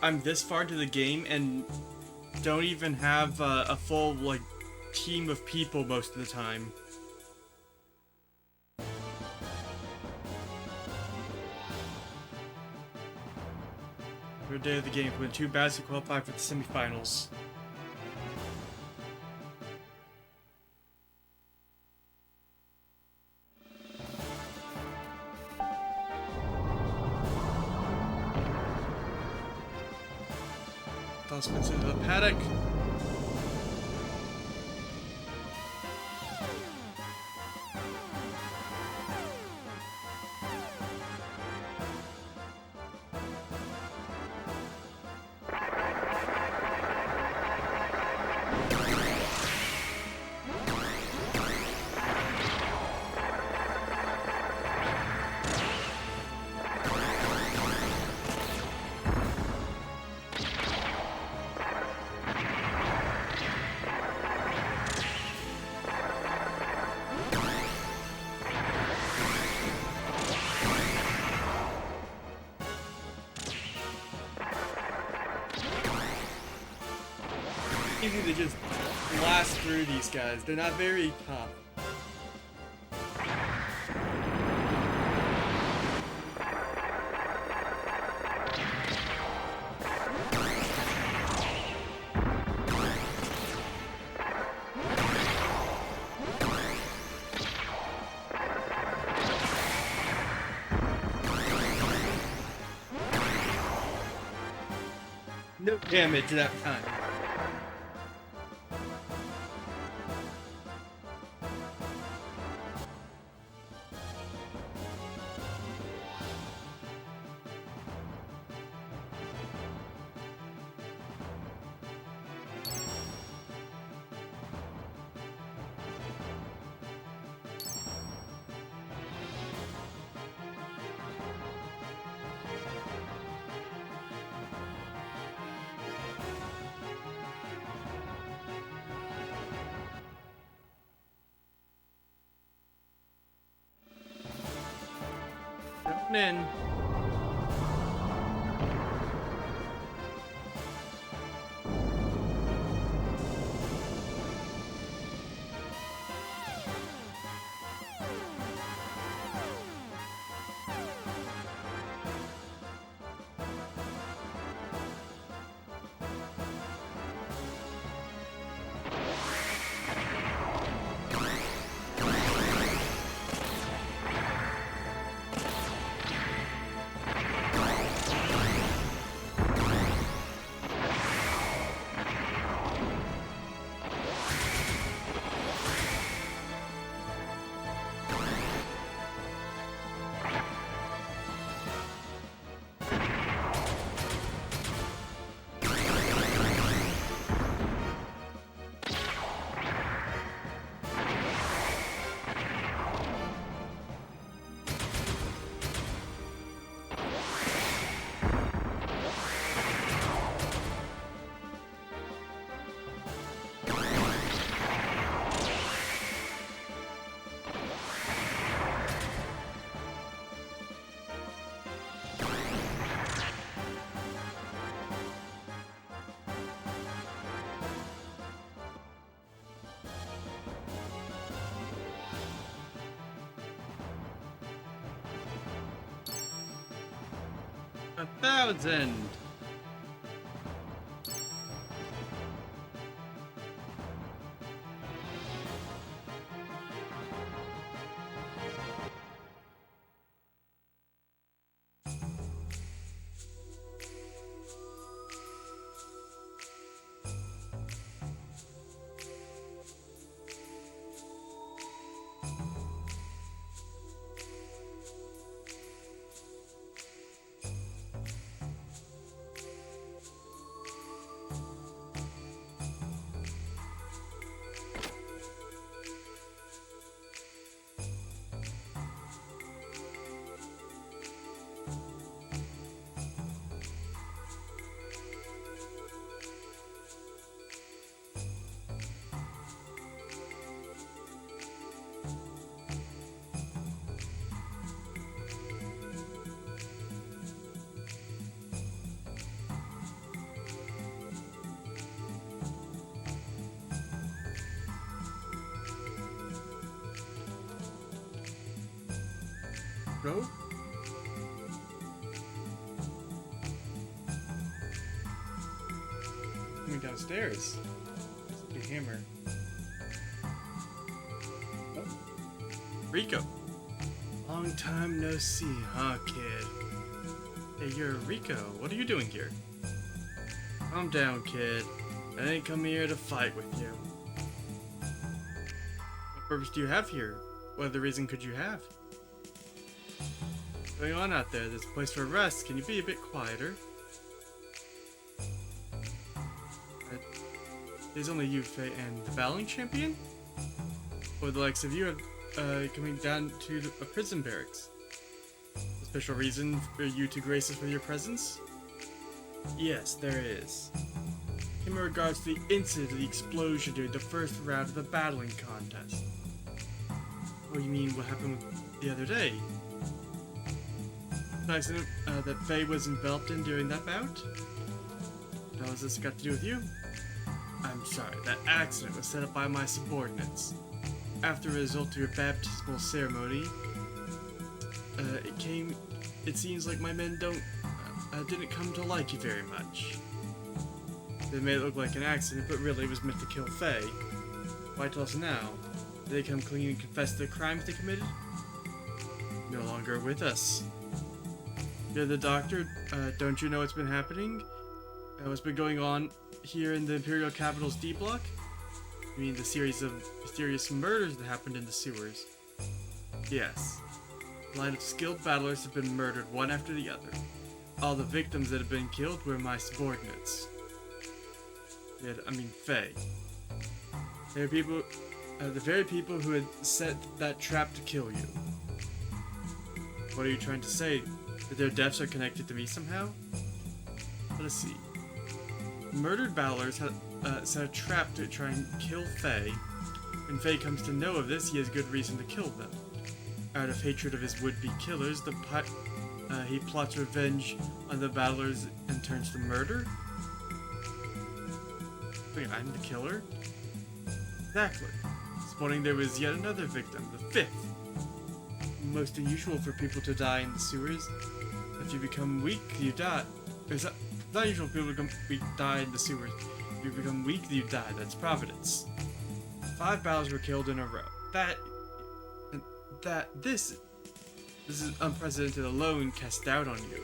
I'm this far into the game and don't even have a full like team of people most of the time. Third day of the game, when 2 bats to qualify for the semifinals. Toss spins into the paddock. Easy to just blast through these guys. They're not very tough. No damage that time. Jumping in. A 1,000. Go. Coming downstairs. Big hammer. Oh. Rico. Long time no see, huh, kid? Hey, you're Rico. What are you doing here? Calm down, kid. I didn't come here to fight with you. What purpose do you have here? What other reason could you have? What's going on out there? There's a place for rest. Can you be a bit quieter? There's only you, Faye, and the battling champion? Or the likes of you are coming down to a prison barracks. A special reason for you to grace us with your presence? Yes, there is. In regards to the incident of the explosion during the first round of the battling contest. Oh, you mean what happened the other day? The accident that Faye was enveloped in during that bout? What has this got to do with you? I'm sorry, that accident was set up by my subordinates. After a result of your baptismal ceremony, it seems like my men didn't come to like you very much. They made it look like an accident, but really it was meant to kill Faye. Why tell us now? Did they come clean and confess the crimes they committed? No longer with us. You're the doctor, don't you know what's been happening? What's been going on here in the Imperial Capital's D block? You mean the series of mysterious murders that happened in the sewers? Yes. A line of skilled battlers have been murdered one after the other. All the victims that have been killed were my subordinates. Yeah, I mean Faye. They're people, the very people who had set that trap to kill you. What are you trying to say? That their deaths are connected to me somehow? Let us see. Murdered battlers had set a trap to try and kill Faye. When Faye comes to know of this, he has good reason to kill them. Out of hatred of his would-be killers, he plots revenge on the battlers and turns to murder? Wait, I'm the killer? Exactly. This morning there was yet another victim, the fifth. Most unusual for people to die in the sewers. If you become weak, you die. It's not usual for people to die in the sewers. If you become weak, you die. That's Providence. 5 battlers were killed in a row. This is unprecedented alone cast doubt on you.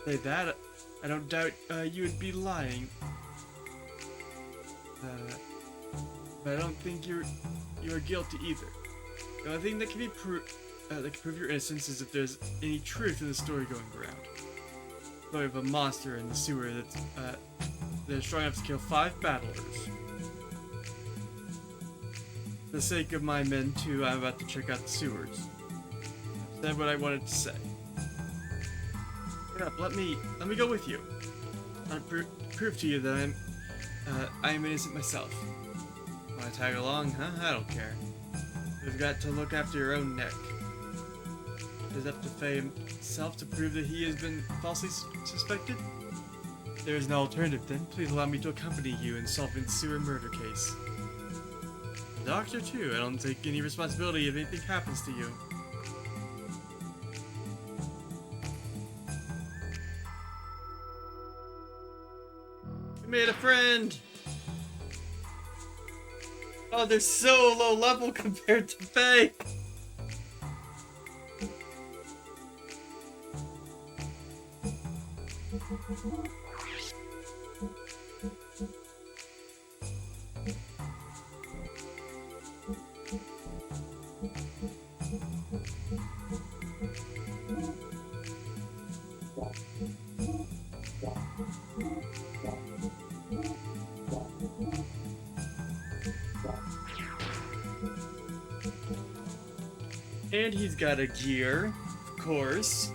Say that, I don't doubt you would be lying. But I don't think you're guilty either. The only thing that can prove your innocence is if there's any truth in the story going around. The story of a monster in the sewer that's strong enough to kill 5 battlers. For the sake of my men too, I'm about to check out the sewers. I've said what I wanted to say. Get up, let me go with you. I'll prove to you that I am innocent myself. Want to tag along, huh? I don't care. You've got to look after your own neck. It is up to Faye himself to prove that he has been falsely suspected. There is no alternative then. Please allow me to accompany you in solving the sewer murder case. The doctor too. I don't take any responsibility if anything happens to you. We made a friend! Oh, they're so low level compared to Faye! And he's got a gear, of course.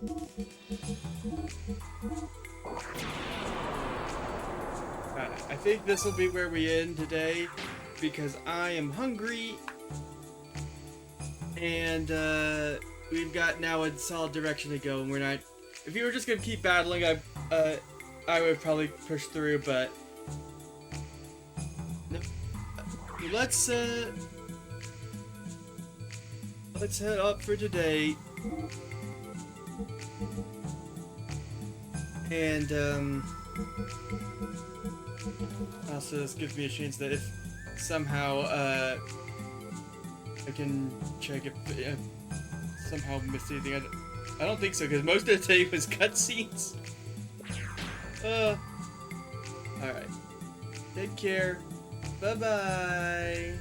Alright, I think this will be where we end today because I am hungry and we've got now a solid direction to go, and we're not. If you were just gonna keep battling, I would probably push through, but let's head up for today, and also this gives me a chance that if somehow I can check if somehow missed anything. I don't think so, because most of the day was cutscenes. Alright. Take care. Bye-bye.